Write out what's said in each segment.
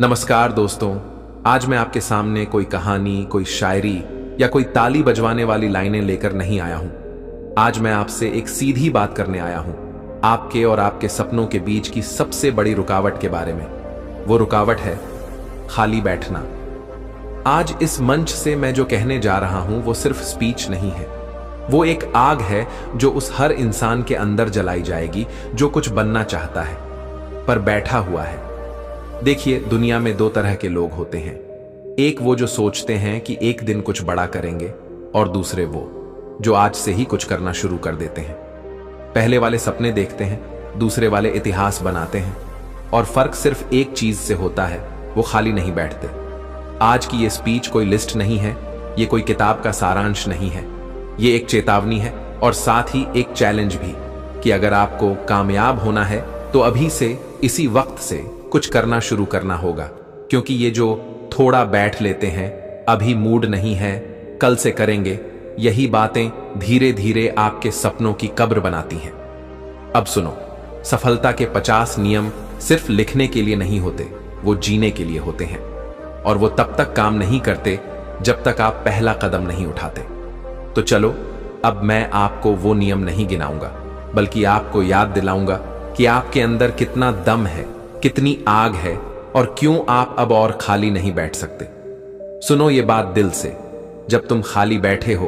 नमस्कार दोस्तों। आज मैं आपके सामने कोई कहानी, कोई शायरी या कोई ताली बजवाने वाली लाइनें लेकर नहीं आया हूं। आज मैं आपसे एक सीधी बात करने आया हूं, आपके और आपके सपनों के बीच की सबसे बड़ी रुकावट के बारे में। वो रुकावट है खाली बैठना। आज इस मंच से मैं जो कहने जा रहा हूं वो सिर्फ स्पीच नहीं है, वो एक आग है जो उस हर इंसान के अंदर जलाई जाएगी जो कुछ बनना चाहता है पर बैठा हुआ है। देखिए, दुनिया में दो तरह के लोग होते हैं। एक वो जो सोचते हैं कि एक दिन कुछ बड़ा करेंगे, और दूसरे वो जो आज से ही कुछ करना शुरू कर देते हैं। पहले वाले सपने देखते हैं, दूसरे वाले इतिहास बनाते हैं, और फर्क सिर्फ एक चीज से होता है, वो खाली नहीं बैठते। आज की ये स्पीच कोई लिस्ट नहीं है, ये कोई किताब का सारांश नहीं है, ये एक चेतावनी है और साथ ही एक चैलेंज भी कि अगर आपको कामयाब होना है तो अभी से, इसी वक्त से कुछ करना शुरू करना होगा। क्योंकि ये जो थोड़ा बैठ लेते हैं, अभी मूड नहीं है, कल से करेंगे, यही बातें धीरे धीरे आपके सपनों की कब्र बनाती हैं। अब सुनो, सफलता के 50 नियम सिर्फ लिखने के लिए नहीं होते, वो जीने के लिए होते हैं। और वो तब तक काम नहीं करते जब तक आप पहला कदम नहीं उठाते। तो चलो, अब मैं आपको वो नियम नहीं गिनाऊंगा, बल्कि आपको याद दिलाऊंगा कि आपके अंदर कितना दम है, कितनी आग है, और क्यों आप अब और खाली नहीं बैठ सकते। सुनो ये बात दिल से, जब तुम खाली बैठे हो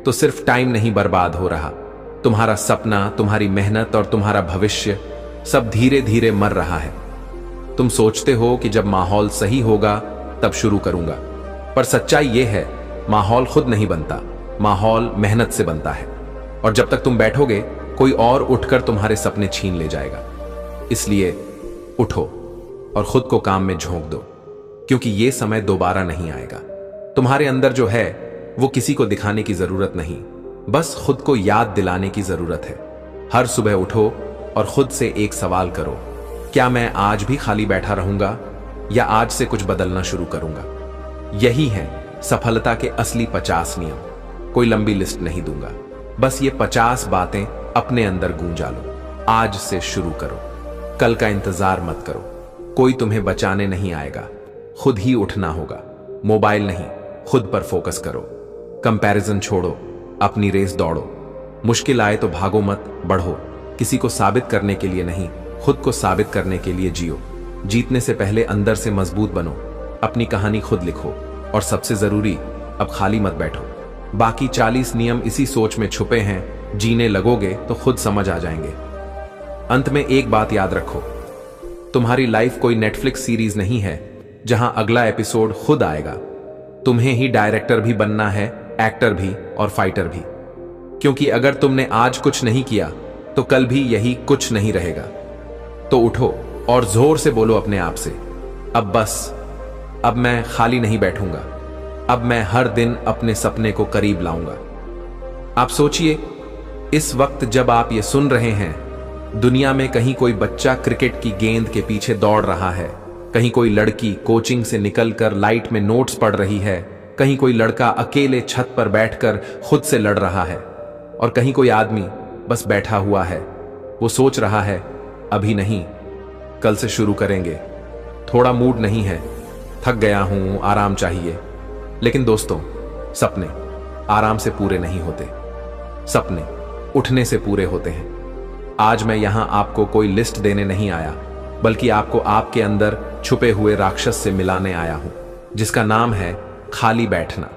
तो सिर्फ टाइम नहीं बर्बाद हो रहा, तुम्हारा सपना, तुम्हारी मेहनत और तुम्हारा भविष्य सब धीरे धीरे मर रहा है। तुम सोचते हो कि जब माहौल सही होगा तब शुरू करूंगा, पर सच्चाई ये है, माहौल खुद नहीं बनता, माहौल मेहनत से बनता है। और जब तक तुम बैठोगे, कोई और उठकर तुम्हारे सपने छीन ले जाएगा। इसलिए उठो और खुद को काम में झोंक दो, क्योंकि ये समय दोबारा नहीं आएगा। तुम्हारे अंदर जो है वो किसी को दिखाने की जरूरत नहीं, बस खुद को याद दिलाने की जरूरत है। हर सुबह उठो और खुद से एक सवाल करो, क्या मैं आज भी खाली बैठा रहूंगा या आज से कुछ बदलना शुरू करूंगा। यही है सफलता के असली 50 नियम। कोई लंबी लिस्ट नहीं दूंगा, बस ये 50 बातें अपने अंदर गूंजा लो। आज से शुरू करो, कल का इंतजार मत करो। कोई तुम्हें बचाने नहीं आएगा, खुद ही उठना होगा। मोबाइल नहीं, खुद पर फोकस करो। कंपैरिजन छोड़ो, अपनी रेस दौड़ो। मुश्किल आए तो भागो मत, बढ़ो। किसी को साबित करने के लिए नहीं, खुद को साबित करने के लिए जियो। जीतने से पहले अंदर से मजबूत बनो। अपनी कहानी खुद लिखो, और सबसे जरूरी, अब खाली मत बैठो। बाकी 40 नियम इसी सोच में छुपे हैं, जीने लगोगे तो खुद समझ आ जाएंगे। अंत में एक बात याद रखो, तुम्हारी लाइफ कोई नेटफ्लिक्स सीरीज नहीं है जहां अगला एपिसोड खुद आएगा। तुम्हें ही डायरेक्टर भी बनना है, एक्टर भी और फाइटर भी। क्योंकि अगर तुमने आज कुछ नहीं किया तो कल भी यही कुछ नहीं रहेगा। तो उठो और जोर से बोलो अपने आप से, अब बस, अब मैं खाली नहीं बैठूंगा, अब मैं हर दिन अपने सपने को करीब लाऊंगा। आप सोचिए, इस वक्त जब आप ये सुन रहे हैं, दुनिया में कहीं कोई बच्चा क्रिकेट की गेंद के पीछे दौड़ रहा है, कहीं कोई लड़की कोचिंग से निकलकर लाइट में नोट्स पढ़ रही है, कहीं कोई लड़का अकेले छत पर बैठकर खुद से लड़ रहा है, और कहीं कोई आदमी बस बैठा हुआ है। वो सोच रहा है, अभी नहीं, कल से शुरू करेंगे, थोड़ा मूड नहीं है, थक गया हूं, आराम चाहिए। लेकिन दोस्तों, सपने आराम से पूरे नहीं होते, सपने उठने से पूरे होते हैं। आज मैं यहां आपको कोई लिस्ट देने नहीं आया, बल्कि आपको आपके अंदर छुपे हुए राक्षस से मिलाने आया हूं, जिसका नाम है खाली बैठना।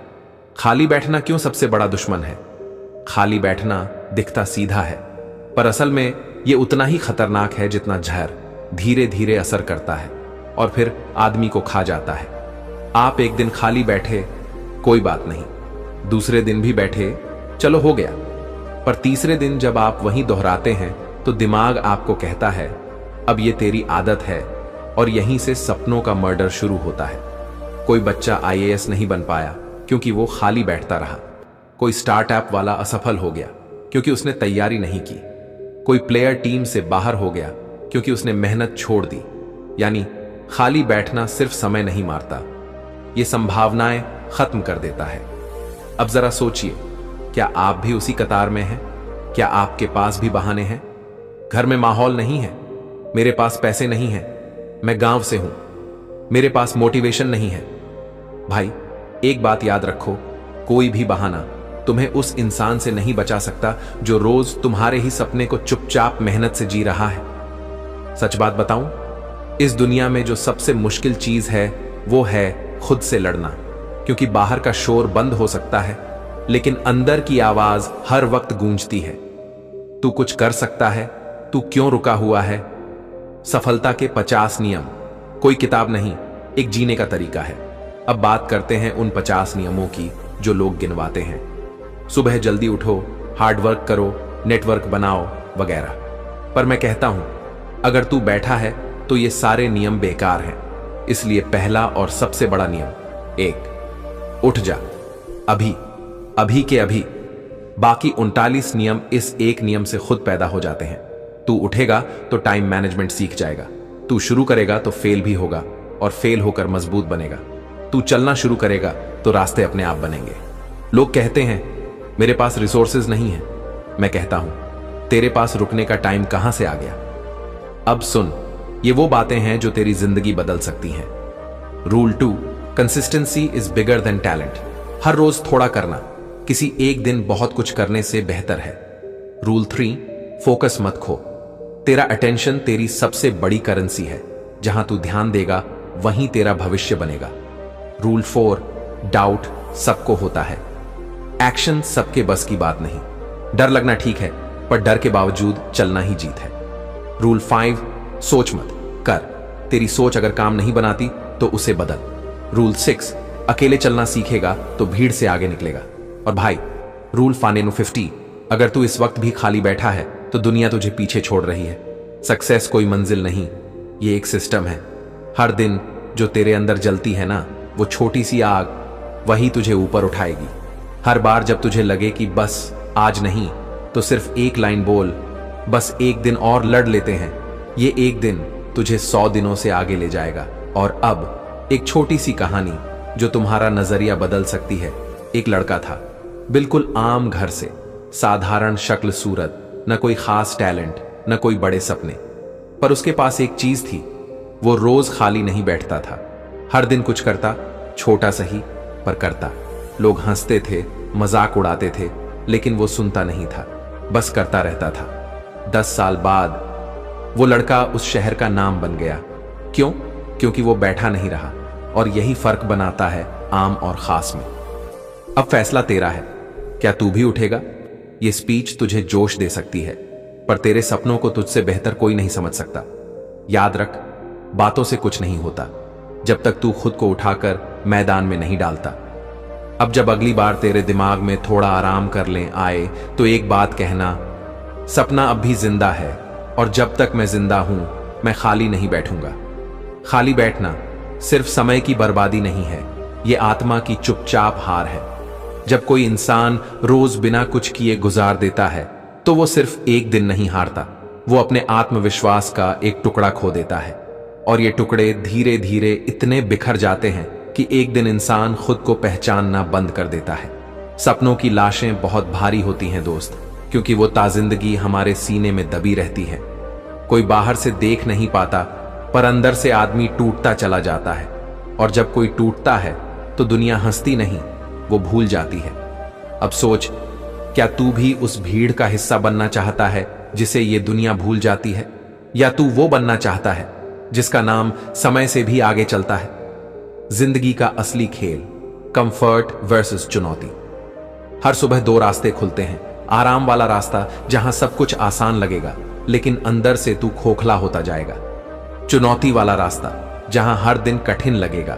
खाली बैठना क्यों सबसे बड़ा दुश्मन है? खाली बैठना दिखता सीधा है, पर असल में यह उतना ही खतरनाक है जितना जहर धीरे धीरे असर करता है और फिर आदमी को खा जाता है। आप एक दिन खाली बैठे, कोई बात नहीं, दूसरे दिन भी बैठे, चलो हो गया, पर तीसरे दिन जब आप वहीं दोहराते हैं तो दिमाग आपको कहता है, अब ये तेरी आदत है, और यहीं से सपनों का मर्डर शुरू होता है। कोई बच्चा आईएएस नहीं बन पाया क्योंकि वो खाली बैठता रहा। कोई स्टार्टअप वाला असफल हो गया क्योंकि उसने तैयारी नहीं की। कोई प्लेयर टीम से बाहर हो गया क्योंकि उसने मेहनत छोड़ दी। यानी खाली बैठना सिर्फ समय नहीं मारता, ये संभावनाएं खत्म कर देता है। अब जरा सोचिए, क्या आप भी उसी कतार में हैं? क्या आपके पास भी बहाने हैं? घर में माहौल नहीं है, मेरे पास पैसे नहीं हैं, मैं गांव से हूं, मेरे पास मोटिवेशन नहीं है। भाई, एक बात याद रखो, कोई भी बहाना तुम्हें उस इंसान से नहीं बचा सकता जो रोज तुम्हारे ही सपने को चुपचाप मेहनत से जी रहा है। सच बात बताऊं, इस दुनिया में जो सबसे मुश्किल चीज है वो है खुद से लड़ना, क्योंकि बाहर का शोर बंद हो सकता है लेकिन अंदर की आवाज हर वक्त गूंजती है। तू कुछ कर सकता है, तू क्यों रुका हुआ है? सफलता के 50 नियम कोई किताब नहीं, एक जीने का तरीका है। अब बात करते हैं उन 50 नियमों की जो लोग गिनवाते हैं। सुबह जल्दी उठो, हार्ड वर्क करो, नेटवर्क बनाओ वगैरह। पर मैं कहता हूं, अगर तू बैठा है तो ये सारे नियम बेकार हैं। इसलिए पहला और सबसे बड़ा नियम, 1, उठ जा अभी, अभी के अभी। बाकी 39 नियम इस एक नियम से खुद पैदा हो जाते हैं। तू उठेगा तो टाइम मैनेजमेंट सीख जाएगा, तू शुरू करेगा तो फेल भी होगा और फेल होकर मजबूत बनेगा। तू चलना शुरू करेगा तो रास्ते अपने आप बनेंगे। लोग कहते हैं मेरे पास रिसोर्सेज नहीं है। मैं कहता हूं, तेरे पास रुकने का टाइम कहां से आ गया? अब सुन, ये वो बातें हैं जो तेरी जिंदगी बदल सकती हैं। Rule 2, consistency is bigger than talent. हर रोज थोड़ा करना किसी एक दिन बहुत कुछ करने से बेहतर है। रूल 3, फोकस मत खो। तेरा अटेंशन तेरी सबसे बड़ी करेंसी है। जहां तू ध्यान देगा वहीं तेरा भविष्य बनेगा। रूल 4, डाउट सबको होता है, एक्शन सबके बस की बात नहीं। डर लगना ठीक है, पर डर के बावजूद चलना ही जीत है। रूल 5, सोच मत कर। तेरी सोच अगर काम नहीं बनाती तो उसे बदल। रूल 6, अकेले चलना सीखेगा तो भीड़ से आगे निकलेगा। और भाई, रूल 50, अगर तू इस वक्त भी खाली बैठा है तो दुनिया तुझे पीछे छोड़ रही है। सक्सेस कोई मंजिल नहीं, ये एक सिस्टम है। हर दिन जो तेरे अंदर जलती है ना, वो छोटी सी आग, वही तुझे ऊपर उठाएगी। हर बार जब तुझे लगे कि बस आज नहीं, तो सिर्फ एक लाइन बोल, बस एक दिन और लड़ लेते हैं। ये एक दिन तुझे 100 दिनों से आगे ले जाएगा। और अब एक छोटी सी कहानी जो तुम्हारा नजरिया बदल सकती है। एक लड़का था, बिल्कुल आम घर से, साधारण शक्ल सूरत, न कोई खास टैलेंट, न कोई बड़े सपने। पर उसके पास एक चीज थी, वो रोज खाली नहीं बैठता था। हर दिन कुछ करता, छोटा सही पर करता। लोग हंसते थे, मजाक उड़ाते थे, लेकिन वो सुनता नहीं था, बस करता रहता था। 10 साल बाद वो लड़का उस शहर का नाम बन गया। क्यों? क्योंकि वो बैठा नहीं रहा। और यही फर्क बनाता है आम और खास में। अब फैसला तेरा है, क्या तू भी उठेगा? ये स्पीच तुझे जोश दे सकती है, पर तेरे सपनों को तुझसे बेहतर कोई नहीं समझ सकता। याद रख, बातों से कुछ नहीं होता जब तक तू खुद को उठाकर मैदान में नहीं डालता। अब जब अगली बार तेरे दिमाग में थोड़ा आराम कर ले आए तो एक बात कहना, सपना अब भी जिंदा है और जब तक मैं जिंदा हूं मैं खाली नहीं बैठूंगा। खाली बैठना सिर्फ समय की बर्बादी नहीं है, यह आत्मा की चुपचाप हार है। जब कोई इंसान रोज बिना कुछ किए गुजार देता है तो वो सिर्फ एक दिन नहीं हारता, वो अपने आत्मविश्वास का एक टुकड़ा खो देता है। और ये टुकड़े धीरे धीरे इतने बिखर जाते हैं कि एक दिन इंसान खुद को पहचानना बंद कर देता है। सपनों की लाशें बहुत भारी होती हैं दोस्त, क्योंकि वो ताजिंदगी हमारे सीने में दबी रहती है। कोई बाहर से देख नहीं पाता, पर अंदर से आदमी टूटता चला जाता है। और जब कोई टूटता है तो दुनिया हंसती नहीं, वो भूल जाती है। अब सोच, क्या तू भी उस भीड़ का हिस्सा बनना चाहता है जिसे ये दुनिया भूल जाती है, या तू वो बनना चाहता है जिसका नाम समय से भी आगे चलता है? जिंदगी का असली खेल, कंफर्ट वर्सेस चुनौती। हर सुबह 2 रास्ते खुलते हैं। आराम वाला रास्ता जहां सब कुछ आसान लगेगा लेकिन अंदर से तू खोखला होता जाएगा। चुनौती वाला रास्ता जहां हर दिन कठिन लगेगा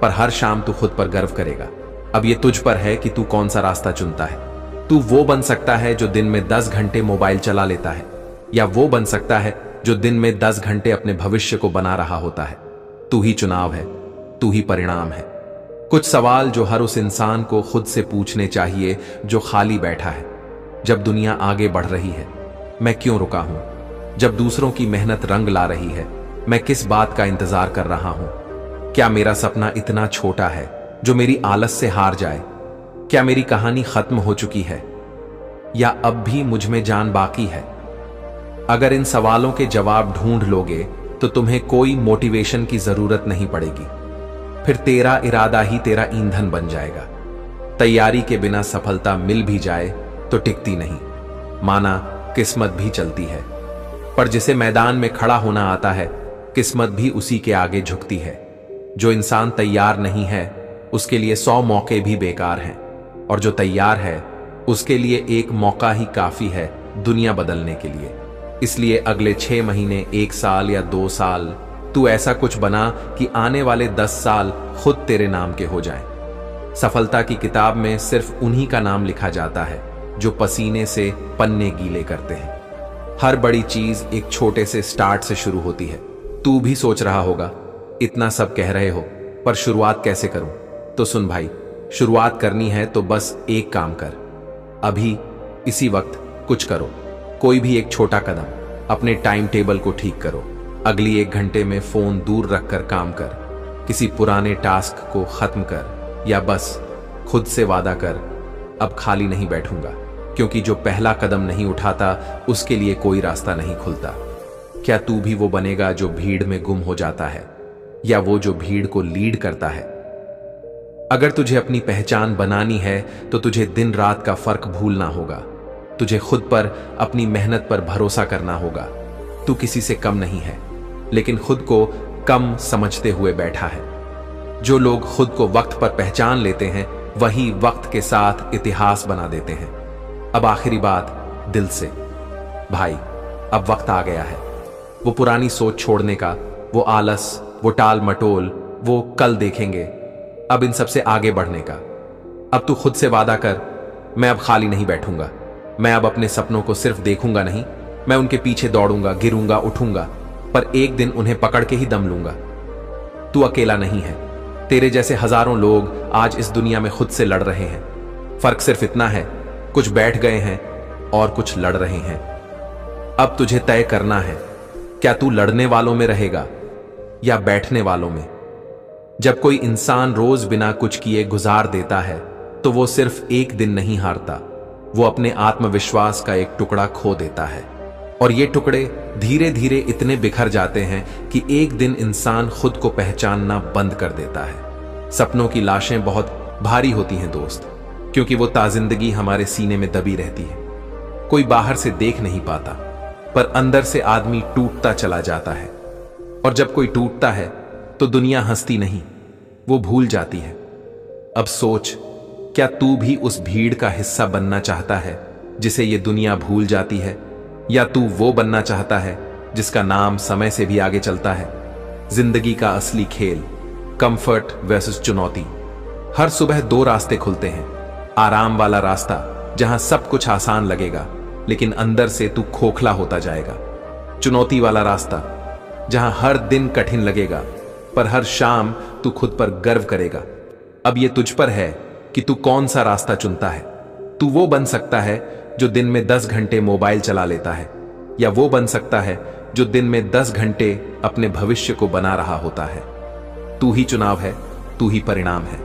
पर हर शाम तू खुद पर गर्व करेगा। अब ये तुझ पर है कि तू कौन सा रास्ता चुनता है। तू वो बन सकता है जो दिन में 10 घंटे मोबाइल चला लेता है, या वो बन सकता है जो दिन में 10 घंटे अपने भविष्य को बना रहा होता है। तू ही चुनाव है, तू ही परिणाम है। कुछ सवाल जो हर उस इंसान को खुद से पूछने चाहिए जो खाली बैठा है। जब दुनिया आगे बढ़ रही है, मैं क्यों रुका हूं? जब दूसरों की मेहनत रंग ला रही है, मैं किस बात का इंतजार कर रहा हूं? क्या मेरा सपना इतना छोटा है जो मेरी आलस से हार जाए? क्या मेरी कहानी खत्म हो चुकी है, या अब भी मुझ में जान बाकी है? अगर इन सवालों के जवाब ढूंढ लोगे तो तुम्हें कोई मोटिवेशन की जरूरत नहीं पड़ेगी। फिर तेरा इरादा ही तेरा ईंधन बन जाएगा। तैयारी के बिना सफलता मिल भी जाए तो टिकती नहीं, माना किस्मत भी चलती है। पर जिसे मैदान में खड़ा होना आता है, किस्मत भी उसी के आगे झुकती है। जो इंसान तैयार नहीं है उसके लिए 100 मौके भी बेकार हैं, और जो तैयार है उसके लिए एक मौका ही काफी है दुनिया बदलने के लिए। इसलिए अगले 6 महीने, 1 साल या 2 साल तू ऐसा कुछ बना कि आने वाले 10 साल खुद तेरे नाम के हो जाएं। सफलता की किताब में सिर्फ उन्हीं का नाम लिखा जाता है जो पसीने से पन्ने गीले करते हैं। हर बड़ी चीज एक छोटे से स्टार्ट से शुरू होती है। तू भी सोच रहा होगा, इतना सब कह रहे हो पर शुरुआत कैसे करूं? तो सुन भाई, शुरुआत करनी है तो बस एक काम कर। अभी इसी वक्त कुछ करो, कोई भी एक छोटा कदम। अपने टाइम टेबल को ठीक करो। अगली 1 घंटे में फोन दूर रखकर काम कर। किसी पुराने टास्क को खत्म कर, या बस खुद से वादा कर, अब खाली नहीं बैठूंगा, क्योंकि जो पहला कदम नहीं उठाता उसके लिए कोई रास्ता नहीं खुलता। क्या तू भी वो बनेगा जो भीड़ में गुम हो जाता है, या वो जो भीड़ को लीड करता है? अगर तुझे अपनी पहचान बनानी है तो तुझे दिन रात का फर्क भूलना होगा। तुझे खुद पर, अपनी मेहनत पर भरोसा करना होगा। तू किसी से कम नहीं है, लेकिन खुद को कम समझते हुए बैठा है। जो लोग खुद को वक्त पर पहचान लेते हैं वही वक्त के साथ इतिहास बना देते हैं। अब आखिरी बात दिल से, भाई अब वक्त आ गया है वो पुरानी सोच छोड़ने का, वो आलस, वो टाल मटोल, वो कल देखेंगे। अब इन सबसे आगे बढ़ने का। अब तू खुद से वादा कर, मैं अब खाली नहीं बैठूंगा। मैं अब अपने सपनों को सिर्फ देखूंगा नहीं, मैं उनके पीछे दौड़ूंगा, गिरूंगा, उठूंगा, पर एक दिन उन्हें पकड़ के ही दम लूंगा। तू अकेला नहीं है, तेरे जैसे हजारों लोग आज इस दुनिया में खुद से लड़ रहे हैं। फर्क सिर्फ इतना है, कुछ बैठ गए हैं और कुछ लड़ रहे हैं। अब तुझे तय करना है, क्या तू लड़ने वालों में रहेगा या बैठने वालों में? जब कोई इंसान रोज बिना कुछ किए गुजार देता है तो वो सिर्फ एक दिन नहीं हारता, वो अपने आत्मविश्वास का एक टुकड़ा खो देता है। और ये टुकड़े धीरे धीरे इतने बिखर जाते हैं कि एक दिन इंसान खुद को पहचानना बंद कर देता है। सपनों की लाशें बहुत भारी होती हैं दोस्त, क्योंकि वो ताजिंदगी हमारे सीने में दबी रहती है। कोई बाहर से देख नहीं पाता, पर अंदर से आदमी टूटता चला जाता है। और जब कोई टूटता है तो दुनिया हंसती नहीं, वो भूल जाती है। अब सोच, क्या तू भी उस भीड़ का हिस्सा बनना चाहता है जिसे ये दुनिया भूल जाती है, या तू वो बनना चाहता है जिसका नाम समय से भी आगे चलता है? जिंदगी का असली खेल, कंफर्ट वर्सेस चुनौती। हर सुबह 2 रास्ते खुलते हैं। आराम वाला रास्ता जहां सब कुछ आसान लगेगा लेकिन अंदर से तू खोखला होता जाएगा। चुनौती वाला रास्ता जहां हर दिन कठिन लगेगा पर हर शाम तू खुद पर गर्व करेगा। अब ये तुझ पर है कि तू कौन सा रास्ता चुनता है। तू वो बन सकता है जो दिन में 10 घंटे मोबाइल चला लेता है, या वो बन सकता है जो दिन में 10 घंटे अपने भविष्य को बना रहा होता है। तू ही चुनाव है, तू ही परिणाम है।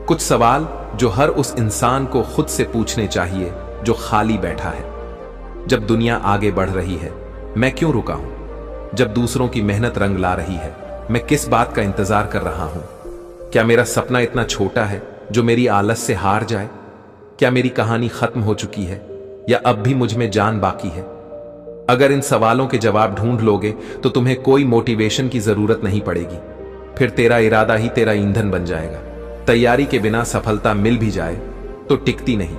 कुछ सवाल जो हर उस इंसान को खुद से पूछने चाहिए जो खाली बैठा है। जब दुनिया आगे बढ़ रही है, मैं क्यों रुका हूं? जब दूसरों की मेहनत रंग ला रही है, मैं किस बात का इंतजार कर रहा हूं? क्या मेरा सपना इतना छोटा है जो मेरी आलस से हार जाए? क्या मेरी कहानी खत्म हो चुकी है, या अब भी मुझ में जान बाकी है? अगर इन सवालों के जवाब ढूंढ लोगे तो तुम्हें कोई मोटिवेशन की जरूरत नहीं पड़ेगी। फिर तेरा इरादा ही तेरा ईंधन बन जाएगा। तैयारी के बिना सफलता मिल भी जाए तो टिकती नहीं,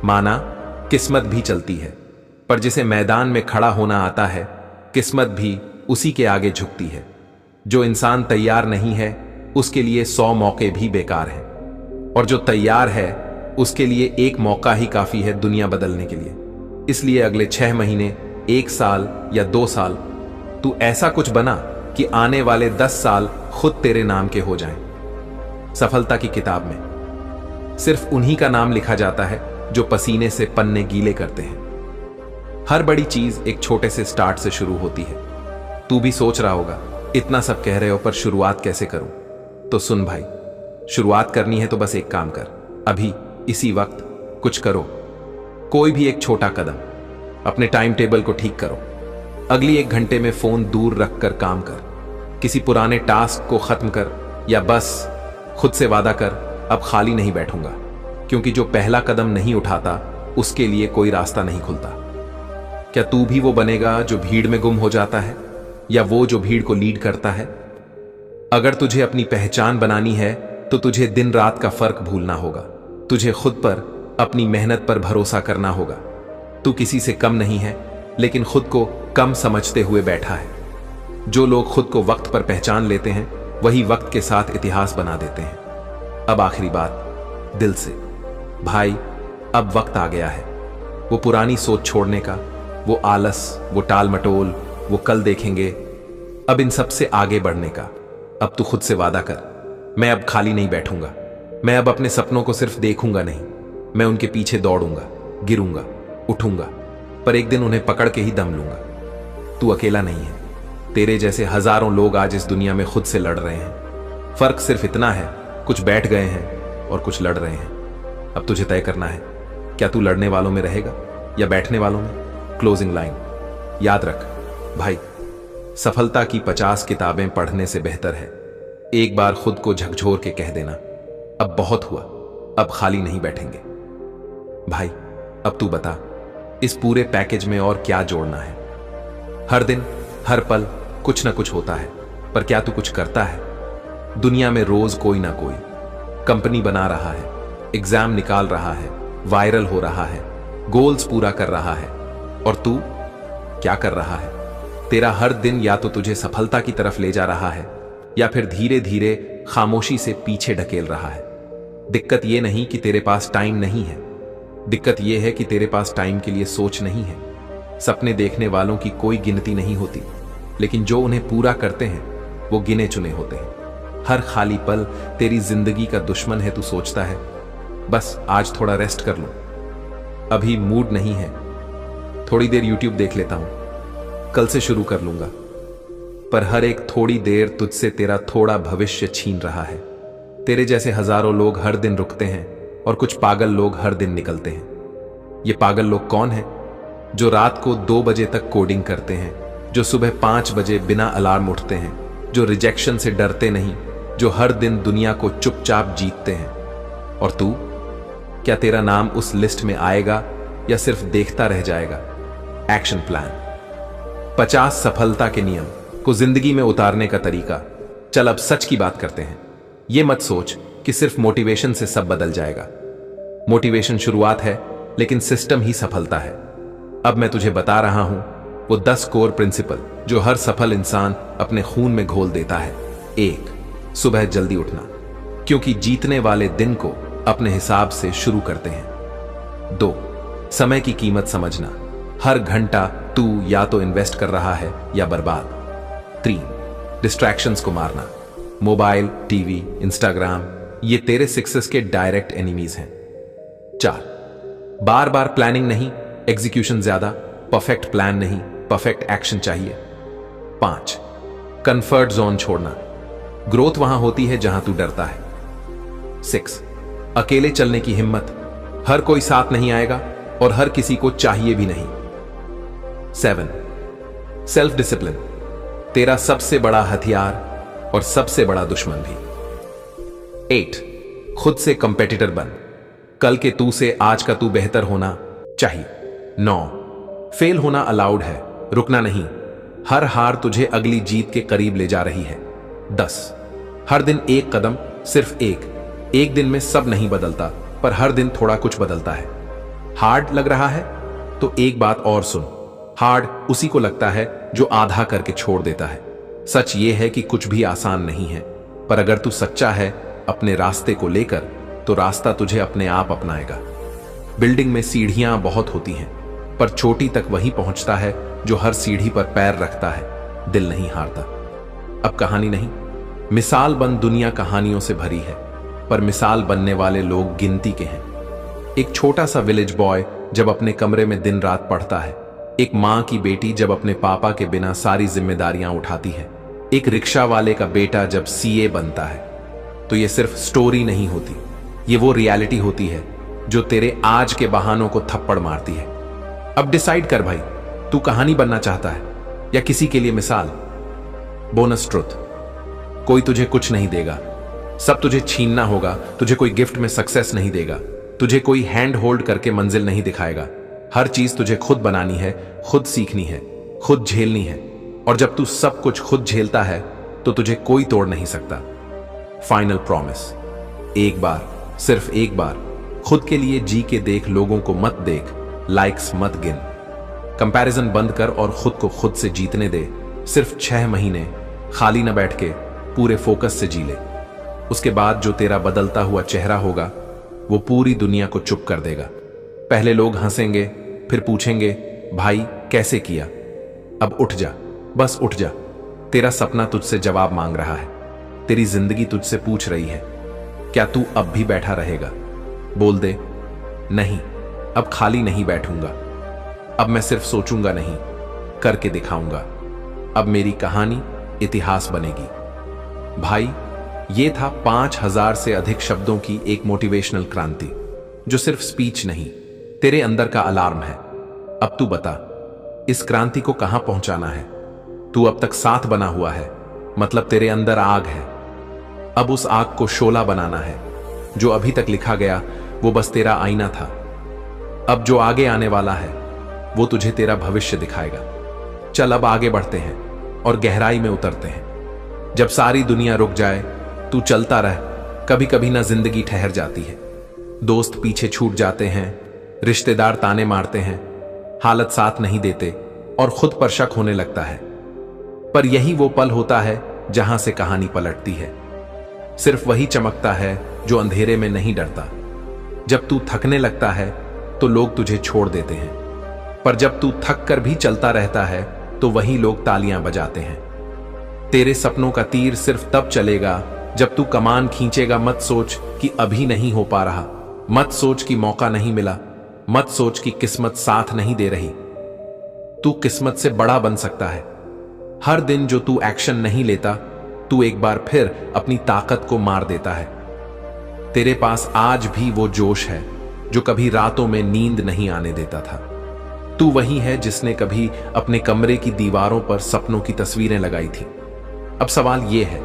माना किस्मत भी चलती है। पर जिसे मैदान में खड़ा होना आता है, किस्मत भी उसी के आगे झुकती है। जो इंसान तैयार नहीं है उसके लिए 100 मौके भी बेकार हैं, और जो तैयार है उसके लिए एक मौका ही काफी है दुनिया बदलने के लिए। इसलिए अगले 6 महीने, 1 साल या 2 साल तू ऐसा कुछ बना कि आने वाले 10 साल खुद तेरे नाम के हो जाएं। सफलता की किताब में सिर्फ उन्हीं का नाम लिखा जाता है जो पसीने से पन्ने गीले करते हैं। हर बड़ी चीज एक छोटे से स्टार्ट से शुरू होती है। तू भी सोच रहा होगा, इतना सब कह रहे हो पर शुरुआत कैसे करूं? तो सुन भाई, शुरुआत करनी है तो बस एक काम कर। अभी इसी वक्त कुछ करो, कोई भी एक छोटा कदम। अपने टाइम टेबल को ठीक करो। अगली 1 घंटे में फोन दूर रखकर काम कर, किसी पुराने टास्क को खत्म कर, या बस खुद से वादा कर, अब खाली नहीं बैठूंगा, क्योंकि जो पहला कदम नहीं उठाता उसके लिए कोई रास्ता नहीं खुलता। क्या तू भी वो बनेगा जो भीड़ में गुम हो जाता है, या वो जो भीड़ को लीड करता है? अगर तुझे अपनी पहचान बनानी है तो तुझे दिन रात का फर्क भूलना होगा। तुझे खुद पर, अपनी मेहनत पर भरोसा करना होगा। तू किसी से कम नहीं है, लेकिन खुद को कम समझते हुए बैठा है। जो लोग खुद को वक्त पर पहचान लेते हैं वही वक्त के साथ इतिहास बना देते हैं। अब आखिरी बात, दिल से भाई, अब वक्त आ गया है वो पुरानी सोच छोड़ने का, वो आलस, वो टाल मटोल, वो कल देखेंगे। अब इन सब से आगे बढ़ने का। अब तू खुद से वादा कर, मैं अब खाली नहीं बैठूंगा। मैं अब अपने सपनों को सिर्फ देखूंगा नहीं, मैं उनके पीछे दौड़ूंगा, गिरूंगा, उठूंगा, पर एक दिन उन्हें पकड़ के ही दम लूंगा। तू अकेला नहीं है, तेरे जैसे हजारों लोग आज इस दुनिया में खुद से लड़ रहे हैं। फर्क सिर्फ इतना है, कुछ बैठ गए हैं और कुछ लड़ रहे हैं। अब तुझे तय करना है, क्या तू लड़ने वालों में रहेगा या बैठने वालों में? क्लोजिंग लाइन, याद रख भाई, सफलता की 50 किताबें पढ़ने से बेहतर है एक बार खुद को झकझोर के कह देना, अब बहुत हुआ, अब खाली नहीं बैठेंगे। भाई अब तू बता, इस पूरे पैकेज में और क्या जोड़ना है? हर दिन, हर पल कुछ ना कुछ होता है, पर क्या तू कुछ करता है? दुनिया में रोज कोई ना कोई कंपनी बना रहा है, एग्जाम निकाल रहा है, वायरल हो रहा है, गोल्स पूरा कर रहा है, और तू क्या कर रहा है? तेरा हर दिन या तो तुझे सफलता की तरफ ले जा रहा है या फिर धीरे धीरे खामोशी से पीछे ढकेल रहा है। दिक्कत यह नहीं कि तेरे पास टाइम नहीं है, दिक्कत यह है कि तेरे पास टाइम के लिए सोच नहीं है। सपने देखने वालों की कोई गिनती नहीं होती, लेकिन जो उन्हें पूरा करते हैं वो गिने चुने होते हैं। हर खाली पल तेरी जिंदगी का दुश्मन है, तू सोचता है बस आज थोड़ा रेस्ट कर लूं, अभी मूड नहीं है, थोड़ी देर यूट्यूब देख लेता हूं, कल से शुरू कर लूंगा। पर हर एक थोड़ी देर तुझसे तेरा थोड़ा भविष्य छीन रहा है। तेरे जैसे हजारों लोग हर दिन रुकते हैं और कुछ पागल लोग हर दिन निकलते हैं। ये पागल लोग कौन हैं? जो रात को 2 बजे तक कोडिंग करते हैं, जो सुबह 5 बजे बिना अलार्म उठते हैं, जो रिजेक्शन से डरते नहीं, जो हर दिन दुनिया को चुपचाप जीतते हैं। और तू, क्या तेरा नाम उस लिस्ट में आएगा या सिर्फ देखता रह जाएगा? एक्शन प्लान, 50 सफलता के नियम को जिंदगी में उतारने का तरीका। चल अब सच की बात करते हैं। यह मत सोच कि सिर्फ मोटिवेशन से सब बदल जाएगा। मोटिवेशन शुरुआत है, लेकिन सिस्टम ही सफलता है। अब मैं तुझे बता रहा हूं वो 10 कोर प्रिंसिपल जो हर सफल इंसान अपने खून में घोल देता है। 1, सुबह जल्दी उठना, क्योंकि जीतने वाले दिन को अपने हिसाब से शुरू करते हैं। 2, समय की कीमत समझना, हर घंटा तू या तो इन्वेस्ट कर रहा है या बर्बाद। 3, डिस्ट्रैक्शंस को मारना, मोबाइल, टीवी, इंस्टाग्राम, ये तेरे सक्सेस के डायरेक्ट एनिमीज हैं। 4, बार बार प्लानिंग नहीं, एग्जीक्यूशन ज्यादा, परफेक्ट प्लान नहीं, परफेक्ट एक्शन चाहिए। 5, कंफर्ट जोन छोड़ना, ग्रोथ वहां होती है जहां तू डरता है। 6, अकेले चलने की हिम्मत, हर कोई साथ नहीं आएगा और हर किसी को चाहिए भी नहीं। 7, सेल्फ डिसिप्लिन, तेरा सबसे बड़ा हथियार और सबसे बड़ा दुश्मन भी। 8, खुद से कंपेटिटर बन, कल के तू से आज का तू बेहतर होना चाहिए। 9, फेल होना अलाउड है, रुकना नहीं, हर हार तुझे अगली जीत के करीब ले जा रही है। 10, हर दिन एक कदम, सिर्फ एक दिन में सब नहीं बदलता, पर हर दिन थोड़ा कुछ बदलता है। हार्ड लग रहा है तो एक बात और सुन, हार्ड उसी को लगता है जो आधा करके छोड़ देता है। सच ये है कि कुछ भी आसान नहीं है, पर अगर तू सच्चा है अपने रास्ते को लेकर, तो रास्ता तुझे अपने आप अपनाएगा। बिल्डिंग में सीढ़ियां बहुत होती हैं, पर चोटी तक वही पहुंचता है जो हर सीढ़ी पर पैर रखता है, दिल नहीं हारता। अब कहानी नहीं, मिसाल बन दुनिया कहानियों से भरी है, पर मिसाल बनने वाले लोग गिनती के हैं। एक छोटा सा विलेज बॉय जब अपने कमरे में दिन रात पढ़ता है, एक मां की बेटी जब अपने पापा के बिना सारी जिम्मेदारियां उठाती है, एक रिक्शा वाले का बेटा जब सीए बनता है, तो ये सिर्फ स्टोरी नहीं होती, ये वो रियलिटी होती है जो तेरे आज के बहानों को थप्पड़ मारती है। अब डिसाइड कर भाई, तू कहानी बनना चाहता है या किसी के लिए मिसाल? बोनस ट्रुथ, कोई तुझे कुछ नहीं देगा, सब तुझे छीनना होगा। तुझे कोई गिफ्ट में सक्सेस नहीं देगा, तुझे कोई हैंड होल्ड करके मंजिल नहीं दिखाएगा। हर चीज तुझे खुद बनानी है, खुद सीखनी है, खुद झेलनी है। और जब तू सब कुछ खुद झेलता है तो तुझे कोई तोड़ नहीं सकता। फाइनल प्रॉमिस, एक बार, सिर्फ एक बार खुद के लिए जी के देख। लोगों को मत देख, लाइक्स मत गिन, कंपैरिजन बंद कर और खुद को खुद से जीतने दे। सिर्फ 6 महीने खाली न बैठ के पूरे फोकस से जी ले। उसके बाद जो तेरा बदलता हुआ चेहरा होगा वो पूरी दुनिया को चुप कर देगा। पहले लोग हंसेंगे, फिर पूछेंगे भाई कैसे किया। अब उठ जा, बस उठ जा। तेरा सपना तुझसे जवाब मांग रहा है, तेरी जिंदगी तुझसे पूछ रही है, क्या तू अब भी बैठा रहेगा? बोल दे, नहीं, अब खाली नहीं बैठूंगा। अब मैं सिर्फ सोचूंगा नहीं, करके दिखाऊंगा। अब मेरी कहानी इतिहास बनेगी। भाई, ये था 5000 से अधिक शब्दों की एक मोटिवेशनल क्रांति, जो सिर्फ स्पीच नहीं, तेरे अंदर का अलार्म है। अब तू बता, इस क्रांति को कहां पहुंचाना है? तू अब तक साथ बना हुआ है, मतलब तेरे अंदर आग है। अब उस आग को शोला बनाना है। जो अभी तक लिखा गया वो बस तेरा आईना था। अब जो आगे आने वाला है वो तुझे तेरा भविष्य दिखाएगा। चल अब आगे बढ़ते हैं और गहराई में उतरते हैं। जब सारी दुनिया रुक जाए तू चलता रह। कभी कभी ना जिंदगी ठहर जाती है, दोस्त पीछे छूट जाते हैं, रिश्तेदार ताने मारते हैं, हालत साथ नहीं देते और खुद पर शक होने लगता है। पर यही वो पल होता है जहां से कहानी पलटती है। सिर्फ वही चमकता है जो अंधेरे में नहीं डरता। जब तू थकने लगता है तो लोग तुझे छोड़ देते हैं, पर जब तू थक कर भी चलता रहता है तो वही लोग तालियां बजाते हैं। तेरे सपनों का तीर सिर्फ तब चलेगा जब तू कमान खींचेगा। मत सोच कि अभी नहीं हो पा रहा, मत सोच कि मौका नहीं मिला, मत सोच कि किस्मत साथ नहीं दे रही। तू किस्मत से बड़ा बन सकता है। हर दिन जो तू एक्शन नहीं लेता, तू एक बार फिर अपनी ताकत को मार देता है। तेरे पास आज भी वो जोश है जो कभी रातों में नींद नहीं आने देता था। तू वही है जिसने कभी अपने कमरे की दीवारों पर सपनों की तस्वीरें लगाई थी। अब सवाल यह है,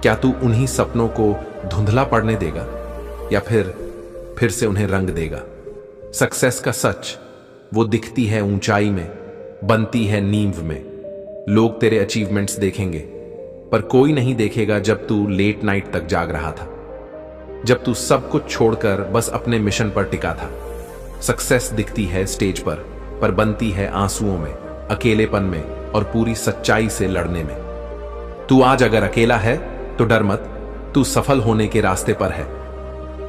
क्या तू उन्हीं सपनों को धुंधला पड़ने देगा या फिर से उन्हें रंग देगा? सक्सेस का सच वो दिखती है ऊंचाई में, बनती है नींव में। लोग तेरे अचीवमेंट्स देखेंगे, पर कोई नहीं देखेगा जब तू लेट नाइट तक जाग रहा था, जब तू सब कुछ छोड़कर बस अपने मिशन पर टिका था। सक्सेस दिखती है स्टेज पर बनती है आंसुओं में, अकेलेपन में और पूरी सच्चाई से लड़ने में। तू आज अगर अकेला है तो डर मत, तू सफल होने के रास्ते पर है।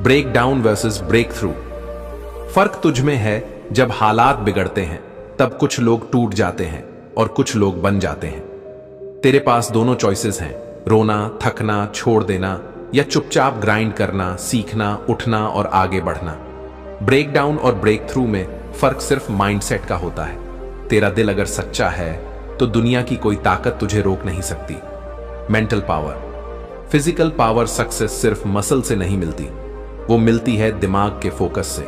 Break down versus break through. फर्क तुझ में है, जब हालात बिगड़ते हैं तब कुछ लोग टूट जाते हैं और कुछ लोग बन जाते हैं। तेरे पास दोनों चॉइसेस हैं, रोना, थकना, छोड़ देना या चुपचाप ग्राइंड करना, सीखना, उठना और आगे बढ़ना। ब्रेक डाउन और ब्रेक थ्रू में फर्क सिर्फ माइंडसेट का होता है। तेरा दिल अगर सच्चा है तो दुनिया की कोई ताकत तुझे रोक नहीं सकती। Mental power. Physical power success सिर्फ मसल से नहीं मिलती, वो मिलती है दिमाग के फोकस से।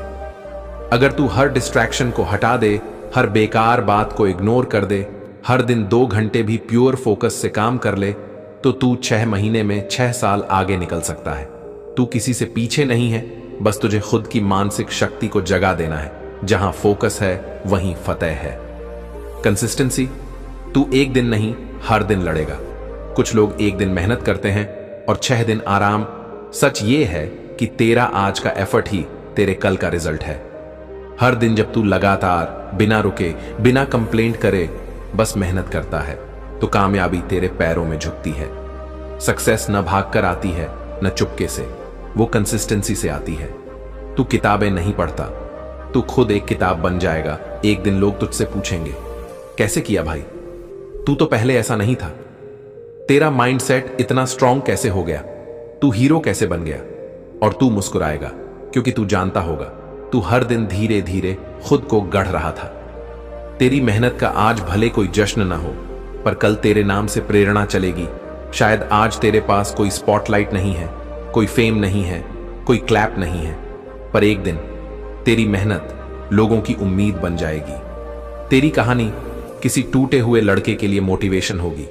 अगर तू हर डिस्ट्रैक्शन को हटा दे, हर बेकार बात को इग्नोर कर दे, हर दिन 2 घंटे भी प्योर फोकस से काम कर ले, तो तू 6 महीने में 6 साल आगे निकल सकता है। तू किसी से पीछे नहीं है, बस तुझे खुद की मानसिक शक्ति को जगा देना है। जहां फोकस है वहीं फतेह है। कंसिस्टेंसी। तू एक दिन नहीं, हर दिन लड़ेगा। कुछ लोग एक दिन मेहनत करते हैं और 6 दिन आराम। सच ये है कि तेरा आज का एफर्ट ही तेरे कल का रिजल्ट है। हर दिन जब तू लगातार, बिना रुके, बिना कंप्लेंट करे बस मेहनत करता है, तो कामयाबी तेरे पैरों में झुकती है। सक्सेस न भागकर आती है, न चुपके से, वो कंसिस्टेंसी से आती है। तू किताबें नहीं पढ़ता, तू खुद एक किताब बन जाएगा। एक दिन लोग तुझसे पूछेंगे, कैसे किया भाई? तू तो पहले ऐसा नहीं था। तेरा माइंडसेट इतना स्ट्रांग कैसे हो गया? तू हीरो कैसे बन गया? और तू मुस्कुराएगा, क्योंकि तू जानता होगा तू हर दिन धीरे धीरे खुद को गढ़ रहा था। तेरी मेहनत का आज भले कोई जश्न ना हो, पर कल तेरे नाम से प्रेरणा चलेगी। शायद आज तेरे पास कोई स्पॉटलाइट नहीं है, कोई फेम नहीं है, कोई क्लैप नहीं है, पर एक दिन तेरी मेहनत लोगों की उम्मीद बन जाएगी। तेरी कहानी किसी टूटे हुए लड़के के लिए मोटिवेशन होगी,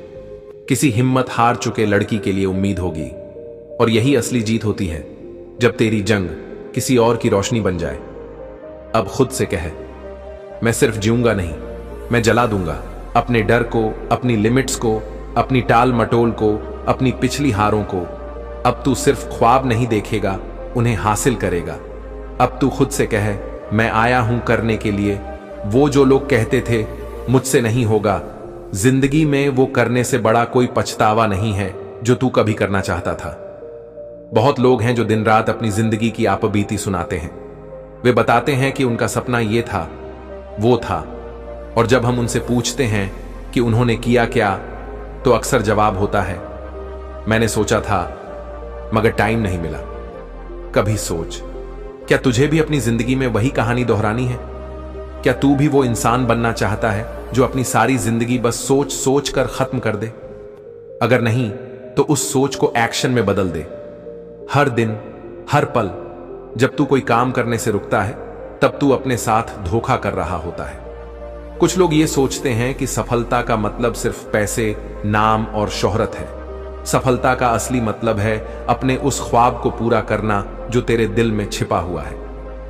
किसी हिम्मत हार चुके लड़की के लिए उम्मीद होगी। और यही असली जीत होती है, जब तेरी जंग किसी और की रोशनी बन जाए। अब खुद से कह, मैं सिर्फ जीऊंगा नहीं, मैं जला दूंगा अपने डर को, अपनी लिमिट्स को, अपनी टाल मटोल को, अपनी पिछली हारों को। अब तू सिर्फ ख्वाब नहीं देखेगा, उन्हें हासिल करेगा। अब तू खुद से कह, मैं आया हूं करने के लिए वो जो लोग कहते थे मुझसे नहीं होगा। जिंदगी में वो करने से बड़ा कोई पछतावा नहीं है जो तू कभी करना चाहता था। बहुत लोग हैं जो दिन रात अपनी जिंदगी की आपबीती सुनाते हैं। वे बताते हैं कि उनका सपना ये था, वो था, और जब हम उनसे पूछते हैं कि उन्होंने किया क्या, तो अक्सर जवाब होता है, मैंने सोचा था मगर टाइम नहीं मिला। कभी सोच, क्या तुझे भी अपनी जिंदगी में वही कहानी दोहरानी है? क्या तू भी वो इंसान बनना चाहता है जो अपनी सारी जिंदगी बस सोच सोच कर खत्म कर दे? अगर नहीं, तो उस सोच को एक्शन में बदल दे। हर दिन, हर पल जब तू कोई काम करने से रुकता है, तब तू अपने साथ धोखा कर रहा होता है। कुछ लोग ये सोचते हैं कि सफलता का मतलब सिर्फ पैसे, नाम और शोहरत है। सफलता का असली मतलब है अपने उस ख्वाब को पूरा करना जो तेरे दिल में छिपा हुआ है।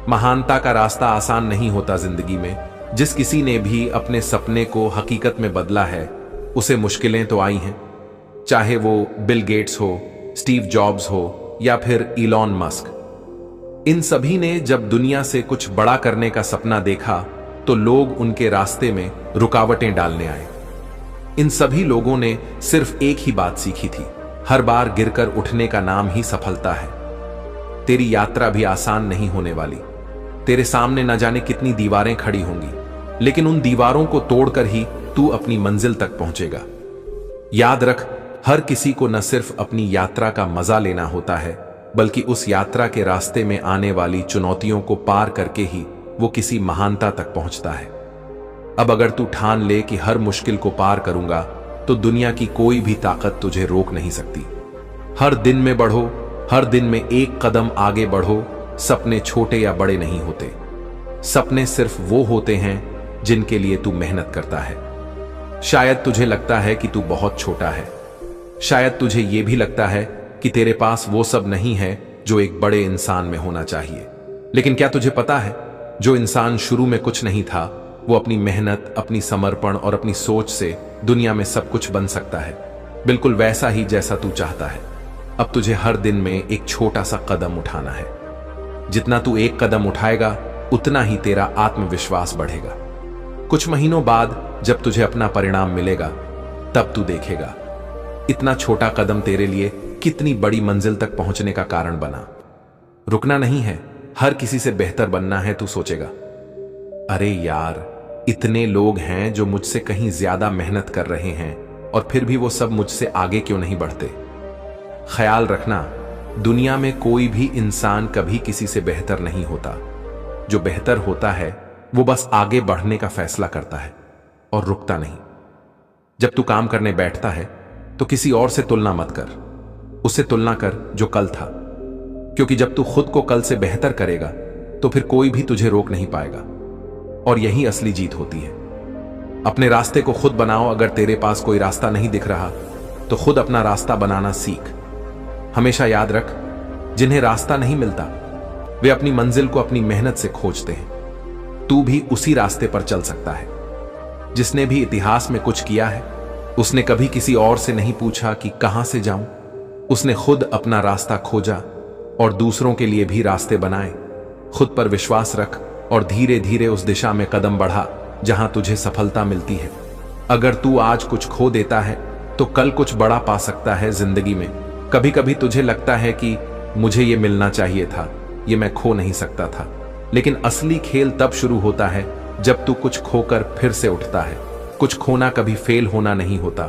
महानता का रास्ता आसान नहीं होता जिंदगी में। जिस किसी ने भी अपने सपने को हकीकत में बदला है, उसे मुश्किलें तो आई हैं। चाहे वो बिल गेट्स हो, स्टीव जॉब्स हो या फिर इलॉन मस्क। इन सभी ने जब दुनिया से कुछ बड़ा करने का सपना देखा, तो लोग उनके रास्ते में रुकावटें डालने आए। इन सभी लोगों ने सिर्फ एक ही बात सीखी थी, हर बार गिरकर उठने का नाम ही सफलता है। तेरी यात्रा भी आसान नहीं होने वाली। तेरे सामने न जाने कितनी दीवारें खड़ी होंगी, लेकिन उन दीवारों को तोड़कर ही तू अपनी मंजिल तक पहुंचेगा। याद रख, हर किसी को न सिर्फ अपनी यात्रा का मजा लेना होता है, बल्कि उस यात्रा के रास्ते में आने वाली चुनौतियों को पार करके ही वो किसी महानता तक पहुंचता है। अब अगर तू ठान ले कि हर मुश्किल को पार करूंगा, तो दुनिया की कोई भी ताकत तुझे रोक नहीं सकती। हर दिन में बढ़ो, हर दिन में एक कदम आगे बढ़ो। सपने छोटे या बड़े नहीं होते। सपने सिर्फ वो होते हैं जिनके लिए तू मेहनत करता है। शायद तुझे लगता है कि तू बहुत छोटा है। शायद तुझे यह भी लगता है कि तेरे पास वो सब नहीं है जो एक बड़े इंसान में होना चाहिए। लेकिन क्या तुझे पता है, जो इंसान शुरू में कुछ नहीं था, वो अपनी मेहनत, अपनी समर्पण और अपनी सोच से दुनिया में सब कुछ बन सकता है, बिल्कुल वैसा ही जैसा तू चाहता है। अब तुझे हर दिन में एक छोटा सा कदम उठाना है। जितना तू एक कदम उठाएगा, उतना ही तेरा आत्मविश्वास बढ़ेगा। कुछ महीनों बाद जब तुझे अपना परिणाम मिलेगा, तब तू देखेगा इतना छोटा कदम तेरे लिए कितनी बड़ी मंजिल तक पहुंचने का कारण बना। रुकना नहीं है, हर किसी से बेहतर बनना है, तू सोचेगा, अरे यार, इतने लोग हैं जो मुझसे कहीं ज्यादा मेहनत कर रहे हैं और फिर भी वो सब मुझसे आगे क्यों नहीं बढ़ते। ख्याल रखना, दुनिया में कोई भी इंसान कभी किसी से बेहतर नहीं होता। जो बेहतर होता है वो बस आगे बढ़ने का फैसला करता है और रुकता नहीं। जब तू काम करने बैठता है तो किसी और से तुलना मत कर, उससे तुलना कर जो कल था, क्योंकि जब तू खुद को कल से बेहतर करेगा तो फिर कोई भी तुझे रोक नहीं पाएगा। और यही असली जीत होती है। अपने रास्ते को खुद बनाओ। अगर तेरे पास कोई रास्ता नहीं दिख रहा तो खुद अपना रास्ता बनाना सीख। हमेशा याद रख, जिन्हें रास्ता नहीं मिलता वे अपनी मंजिल को अपनी मेहनत से खोजते हैं। तू भी उसी रास्ते पर चल सकता है। जिसने भी इतिहास में कुछ किया है, उसने कभी किसी और से नहीं पूछा कि कहां से जाऊं। उसने खुद अपना रास्ता खोजा और दूसरों के लिए भी रास्ते बनाए। खुद पर विश्वास रख और धीरे धीरे उस दिशा में कदम बढ़ा जहां तुझे सफलता मिलती है। अगर तू आज कुछ खो देता है तो कल कुछ बड़ा पा सकता है जिंदगी में। कभी कभी तुझे लगता है कि मुझे ये मिलना चाहिए था, ये मैं खो नहीं सकता था, लेकिन असली खेल तब शुरू होता है जब तू कुछ खोकर फिर से उठता है। कुछ खोना कभी फेल होना नहीं होता।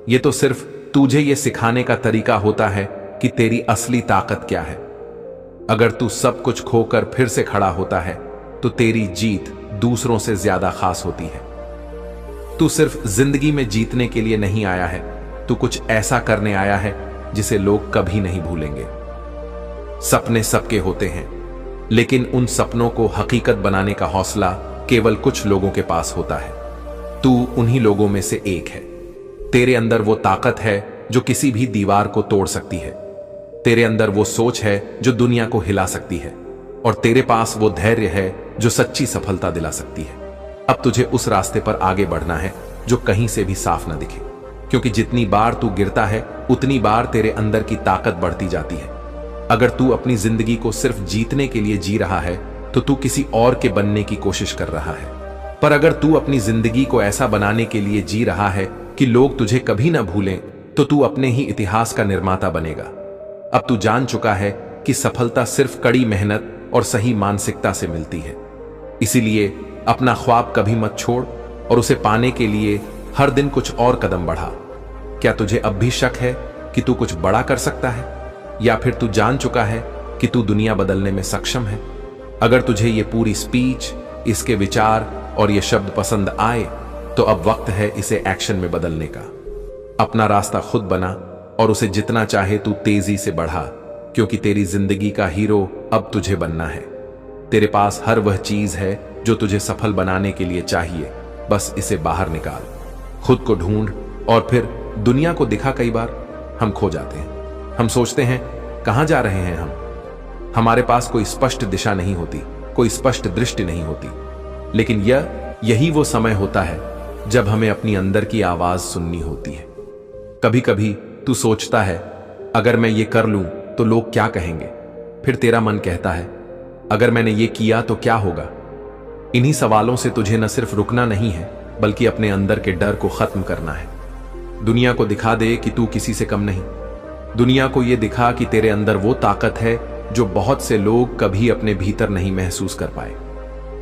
ये तो सिर्फ तुझे ये सिखाने का तरीका होता है कि तेरी असली ताकत क्या है। अगर तू सब कुछ खोकर फिर से खड़ा होता है तो तेरी जीत दूसरों से ज्यादा खास होती है। तू सिर्फ जिंदगी में जीतने के लिए नहीं आया है, तू कुछ ऐसा करने आया है जिसे लोग कभी नहीं भूलेंगे। सपने सबके होते हैं, लेकिन उन सपनों को हकीकत बनाने का हौसला केवल कुछ लोगों के पास होता है। तू उन्हीं लोगों में से एक है। तेरे अंदर वो ताकत है जो किसी भी दीवार को तोड़ सकती है। तेरे अंदर वो सोच है जो दुनिया को हिला सकती है, और तेरे पास वो धैर्य है जो सच्ची सफलता दिला सकती है। अब तुझे उस रास्ते पर आगे बढ़ना है जो कहीं से भी साफ न दिखे, क्योंकि जितनी बार तू गिरता है उतनी बार तेरे अंदर की ताकत बढ़ती जाती है। अगर तू अपनी जिंदगी को सिर्फ जीतने के लिए जी रहा है तो तू किसी और के बनने की कोशिश कर रहा है। पर अगर तू अपनी जिंदगी को ऐसा बनाने के लिए जी रहा है कि लोग तुझे कभी ना भूलें, तो तू अपने ही इतिहास का निर्माता बनेगा। अब तू जान चुका है कि सफलता सिर्फ कड़ी मेहनत और सही मानसिकता से मिलती है। इसीलिए अपना ख्वाब कभी मत छोड़ और उसे पाने के लिए हर दिन कुछ और कदम बढ़ा। क्या तुझे अब भी शक है कि तू कुछ बड़ा कर सकता है, या फिर तू जान चुका है कि तू दुनिया बदलने में सक्षम है? अगर तुझे ये पूरी स्पीच, इसके विचार और ये शब्द पसंद आए तो अब वक्त है इसे एक्शन में बदलने का। अपना रास्ता खुद बना और उसे जितना चाहे तू तेजी से बढ़ा, क्योंकि तेरी जिंदगी का हीरो अब तुझे बनना है। तेरे पास हर वह चीज है जो तुझे सफल बनाने के लिए चाहिए, बस इसे बाहर निकाल। खुद को ढूंढ और फिर दुनिया को दिखा। कई बार हम खो जाते हैं। हम सोचते हैं कहां जा रहे हैं हम। हमारे पास कोई स्पष्ट दिशा नहीं होती, कोई स्पष्ट दृष्टि नहीं होती। लेकिन यही वो समय होता है जब हमें अपनी अंदर की आवाज सुननी होती है। कभी कभी तू सोचता है अगर मैं ये कर लूं तो लोग क्या कहेंगे। फिर तेरा मन कहता है अगर मैंने ये किया तो क्या होगा। इन्हीं सवालों से तुझे न सिर्फ रुकना नहीं है, बल्कि अपने अंदर के डर को खत्म करना है। दुनिया को दिखा दे कि तू किसी से कम नहीं। दुनिया को यह दिखा कि तेरे अंदर वो ताकत है जो बहुत से लोग कभी अपने भीतर नहीं महसूस कर पाए।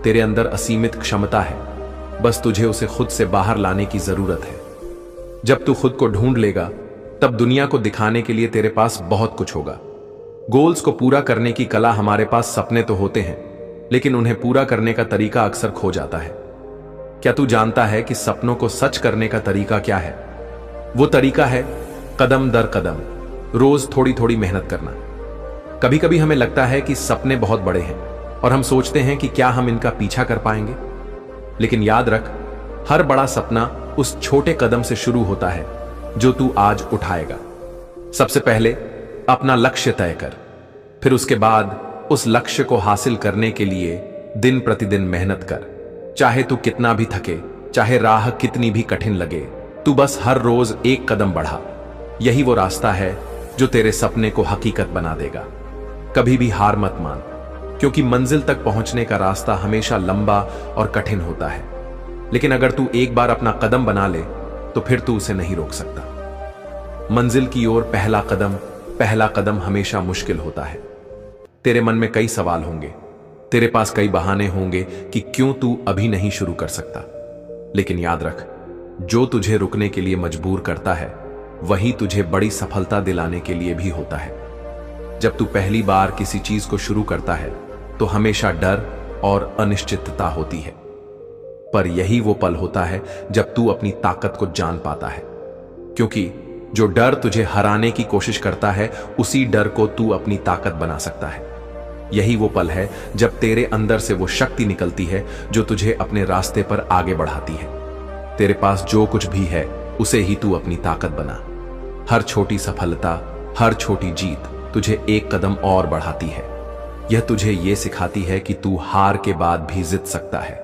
तेरे अंदर असीमित क्षमता है, बस तुझे उसे खुद से बाहर लाने की जरूरत है। जब तू खुद को ढूंढ लेगा तब दुनिया को दिखाने के लिए तेरे पास बहुत कुछ होगा। गोल्स को पूरा करने की कला हमारे पास सपने तो होते हैं, लेकिन उन्हें पूरा करने का तरीका अक्सर खो जाता है। क्या तू जानता है कि सपनों को सच करने का तरीका क्या है? वो तरीका है कदम दर कदम, रोज थोड़ी थोड़ी मेहनत करना। कभी कभी हमें लगता है कि सपने बहुत बड़े हैं और हम सोचते हैं कि क्या हम इनका पीछा कर पाएंगे। लेकिन याद रख, हर बड़ा सपना उस छोटे कदम से शुरू होता है जो तू आज उठाएगा। सबसे पहले अपना लक्ष्य तय कर, फिर उसके बाद उस लक्ष्य को हासिल करने के लिए दिन प्रतिदिन मेहनत कर। चाहे तू कितना भी थके, चाहे राह कितनी भी कठिन लगे, तू बस हर रोज एक कदम बढ़ा। यही वो रास्ता है जो तेरे सपने को हकीकत बना देगा। कभी भी हार मत मान, क्योंकि मंजिल तक पहुंचने का रास्ता हमेशा लंबा और कठिन होता है। लेकिन अगर तू एक बार अपना कदम बना ले तो फिर तू उसे नहीं रोक सकता। मंजिल की ओर पहला कदम हमेशा मुश्किल होता है। तेरे मन में कई सवाल होंगे, तेरे पास कई बहाने होंगे कि क्यों तू अभी नहीं शुरू कर सकता। लेकिन याद रख, जो तुझे रुकने के लिए मजबूर करता है वही तुझे बड़ी सफलता दिलाने के लिए भी होता है। जब तू पहली बार किसी चीज को शुरू करता है तो हमेशा डर और अनिश्चितता होती है, पर यही वो पल होता है जब तू अपनी ताकत को जान पाता है। क्योंकि जो डर तुझे हराने की कोशिश करता है, उसी डर को तू अपनी ताकत बना सकता है। यही वो पल है जब तेरे अंदर से वो शक्ति निकलती है जो तुझे अपने रास्ते पर आगे बढ़ाती है। तेरे पास जो कुछ भी है उसे ही तू अपनी ताकत बना। हर छोटी सफलता, हर छोटी जीत तुझे एक कदम और बढ़ाती है। यह तुझे ये सिखाती है कि तू हार के बाद भी जीत सकता है।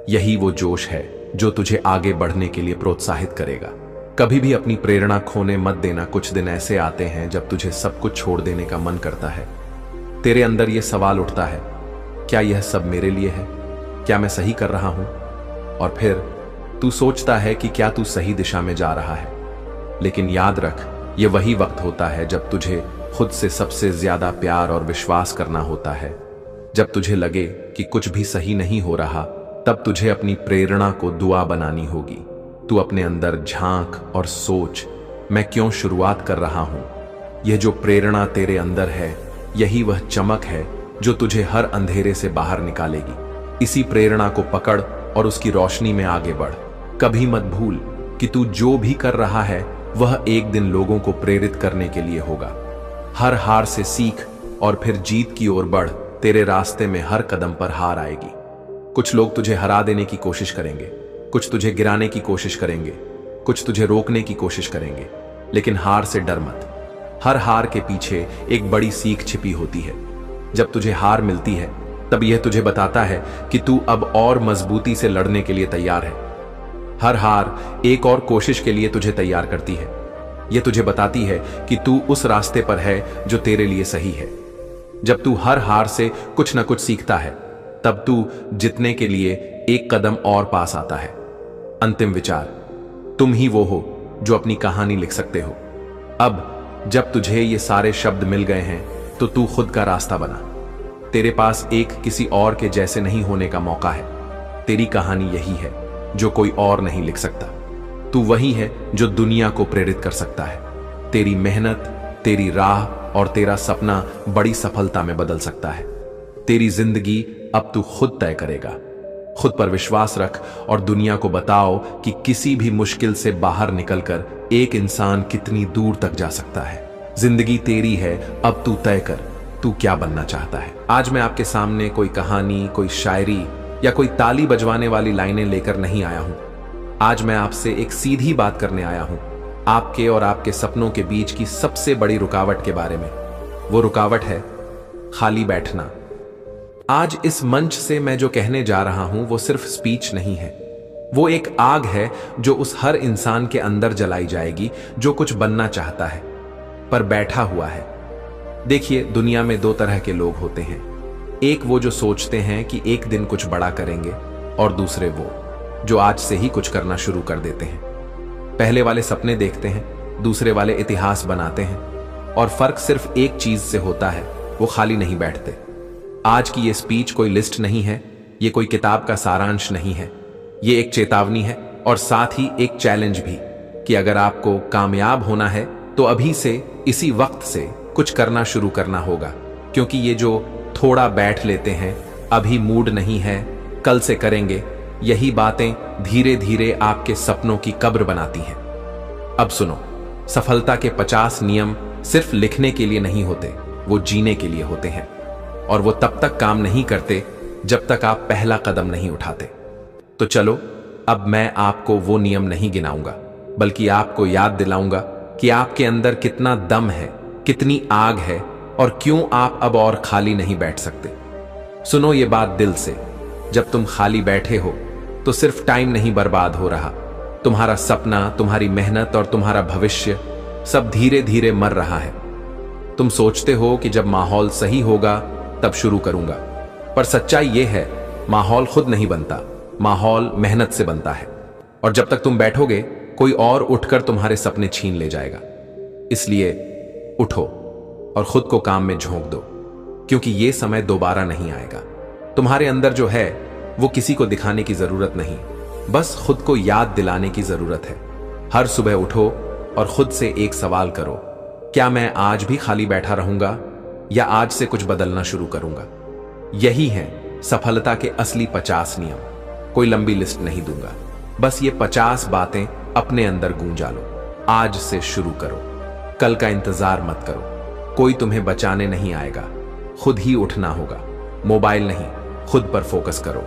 यही वो जोश है जो तुझे आगे बढ़ने के लिए प्रोत्साहित करेगा। कभी भी अपनी प्रेरणा खोने मत देना। कुछ दिन ऐसे आते हैं जब तुझे सब कुछ छोड़ देने का मन करता है। तेरे अंदर यह सवाल उठता है, क्या यह सब मेरे लिए है? क्या मैं सही कर रहा हूं? और फिर तू सोचता है कि क्या तू सही दिशा में जा रहा है। लेकिन याद रख, यह वही वक्त होता है जब तुझे खुद से सबसे ज्यादा प्यार और विश्वास करना होता है। जब तुझे लगे कि कुछ भी सही नहीं हो रहा, तब तुझे अपनी प्रेरणा को दुआ बनानी होगी। तू अपने अंदर झांक और सोच, मैं क्यों शुरुआत कर रहा हूं? यह जो प्रेरणा तेरे अंदर है, यही वह चमक है जो तुझे हर अंधेरे से बाहर निकालेगी। इसी प्रेरणा को पकड़ और उसकी रोशनी में आगे बढ़। कभी मत भूल कि तू जो भी कर रहा है वह एक दिन लोगों को प्रेरित करने के लिए होगा। हर हार से सीख और फिर जीत की ओर बढ़। तेरे रास्ते में हर कदम पर हार आएगी। कुछ लोग तुझे हरा देने की कोशिश करेंगे, कुछ तुझे गिराने की कोशिश करेंगे, कुछ तुझे रोकने की कोशिश करेंगे, लेकिन हार से डर मत। हर हार के पीछे एक बड़ी सीख छिपी होती है। जब तुझे हार मिलती है तब यह तुझे बताता है कि तू अब और मजबूती से लड़ने के लिए तैयार है। हर हार एक और कोशिश के लिए तुझे तैयार करती है। यह तुझे बताती है कि तू उस रास्ते पर है जो तेरे लिए सही है। जब तू हर हार से कुछ न कुछ सीखता है तब तू जीतने के लिए एक कदम और पास आता है। अंतिम विचार, तुम ही वो हो जो अपनी कहानी लिख सकते हो। अब जब तुझे ये सारे शब्द मिल गए हैं तो तू खुद का रास्ता बना। तेरे पास एक किसी और के जैसे नहीं होने का मौका है। तेरी कहानी यही है जो कोई और नहीं लिख सकता। तू वही है जो दुनिया को प्रेरित कर सकता है। तेरी मेहनत, तेरी राह और तेरा सपना बड़ी सफलता में बदल सकता है। तेरी जिंदगी अब तू खुद तय करेगा। खुद पर विश्वास रख और दुनिया को बताओ कि किसी भी मुश्किल से बाहर निकलकर एक इंसान कितनी दूर तक जा सकता है। जिंदगी तेरी है, अब तू तय कर तू क्या बनना चाहता है। आज मैं आपके सामने कोई कहानी, कोई शायरी या कोई ताली बजवाने वाली लाइनें लेकर नहीं आया हूं। आज मैं आपसे एक सीधी बात करने आया हूं, आपके और आपके सपनों के बीच की सबसे बड़ी रुकावट के बारे में। वो रुकावट है खाली बैठना। आज इस मंच से मैं जो कहने जा रहा हूं वो सिर्फ स्पीच नहीं है। वो एक आग है जो उस हर इंसान के अंदर जलाई जाएगी जो कुछ बनना चाहता है पर बैठा हुआ है। देखिए, दुनिया में दो तरह के लोग होते हैं। एक वो जो सोचते हैं कि एक दिन कुछ बड़ा करेंगे, और दूसरे वो जो आज से ही कुछ करना शुरू कर देते हैं। पहले वाले सपने देखते हैं, दूसरे वाले इतिहास बनाते हैं, और फर्क सिर्फ एक चीज से होता है, वो खाली नहीं बैठते। आज की ये स्पीच कोई लिस्ट नहीं है, ये कोई किताब का सारांश नहीं है। ये एक चेतावनी है और साथ ही एक चैलेंज भी कि अगर आपको कामयाब होना है तो अभी से, इसी वक्त से कुछ करना शुरू करना होगा। क्योंकि ये जो थोड़ा बैठ लेते हैं, अभी मूड नहीं है, कल से करेंगे, यही बातें धीरे धीरे आपके सपनों की कब्र बनाती हैं। अब सुनो, सफलता के 50 नियम सिर्फ लिखने के लिए नहीं होते, वो जीने के लिए होते हैं। और वो तब तक काम नहीं करते जब तक आप पहला कदम नहीं उठाते। तो चलो, अब मैं आपको वो नियम नहीं गिनाऊंगा, बल्कि आपको याद दिलाऊंगा कि आपके अंदर कितना दम है, कितनी आग है, और क्यों आप अब और खाली नहीं बैठ सकते। सुनो ये बात दिल से, जब तुम खाली बैठे हो तो सिर्फ टाइम नहीं बर्बाद हो रहा, तुम्हारा सपना, तुम्हारी मेहनत और तुम्हारा भविष्य सब धीरे धीरे मर रहा है। तुम सोचते हो कि जब माहौल सही होगा तब शुरू करूंगा, पर सच्चाई यह है, माहौल खुद नहीं बनता, माहौल मेहनत से बनता है। और जब तक तुम बैठोगे, कोई और उठकर तुम्हारे सपने छीन ले जाएगा। इसलिए उठो और खुद को काम में झोंक दो, क्योंकि यह समय दोबारा नहीं आएगा। तुम्हारे अंदर जो है वो किसी को दिखाने की जरूरत नहीं, बस खुद को याद दिलाने की जरूरत है। हर सुबह उठो और खुद से एक सवाल करो, क्या मैं आज भी खाली बैठा रहूंगा या आज से कुछ बदलना शुरू करूंगा। यही है सफलता के असली 50 नियम। कोई लंबी लिस्ट नहीं दूंगा, बस ये 50 बातें अपने अंदर गूंजा लो। आज से शुरू करो, कल का इंतजार मत करो। कोई तुम्हें बचाने नहीं आएगा, खुद ही उठना होगा। मोबाइल नहीं, खुद पर फोकस करो।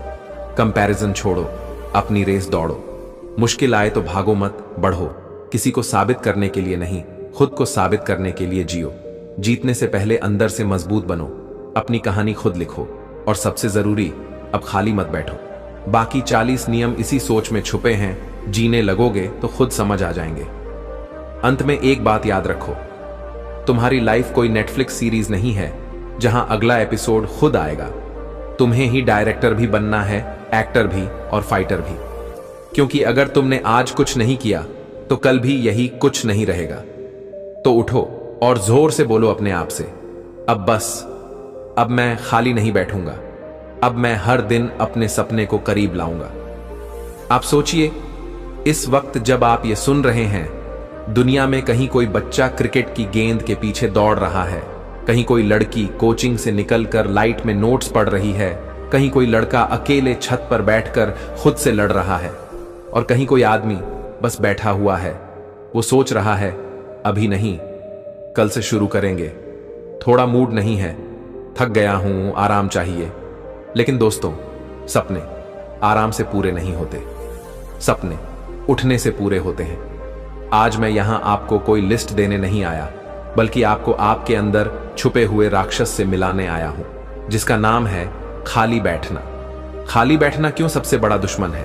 कंपैरिजन छोड़ो, अपनी रेस दौड़ो। मुश्किल आए तो भागो मत, बढ़ो। किसी को साबित करने के लिए नहीं, खुद को साबित करने के लिए जियो। जीतने से पहले अंदर से मजबूत बनो। अपनी कहानी खुद लिखो, और सबसे जरूरी, अब खाली मत बैठो। बाकी 40 नियम इसी सोच में छुपे हैं, जीने लगोगे तो खुद समझ आ जाएंगे। अंत में एक बात याद रखो, तुम्हारी लाइफ कोई नेटफ्लिक्स सीरीज नहीं है जहां अगला एपिसोड खुद आएगा। तुम्हें ही डायरेक्टर भी बनना है, एक्टर भी और फाइटर भी। क्योंकि अगर तुमने आज कुछ नहीं किया तो कल भी यही कुछ नहीं रहेगा। तो उठो और जोर से बोलो अपने आप से, अब बस, अब मैं खाली नहीं बैठूंगा, अब मैं हर दिन अपने सपने को करीब लाऊंगा। आप सोचिए, इस वक्त जब आप ये सुन रहे हैं, दुनिया में कहीं कोई बच्चा क्रिकेट की गेंद के पीछे दौड़ रहा है, कहीं कोई लड़की कोचिंग से निकलकर लाइट में नोट्स पढ़ रही है, कहीं कोई लड़का अकेले छत पर बैठकर खुद से लड़ रहा है, और कहीं कोई आदमी बस बैठा हुआ है। वो सोच रहा है, अभी नहीं, कल से शुरू करेंगे, थोड़ा मूड नहीं है, थक गया हूं, आराम चाहिए। लेकिन दोस्तों, सपने आराम से पूरे नहीं होते, सपने उठने से पूरे होते हैं। आज मैं यहां आपको कोई लिस्ट देने नहीं आया, बल्कि आपको आपके अंदर छुपे हुए राक्षस से मिलाने आया हूं, जिसका नाम है खाली बैठना। खाली बैठना क्यों सबसे बड़ा दुश्मन है?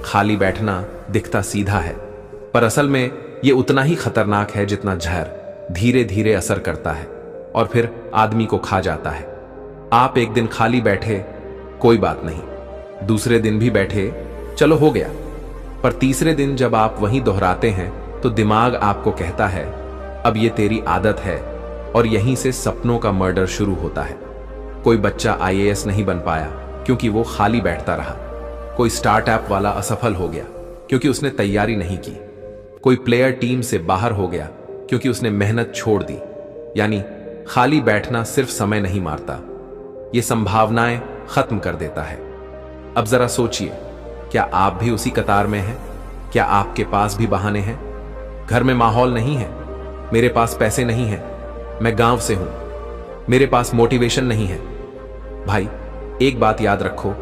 खाली बैठना दिखता सीधा है, पर असल में यह उतना ही खतरनाक है जितना जहर धीरे धीरे असर करता है और फिर आदमी को खा जाता है। आप एक दिन खाली बैठे, कोई बात नहीं, दूसरे दिन भी बैठे, चलो हो गया, पर तीसरे दिन जब आप वहीं दोहराते हैं तो दिमाग आपको कहता है अब ये तेरी आदत है, और यहीं से सपनों का मर्डर शुरू होता है। कोई बच्चा आईएएस नहीं बन पाया क्योंकि वो खाली बैठता रहा। कोई स्टार्टअप वाला असफल हो गया क्योंकि उसने तैयारी नहीं की। कोई प्लेयर टीम से बाहर हो गया क्योंकि उसने मेहनत छोड़ दी। यानी खाली बैठना सिर्फ समय नहीं मारता, ये संभावनाएं खत्म कर देता है। अब जरा सोचिए, क्या आप भी उसी कतार में हैं? क्या आपके पास भी बहाने हैं? घर में माहौल नहीं है, मेरे पास पैसे नहीं है, मैं गांव से हूं, मेरे पास मोटिवेशन नहीं है। भाई एक बात याद रखो,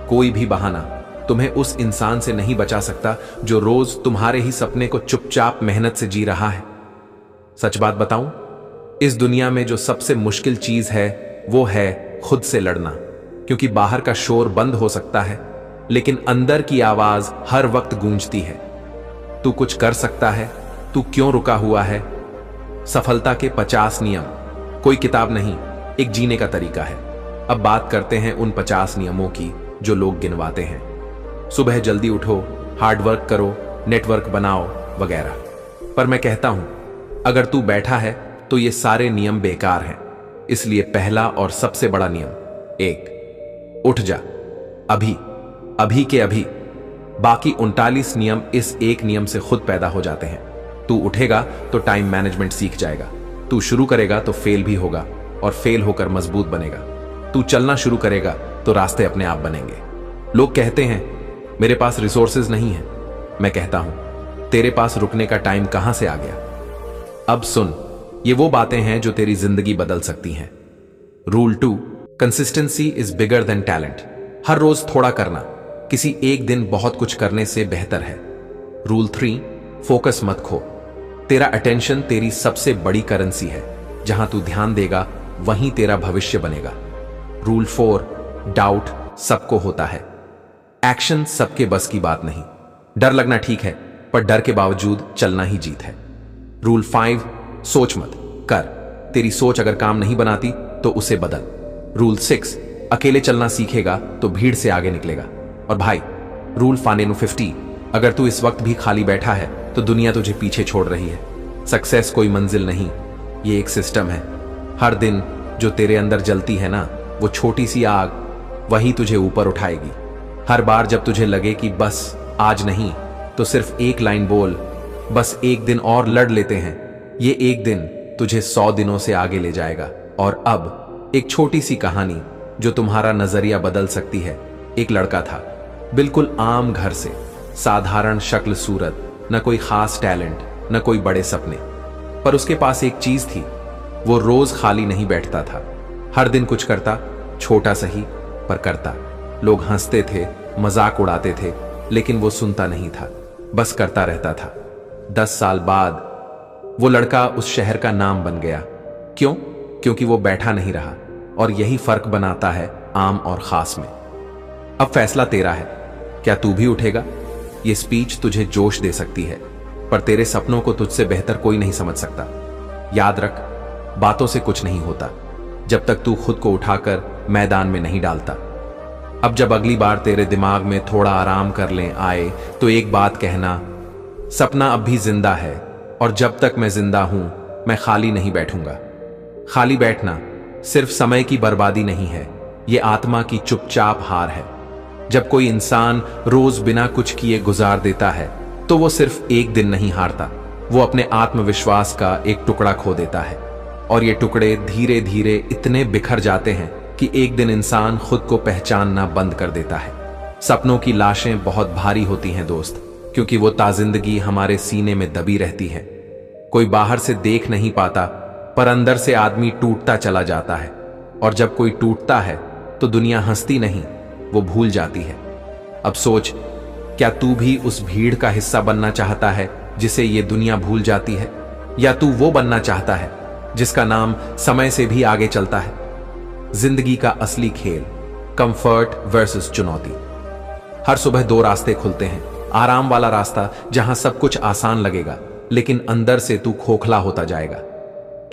कोई भी बहाना तुम्हें उस इंसान से नहीं बचा सकता जो रोज तुम्हारे ही सपने को चुपचाप मेहनत से जी रहा है। सच बात बताऊं, इस दुनिया में जो सबसे मुश्किल चीज है वो है खुद से लड़ना, क्योंकि बाहर का शोर बंद हो सकता है लेकिन अंदर की आवाज हर वक्त गूंजती है। तू कुछ कर सकता है, तू क्यों रुका हुआ है? सफलता के 50 नियम कोई किताब नहीं, एक जीने का तरीका है। अब बात करते हैं उन 50 नियमों की जो लोग गिनवाते हैं। सुबह जल्दी उठो, हार्डवर्क करो, नेटवर्क बनाओ वगैरह। पर मैं कहता हूं, अगर तू बैठा है तो ये सारे नियम बेकार हैं। इसलिए पहला और सबसे बड़ा नियम, 1, उठ जा अभी, अभी के अभी। बाकी 39 नियम इस एक नियम से खुद पैदा हो जाते हैं। तू उठेगा तो टाइम मैनेजमेंट सीख जाएगा, तू शुरू करेगा तो फेल भी होगा और फेल होकर मजबूत बनेगा, तू चलना शुरू करेगा तो रास्ते अपने आप बनेंगे। लोग कहते हैं मेरे पास रिसोर्सेज नहीं है, मैं कहता हूं तेरे पास रुकने का टाइम कहां से आ गया? अब सुन, ये वो बातें हैं जो तेरी जिंदगी बदल सकती हैं। Rule 2, consistency is bigger than talent. हर रोज थोड़ा करना किसी एक दिन बहुत कुछ करने से बेहतर है। रूल 3, फोकस मत खो। तेरा अटेंशन तेरी सबसे बड़ी करेंसी है, जहां तू ध्यान देगा वहीं तेरा भविष्य बनेगा। रूल 4, डाउट सबको होता है, एक्शन सबके बस की बात नहीं। डर लगना ठीक है, पर डर के बावजूद चलना ही जीत है। रूल 5, सोच मत कर, तेरी सोच अगर काम नहीं बनाती तो उसे बदल। रूल 6, अकेले चलना सीखेगा तो भीड़ से आगे निकलेगा। और भाई रूल 50, अगर तू इस वक्त भी खाली बैठा है तो दुनिया तुझे पीछे छोड़ रही है। सक्सेस कोई मंजिल नहीं, ये एक सिस्टम है। हर दिन जो तेरे अंदर जलती है ना, वो छोटी सी आग, वही तुझे ऊपर उठाएगी। हर बार जब तुझे लगे कि बस आज नहीं, तो सिर्फ एक लाइन बोल, बस एक दिन और लड़ लेते हैं। ये एक दिन तुझे 100 दिनों से आगे ले जाएगा। और अब एक छोटी सी कहानी जो तुम्हारा नजरिया बदल सकती है। एक लड़का था, बिल्कुल आम घर से, साधारण शक्ल सूरत, न कोई खास टैलेंट, न कोई बड़े सपने, पर उसके पास एक चीज थी, वो रोज खाली नहीं बैठता था। हर दिन कुछ करता, छोटा सही पर करता। लोग हंसते थे, मजाक उड़ाते थे, लेकिन वो सुनता नहीं था, बस करता रहता था। 10 साल बाद वो लड़का उस शहर का नाम बन गया। क्यों? क्योंकि वो बैठा नहीं रहा। और यही फर्क बनाता है आम और खास में। अब फैसला तेरा है, क्या तू भी उठेगा? ये स्पीच तुझे जोश दे सकती है, पर तेरे सपनों को तुझसे बेहतर कोई नहीं समझ सकता। याद रख, बातों से कुछ नहीं होता जब तक तू खुद को उठाकर मैदान में नहीं डालता। अब जब अगली बार तेरे दिमाग में थोड़ा आराम कर लें आए, तो एक बात कहना, सपना अब भी जिंदा है, और जब तक मैं जिंदा हूं मैं खाली नहीं बैठूंगा। खाली बैठना सिर्फ समय की बर्बादी नहीं है, यह आत्मा की चुपचाप हार है। जब कोई इंसान रोज बिना कुछ किए गुजार देता है तो वो सिर्फ एक दिन नहीं हारता, वो अपने आत्मविश्वास का एक टुकड़ा खो देता है। और ये टुकड़े धीरे धीरे इतने बिखर जाते हैं कि एक दिन इंसान खुद को पहचानना बंद कर देता है। सपनों की लाशें बहुत भारी होती हैं दोस्त, क्योंकि वो ताजिंदगी हमारे सीने में दबी रहती है। कोई बाहर से देख नहीं पाता, पर अंदर से आदमी टूटता चला जाता है। और जब कोई टूटता है तो दुनिया हंसती नहीं, वो भूल जाती है। अब सोच, क्या तू भी उस भीड़ का हिस्सा बनना चाहता है जिसे ये दुनिया भूल जाती है, या तू वो बनना चाहता है जिसका नाम समय से भी आगे चलता है? जिंदगी का असली खेल, कंफर्ट वर्सेस चुनौती। हर सुबह दो रास्ते खुलते हैं। आराम वाला रास्ता जहां सब कुछ आसान लगेगा लेकिन अंदर से तू खोखला होता जाएगा।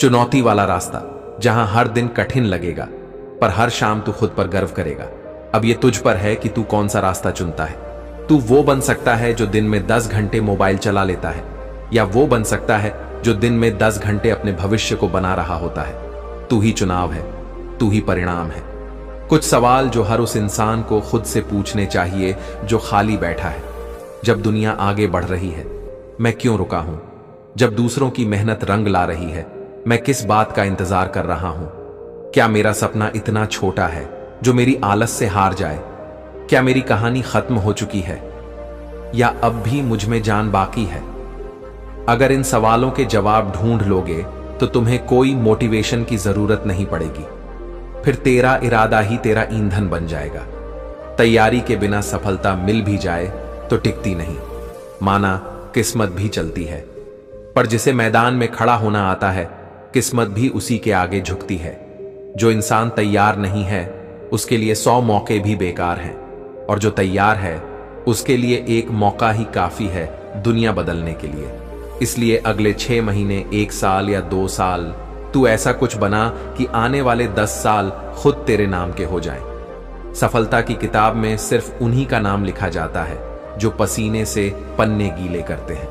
चुनौती वाला रास्ता जहां हर दिन कठिन लगेगा पर हर शाम तू खुद पर गर्व करेगा। अब ये तुझ पर है कि तू कौन सा रास्ता चुनता है। तू वो बन सकता है जो दिन में 10 घंटे मोबाइल चला लेता है, या वो बन सकता है जो दिन में 10 घंटे अपने भविष्य को बना रहा होता है। तू ही चुनाव है, तू ही परिणाम है। कुछ सवाल जो हर उस इंसान को खुद से पूछने चाहिए जो खाली बैठा है। जब दुनिया आगे बढ़ रही है, मैं क्यों रुका हूं? जब दूसरों की मेहनत रंग ला रही है, मैं किस बात का इंतजार कर रहा हूं? क्या मेरा सपना इतना छोटा है जो मेरी आलस से हार जाए? क्या मेरी कहानी खत्म हो चुकी है, या अब भी मुझ में जान बाकी है? अगर इन सवालों के जवाब ढूंढ लोगे तो तुम्हें कोई मोटिवेशन की जरूरत नहीं पड़ेगी। फिर तेरा इरादा ही तेरा ईंधन बन जाएगा। तैयारी के बिना सफलता मिल भी जाए तो टिकती नहीं, माना किस्मत भी चलती है। पर जिसे मैदान में खड़ा होना आता है, किस्मत भी उसी के आगे झुकती है। जो इंसान तैयार नहीं है उसके लिए 100 मौके भी बेकार हैं, और जो तैयार है उसके लिए एक मौका ही काफी है दुनिया बदलने के लिए। इसलिए अगले 6 महीने, 1 साल या 2 साल तू ऐसा कुछ बना कि आने वाले 10 साल खुद तेरे नाम के हो जाएं। सफलता की किताब में सिर्फ उन्हीं का नाम लिखा जाता है जो पसीने से पन्ने गीले करते हैं।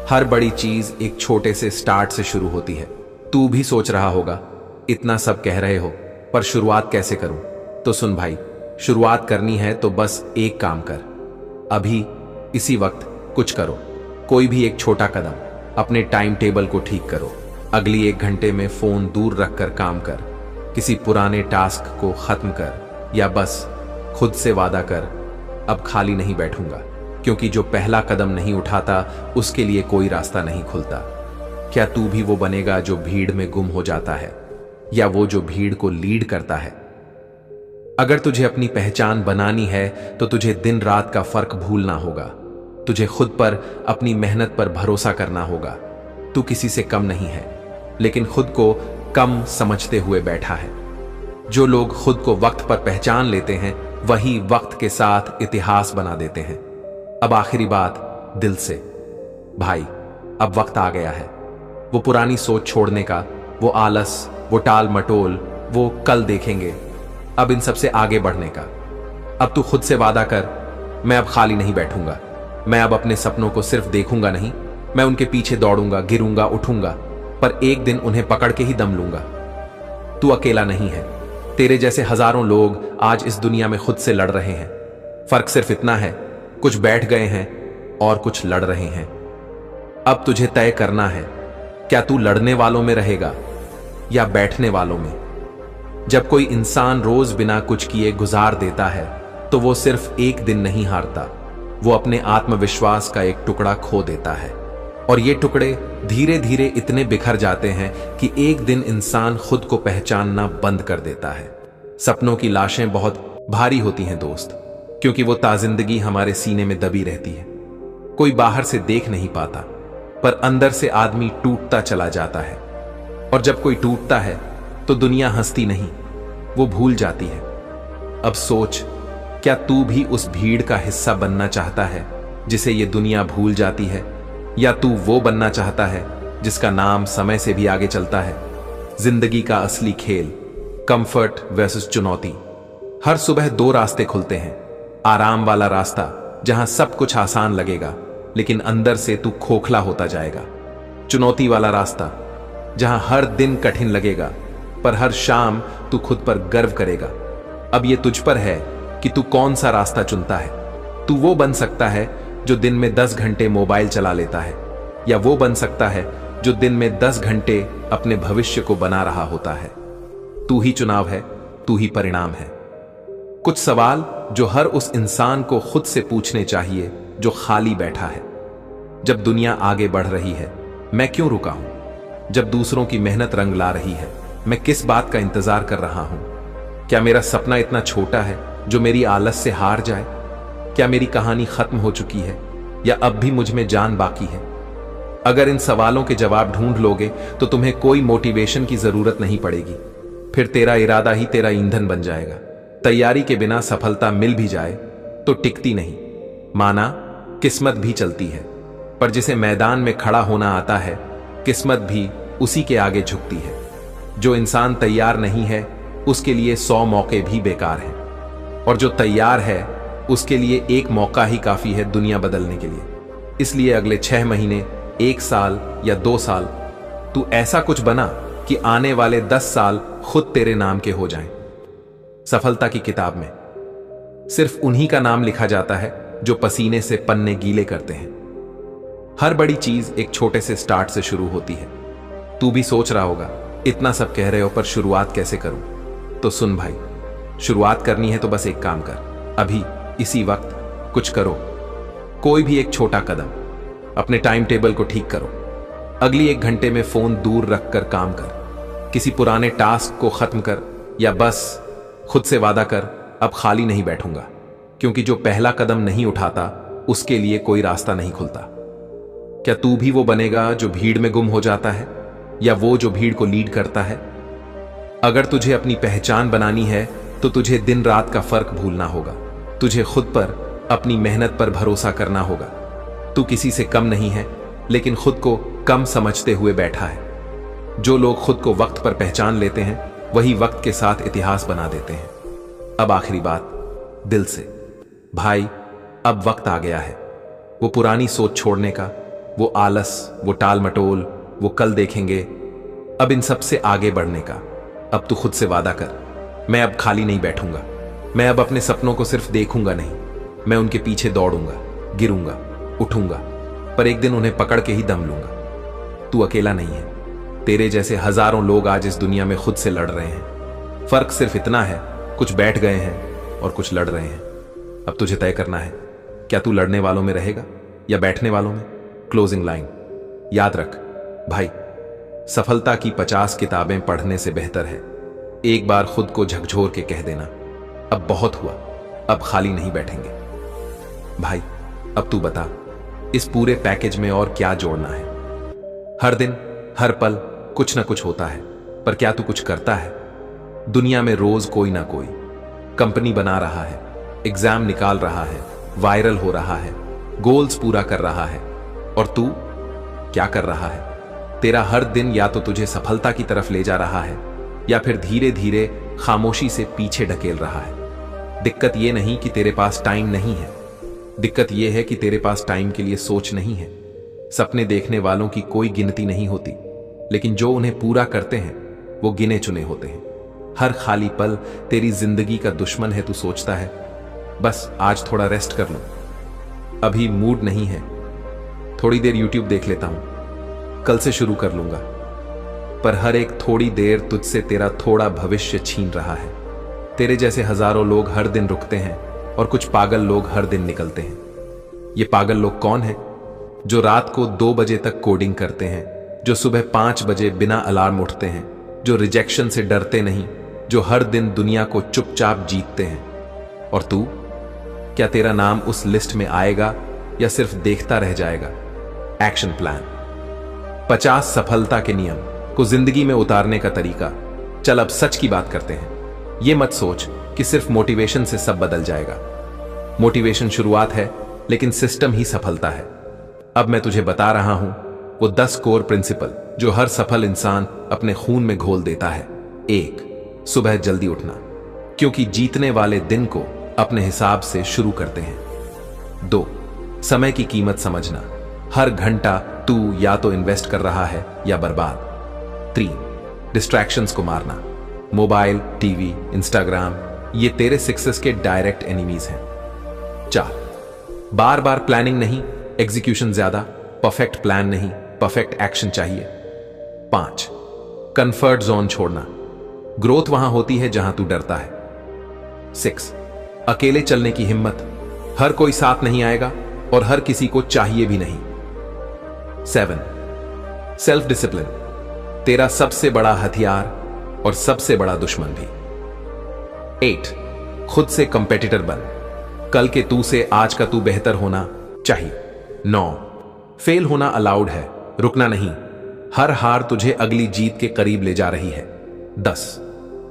हर बड़ी चीज एक छोटे से स्टार्ट से शुरू होती है। तू भी सोच रहा होगा, इतना सब कह रहे हो पर शुरुआत कैसे करूं? तो सुन भाई, शुरुआत करनी है तो बस एक काम कर। अभी इसी वक्त कुछ करो, कोई भी एक छोटा कदम। अपने टाइम टेबल को ठीक करो। अगली 1 घंटे में फोन दूर रखकर काम कर। किसी पुराने टास्क को खत्म कर, या बस खुद से वादा कर, अब खाली नहीं बैठूंगा, क्योंकि जो पहला कदम नहीं उठाता उसके लिए कोई रास्ता नहीं खुलता। क्या तू भी वो बनेगा जो भीड़ में गुम हो जाता है, या वो जो भीड़ को लीड करता है? अगर तुझे अपनी पहचान बनानी है तो तुझे दिन रात का फर्क भूलना होगा। तुझे खुद पर, अपनी मेहनत पर भरोसा करना होगा। तू किसी से कम नहीं है, लेकिन खुद को कम समझते हुए बैठा है। जो लोग खुद को वक्त पर पहचान लेते हैं वही वक्त के साथ इतिहास बना देते हैं। अब आखिरी बात दिल से, भाई अब वक्त आ गया है वो पुरानी सोच छोड़ने का, वो आलस, वो टाल मटोल, वो कल देखेंगे। अब इन सबसे आगे बढ़ने का। अब तू खुद से वादा कर, मैं अब खाली नहीं बैठूंगा। मैं अब अपने सपनों को सिर्फ देखूंगा नहीं, मैं उनके पीछे दौड़ूंगा, गिरूंगा, उठूंगा, पर एक दिन उन्हें पकड़ के ही दम लूंगा। तू अकेला नहीं है, तेरे जैसे हजारों लोग आज इस दुनिया में खुद से लड़ रहे हैं। फर्क सिर्फ इतना है, कुछ बैठ गए हैं और कुछ लड़ रहे हैं। अब तुझे तय करना है, क्या तू लड़ने वालों में रहेगा या बैठने वालों में? जब कोई इंसान रोज बिना कुछ किए गुजार देता है तो वो सिर्फ एक दिन नहीं हारता, वो अपने आत्मविश्वास का एक टुकड़ा खो देता है। और ये टुकड़े धीरे धीरे इतने बिखर जाते हैं कि एक दिन इंसान खुद को पहचानना बंद कर देता है। सपनों की लाशें बहुत भारी होती हैं दोस्त, क्योंकि वो ताजिंदगी हमारे सीने में दबी रहती है। कोई बाहर से देख नहीं पाता, पर अंदर से आदमी टूटता चला जाता है। और जब कोई टूटता है तो दुनिया हंसती नहीं, वो भूल जाती है। अब सोच, क्या तू भी उस भीड़ का हिस्सा बनना चाहता है जिसे ये दुनिया भूल जाती है, या तू वो बनना चाहता है जिसका नाम समय से भी आगे चलता है? जिंदगी का असली खेल, कंफर्ट वर्सेस चुनौती। हर सुबह 2 रास्ते खुलते हैं। आराम वाला रास्ता जहां सब कुछ आसान लगेगा लेकिन अंदर से तू खोखला होता जाएगा। चुनौती वाला रास्ता जहां हर दिन कठिन लगेगा पर हर शाम तू खुद पर गर्व करेगा। अब ये तुझ पर है कि तू कौन सा रास्ता चुनता है। तू वो बन सकता है जो दिन में 10 घंटे मोबाइल चला लेता है, या वो बन सकता है जो दिन में 10 घंटे अपने भविष्य को बना रहा होता है। तू ही चुनाव है, तू ही परिणाम है। कुछ सवाल जो हर उस इंसान को खुद से पूछने चाहिए जो खाली बैठा है। जब दुनिया आगे बढ़ रही है, मैं क्यों रुका हूं? जब दूसरों की मेहनत रंग ला रही है, मैं किस बात का इंतजार कर रहा हूं? क्या मेरा सपना इतना छोटा है जो मेरी आलस से हार जाए? क्या मेरी कहानी खत्म हो चुकी है या अब भी मुझ में जान बाकी है? अगर इन सवालों के जवाब ढूंढ लोगे तो तुम्हें कोई मोटिवेशन की जरूरत नहीं पड़ेगी। फिर तेरा इरादा ही तेरा ईंधन बन जाएगा। तैयारी के बिना सफलता मिल भी जाए तो टिकती नहीं। माना किस्मत भी चलती है, पर जिसे मैदान में खड़ा होना आता है, किस्मत भी उसी के आगे झुकती है। जो इंसान तैयार नहीं है उसके लिए 100 मौके भी बेकार हैं, और जो तैयार है उसके लिए एक मौका ही काफी है दुनिया बदलने के लिए। इसलिए अगले 6 महीने, 1 साल या 2 साल तू ऐसा कुछ बना कि आने वाले 10 साल खुद तेरे नाम के हो जाएं। सफलता की किताब में सिर्फ उन्हीं का नाम लिखा जाता है जो पसीने से पन्ने गीले करते हैं। हर बड़ी चीज एक छोटे से स्टार्ट से शुरू होती है। तू भी सोच रहा होगा, इतना सब कह रहे हो पर शुरुआत कैसे करूं? तो सुन भाई, शुरुआत करनी है तो बस एक काम कर, अभी इसी वक्त कुछ करो। कोई भी एक छोटा कदम। अपने टाइम टेबल को ठीक करो। अगली 1 घंटे में फोन दूर रखकर काम कर। किसी पुराने टास्क को खत्म कर, या बस खुद से वादा कर, अब खाली नहीं बैठूंगा। क्योंकि जो पहला कदम नहीं उठाता उसके लिए कोई रास्ता नहीं खुलता। क्या तू भी वो बनेगा जो भीड़ में गुम हो जाता है, या वो जो भीड़ को लीड करता है? अगर तुझे अपनी पहचान बनानी है तो तुझे दिन रात का फर्क भूलना होगा। तुझे खुद पर, अपनी मेहनत पर भरोसा करना होगा। तू किसी से कम नहीं है, लेकिन खुद को कम समझते हुए बैठा है। जो लोग खुद को वक्त पर पहचान लेते हैं वही वक्त के साथ इतिहास बना देते हैं। अब आखिरी बात, दिल से भाई, अब वक्त आ गया है वो पुरानी सोच छोड़ने का, वो आलस, वो टाल मटोल, वो कल देखेंगे। अब इन सब से आगे बढ़ने का। अब तू खुद से वादा कर, मैं अब खाली नहीं बैठूंगा। मैं अब अपने सपनों को सिर्फ देखूंगा नहीं, मैं उनके पीछे दौड़ूंगा, गिरूंगा, उठूंगा, पर एक दिन उन्हें पकड़ के ही दम लूंगा। तू अकेला नहीं है, तेरे जैसे हजारों लोग आज इस दुनिया में खुद से लड़ रहे हैं। फर्क सिर्फ इतना है, कुछ बैठ गए हैं और कुछ लड़ रहे हैं। अब तुझे तय करना है, क्या तू लड़ने वालों में रहेगा या बैठने वालों में? क्लोजिंग लाइन याद रख भाई, सफलता की 50 किताबें पढ़ने से बेहतर है एक बार खुद को झकझोर के कह देना, अब बहुत हुआ, अब खाली नहीं बैठेंगे। भाई अब तू बता, इस पूरे पैकेज में और क्या जोड़ना है? हर दिन, हर पल कुछ ना कुछ होता है, पर क्या तू कुछ करता है? दुनिया में रोज कोई ना कोई कंपनी बना रहा है, एग्जाम निकाल रहा है, वायरल हो रहा है, गोल्स पूरा कर रहा है, और तू क्या कर रहा है? तेरा हर दिन या तो तुझे सफलता की तरफ ले जा रहा है या फिर धीरे धीरे खामोशी से पीछे ढकेल रहा है। दिक्कत यह नहीं कि तेरे पास टाइम नहीं है, दिक्कत यह है कि तेरे पास टाइम के लिए सोच नहीं है। सपने देखने वालों की कोई गिनती नहीं होती, लेकिन जो उन्हें पूरा करते हैं वो गिने चुने होते हैं। हर खाली पल तेरी जिंदगी का दुश्मन है, तू सोचता है बस आज थोड़ा रेस्ट कर लूं, अभी मूड नहीं है, थोड़ी देर यूट्यूब देख लेता हूं, कल से शुरू कर लूंगा। पर हर एक थोड़ी देर तुझसे तेरा थोड़ा भविष्य छीन रहा है। तेरे जैसे हजारों लोग हर दिन रुकते हैं और कुछ पागल लोग हर दिन निकलते हैं। ये पागल लोग कौन हैं? जो रात को 2 बजे तक कोडिंग करते हैं, जो सुबह 5 बजे बिना अलार्म उठते हैं, जो रिजेक्शन से डरते नहीं, जो हर दिन दुनिया को चुपचाप जीतते हैं। और तू, क्या तेरा नाम उस लिस्ट में आएगा या सिर्फ देखता रह जाएगा? एक्शन प्लान, 50 सफलता के नियम को जिंदगी में उतारने का तरीका। चल अब सच की बात करते हैं। ये मत सोच कि सिर्फ मोटिवेशन से सब बदल जाएगा। मोटिवेशन शुरुआत है, लेकिन सिस्टम ही सफलता है। अब मैं तुझे बता रहा हूं वो 10 कोर प्रिंसिपल जो हर सफल इंसान अपने खून में घोल देता है। 1, सुबह जल्दी उठना, क्योंकि जीतने वाले दिन को अपने हिसाब से शुरू करते हैं। 2, समय की कीमत समझना, हर घंटा तू या तो इन्वेस्ट कर रहा है या बर्बाद। 3, डिस्ट्रैक्शंस को मारना, मोबाइल, टीवी, इंस्टाग्राम, ये तेरे सक्सेस के डायरेक्ट एनिमीज हैं। 4, बार बार प्लानिंग नहीं, एग्जीक्यूशन ज्यादा, परफेक्ट प्लान नहीं, परफेक्ट एक्शन चाहिए। 5, कंफर्ट जोन छोड़ना, ग्रोथ वहां होती है जहां तू डरता है। 6, अकेले चलने की हिम्मत, हर कोई साथ नहीं आएगा और हर किसी को चाहिए भी नहीं। 7, सेल्फ डिसिप्लिन, तेरा सबसे बड़ा हथियार और सबसे बड़ा दुश्मन भी। 8, खुद से कंपेटिटर बन, कल के तू से आज का तू बेहतर होना चाहिए। 9, फेल होना अलाउड है, रुकना नहीं। हर हार तुझे अगली जीत के करीब ले जा रही है। 10,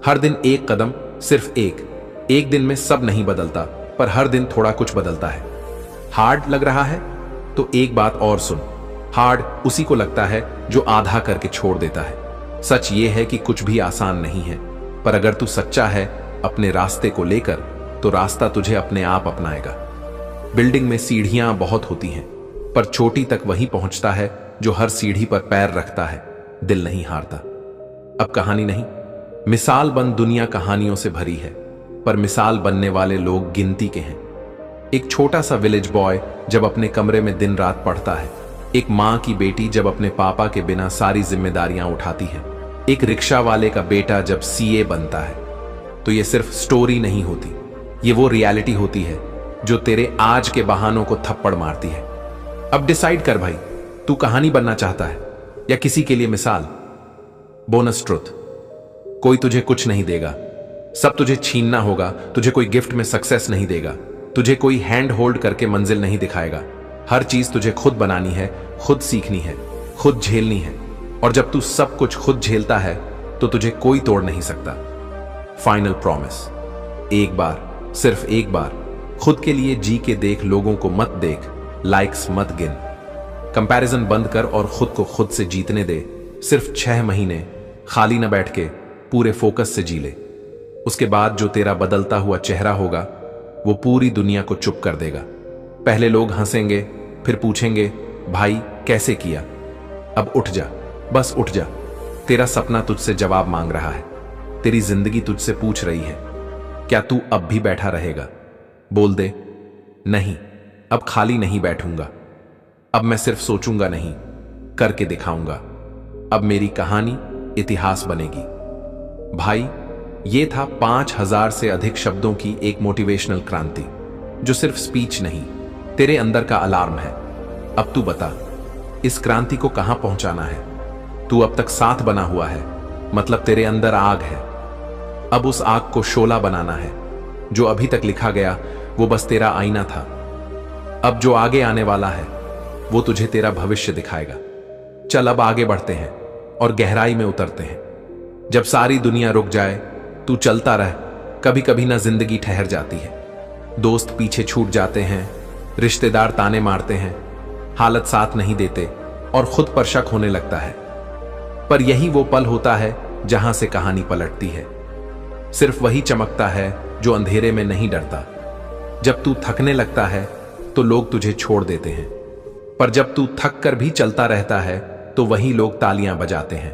हर दिन एक कदम, सिर्फ एक दिन में सब नहीं बदलता, पर हर दिन थोड़ा कुछ बदलता है। हार्ड लग रहा है तो एक बात और सुन, हार्ड उसी को लगता है जो आधा करके छोड़ देता है। सच ये है कि कुछ भी आसान नहीं है, पर अगर तू सच्चा है अपने रास्ते को लेकर, तो रास्ता तुझे अपने आप अपनाएगा। बिल्डिंग में सीढ़ियां बहुत होती हैं, पर छोटी तक वही पहुंचता है जो हर सीढ़ी पर पैर रखता है, दिल नहीं हारता। अब कहानी नहीं, मिसाल बन दुनिया कहानियों से भरी है, पर मिसाल बनने वाले लोग गिनती के हैं। एक छोटा सा विलेज बॉय जब अपने कमरे में दिन रात पढ़ता है, एक मां की बेटी जब अपने पापा के बिना सारी जिम्मेदारियां उठाती है, एक रिक्शा वाले का बेटा जब सीए बनता है, तो ये सिर्फ स्टोरी नहीं होती, ये वो रियलिटी होती है जो तेरे आज के बहानों को थप्पड़ मारती है। अब डिसाइड कर भाई, तू कहानी बनना चाहता है या किसी के लिए मिसाल। बोनस ट्रुथ, कोई तुझे कुछ नहीं देगा, सब तुझे छीनना होगा। तुझे कोई गिफ्ट में सक्सेस नहीं देगा, तुझे कोई हैंड होल्ड करके मंजिल नहीं दिखाएगा। हर चीज तुझे खुद बनानी है, खुद सीखनी है, खुद झेलनी है। और जब तू सब कुछ खुद झेलता है तो तुझे कोई तोड़ नहीं सकता। फाइनल प्रॉमिस, एक बार, सिर्फ एक बार खुद के लिए जी के देख, लोगों को मत देख, लाइक्स मत गिन, कंपैरिजन बंद कर और खुद को खुद से जीतने दे। सिर्फ 6 महीने खाली न बैठ के पूरे फोकस से जी ले। उसके बाद जो तेरा बदलता हुआ चेहरा होगा वो पूरी दुनिया को चुप कर देगा। पहले लोग हंसेंगे, फिर पूछेंगे भाई कैसे किया। अब उठ जा, बस उठ जा। तेरा सपना तुझसे जवाब मांग रहा है, तेरी जिंदगी तुझसे पूछ रही है, क्या तू अब भी बैठा रहेगा? बोल दे, नहीं, अब खाली नहीं बैठूंगा। अब मैं सिर्फ सोचूंगा नहीं, करके दिखाऊंगा। अब मेरी कहानी इतिहास बनेगी। भाई, ये था 5000 से अधिक शब्दों की एक मोटिवेशनल क्रांति, जो सिर्फ स्पीच नहीं, तेरे अंदर का अलार्म है। अब तू बता, इस क्रांति को कहां पहुंचाना है? तू अब तक साथ बना हुआ है, मतलब तेरे अंदर आग है। अब उस आग को शोला बनाना है। जो अभी तक लिखा गया वो बस तेरा आईना था। अब जो आगे आने वाला है वो तुझे तेरा भविष्य दिखाएगा। चल अब आगे बढ़ते हैं और गहराई में उतरते हैं। जब सारी दुनिया रुक जाए, तू चलता रह। कभी कभी ना जिंदगी ठहर जाती है, दोस्त पीछे छूट जाते हैं, रिश्तेदार ताने मारते हैं, हालत साथ नहीं देते और खुद पर शक होने लगता है। पर यही वो पल होता है जहां से कहानी पलटती है। सिर्फ वही चमकता है जो अंधेरे में नहीं डरता। जब तू थकने लगता है तो लोग तुझे छोड़ देते हैं, पर जब तू थक कर भी चलता रहता है तो वही लोग तालियां बजाते हैं।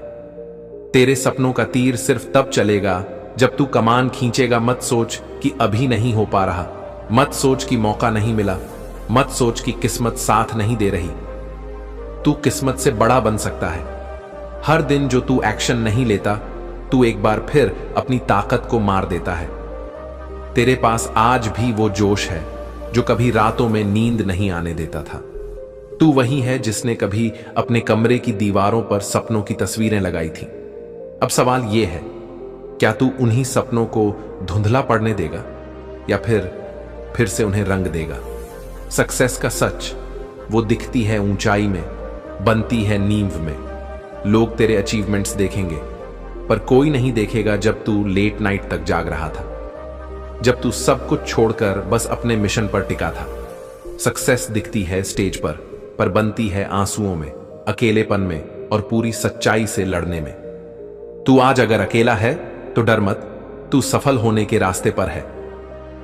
तेरे सपनों का तीर सिर्फ तब चलेगा जब तू कमान खींचेगा। मत सोच कि अभी नहीं हो पा रहा, मत सोच कि मौका नहीं मिला, मत सोच कि किस्मत साथ नहीं दे रही। तू किस्मत से बड़ा बन सकता है। हर दिन जो तू एक्शन नहीं लेता, तू एक बार फिर अपनी ताकत को मार देता है। तेरे पास आज भी वो जोश है जो कभी रातों में नींद नहीं आने देता था। तू वही है जिसने कभी अपने कमरे की दीवारों पर सपनों की तस्वीरें लगाई थी। अब सवाल यह है, क्या तू उन्हीं सपनों को धुंधला पड़ने देगा या फिर से उन्हें रंग देगा? सक्सेस का सच वो दिखती है ऊंचाई में, बनती है नींव में। लोग तेरे अचीवमेंट्स देखेंगे, पर कोई नहीं देखेगा जब तू लेट नाइट तक जाग रहा था, जब तू सब कुछ छोड़कर बस अपने मिशन पर टिका था। सक्सेस दिखती है स्टेज पर बनती है आंसुओं में, अकेलेपन में और पूरी सच्चाई से लड़ने में। तू आज अगर अकेला है तो डर मत, तू सफल होने के रास्ते पर है।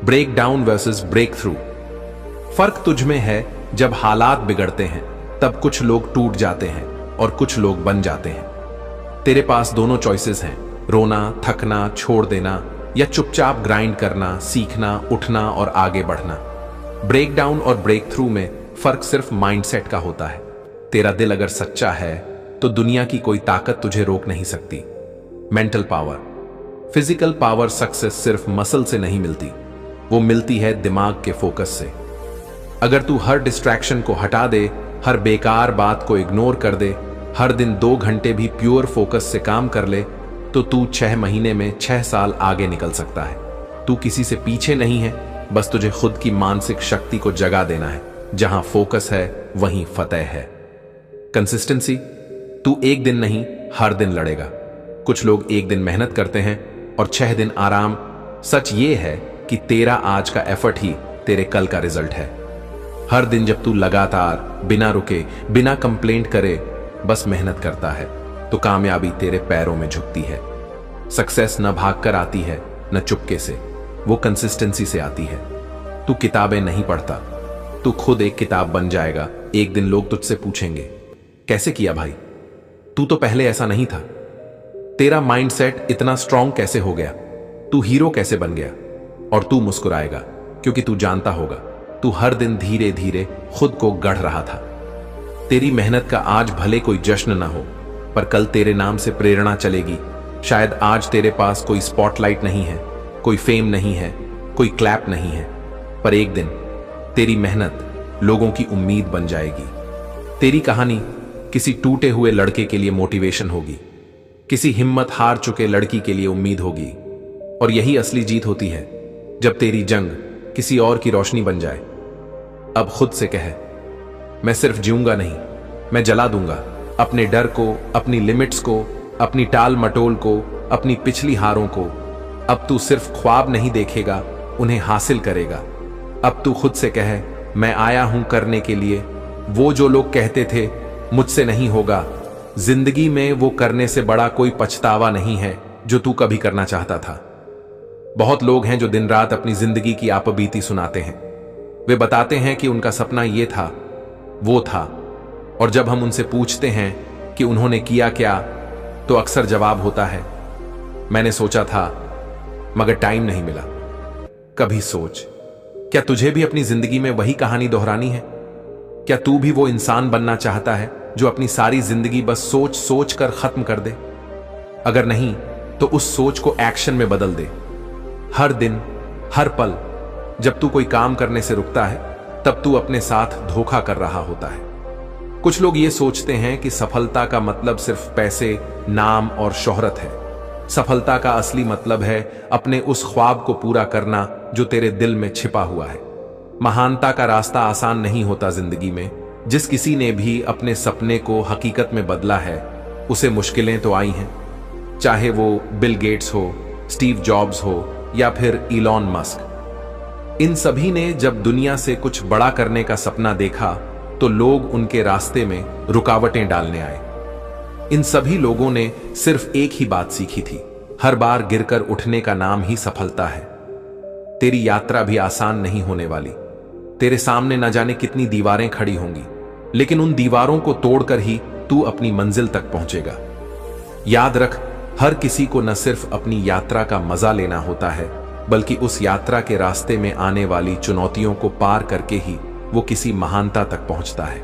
Break down versus break through. फर्क तुझ में है, जब हालात बिगड़ते हैं तब कुछ लोग टूट जाते हैं और कुछ लोग बन जाते हैं। तेरे पास दोनों चॉइसेस हैं, रोना, थकना, छोड़ देना या चुपचाप ग्राइंड करना, सीखना, उठना और आगे बढ़ना। ब्रेक डाउन और ब्रेक थ्रू में फर्क सिर्फ माइंडसेट का होता है। तेरा दिल अगर सच्चा है तो दुनिया की कोई ताकत तुझे रोक नहीं सकती। Mental power, physical power success सिर्फ मसल से नहीं मिलती, वो मिलती है दिमाग के फोकस से। अगर तू हर डिस्ट्रैक्शन को हटा दे, हर बेकार बात को इग्नोर कर दे, हर दिन 2 घंटे भी प्योर फोकस से काम कर ले, तो तू 6 महीने में 6 साल आगे निकल सकता है। तू किसी से पीछे नहीं है, बस तुझे खुद की मानसिक शक्ति को जगा देना है। जहां फोकस है वहीं फतेह है। कंसिस्टेंसी, तू एक दिन नहीं हर दिन लड़ेगा। कुछ लोग एक दिन मेहनत करते हैं और 6 दिन आराम। सच ये है कि तेरा आज का एफर्ट ही तेरे कल का रिजल्ट है। हर दिन जब तू लगातार बिना रुके बिना कंप्लेंट करे बस मेहनत करता है तो कामयाबी तेरे पैरों में झुकती है। सक्सेस न भागकर आती है न चुपके से, वो कंसिस्टेंसी से आती है। तू किताबें नहीं पढ़ता, तू खुद एक किताब बन जाएगा। एक दिन लोग तुझसे पूछेंगे, कैसे किया भाई? तू तो पहले ऐसा नहीं था। तेरा माइंडसेट इतना स्ट्रांग कैसे हो गया? तू हीरो कैसे बन गया? और तू मुस्कुराएगा क्योंकि तू जानता होगा तू हर दिन धीरे धीरे खुद को गढ़ रहा था। तेरी मेहनत का आज भले कोई जश्न ना हो, पर कल तेरे नाम से प्रेरणा चलेगी। शायद आज तेरे पास कोई स्पॉटलाइट नहीं है, कोई फेम नहीं है, कोई क्लैप नहीं है, पर एक दिन तेरी मेहनत लोगों की उम्मीद बन जाएगी। तेरी कहानी किसी टूटे हुए लड़के के लिए मोटिवेशन होगी, किसी हिम्मत हार चुके लड़की के लिए उम्मीद होगी। और यही असली जीत होती है, जब तेरी जंग किसी और की रोशनी बन जाए। अब खुद से कह, मैं सिर्फ जीऊंगा नहीं, मैं जला दूंगा अपने डर को, अपनी लिमिट्स को, अपनी टाल मटोल को, अपनी पिछली हारों को। अब तू सिर्फ ख्वाब नहीं देखेगा, उन्हें हासिल करेगा। अब तू खुद से कहे, मैं आया हूं करने के लिए वो जो लोग कहते थे मुझसे नहीं होगा। जिंदगी में वो करने से बड़ा कोई पछतावा नहीं है जो तू कभी करना चाहता था। बहुत लोग हैं जो दिन रात अपनी जिंदगी की आपबीती सुनाते हैं। वे बताते हैं कि उनका सपना ये था, वो था, और जब हम उनसे पूछते हैं कि उन्होंने किया क्या, तो अक्सर जवाब होता है, मैंने सोचा था मगर टाइम नहीं मिला। कभी सोच, क्या तुझे भी अपनी जिंदगी में वही कहानी दोहरानी है? क्या तू भी वो इंसान बनना चाहता है जो अपनी सारी जिंदगी बस सोच सोच कर खत्म कर दे? अगर नहीं तो उस सोच को एक्शन में बदल दे। हर दिन, हर पल जब तू कोई काम करने से रुकता है, तब तू अपने साथ धोखा कर रहा होता है। कुछ लोग ये सोचते हैं कि सफलता का मतलब सिर्फ पैसे, नाम और शोहरत है। सफलता का असली मतलब है अपने उस ख्वाब को पूरा करना जो तेरे दिल में छिपा हुआ है। महानता का रास्ता आसान नहीं होता जिंदगी में। जिस किसी ने भी अपने सपने को हकीकत में बदला है, उसे मुश्किलें तो आई हैं। चाहे वो बिल गेट्स हो, स्टीव जॉब्स हो या फिर इलॉन मस्क। इन सभी ने जब दुनिया से कुछ बड़ा करने का सपना देखा तो लोग उनके रास्ते में रुकावटें डालने आए। इन सभी लोगों ने सिर्फ एक ही बात सीखी थी, हर बार गिरकर उठने का नाम ही सफलता है। तेरी यात्रा भी आसान नहीं होने वाली। तेरे सामने न जाने कितनी दीवारें खड़ी होंगी, लेकिन उन दीवारों को तोड़कर ही तू अपनी मंजिल तक पहुंचेगा। याद रख, हर किसी को न सिर्फ अपनी यात्रा का मजा लेना होता है, बल्कि उस यात्रा के रास्ते में आने वाली चुनौतियों को पार करके ही वो किसी महानता तक पहुंचता है।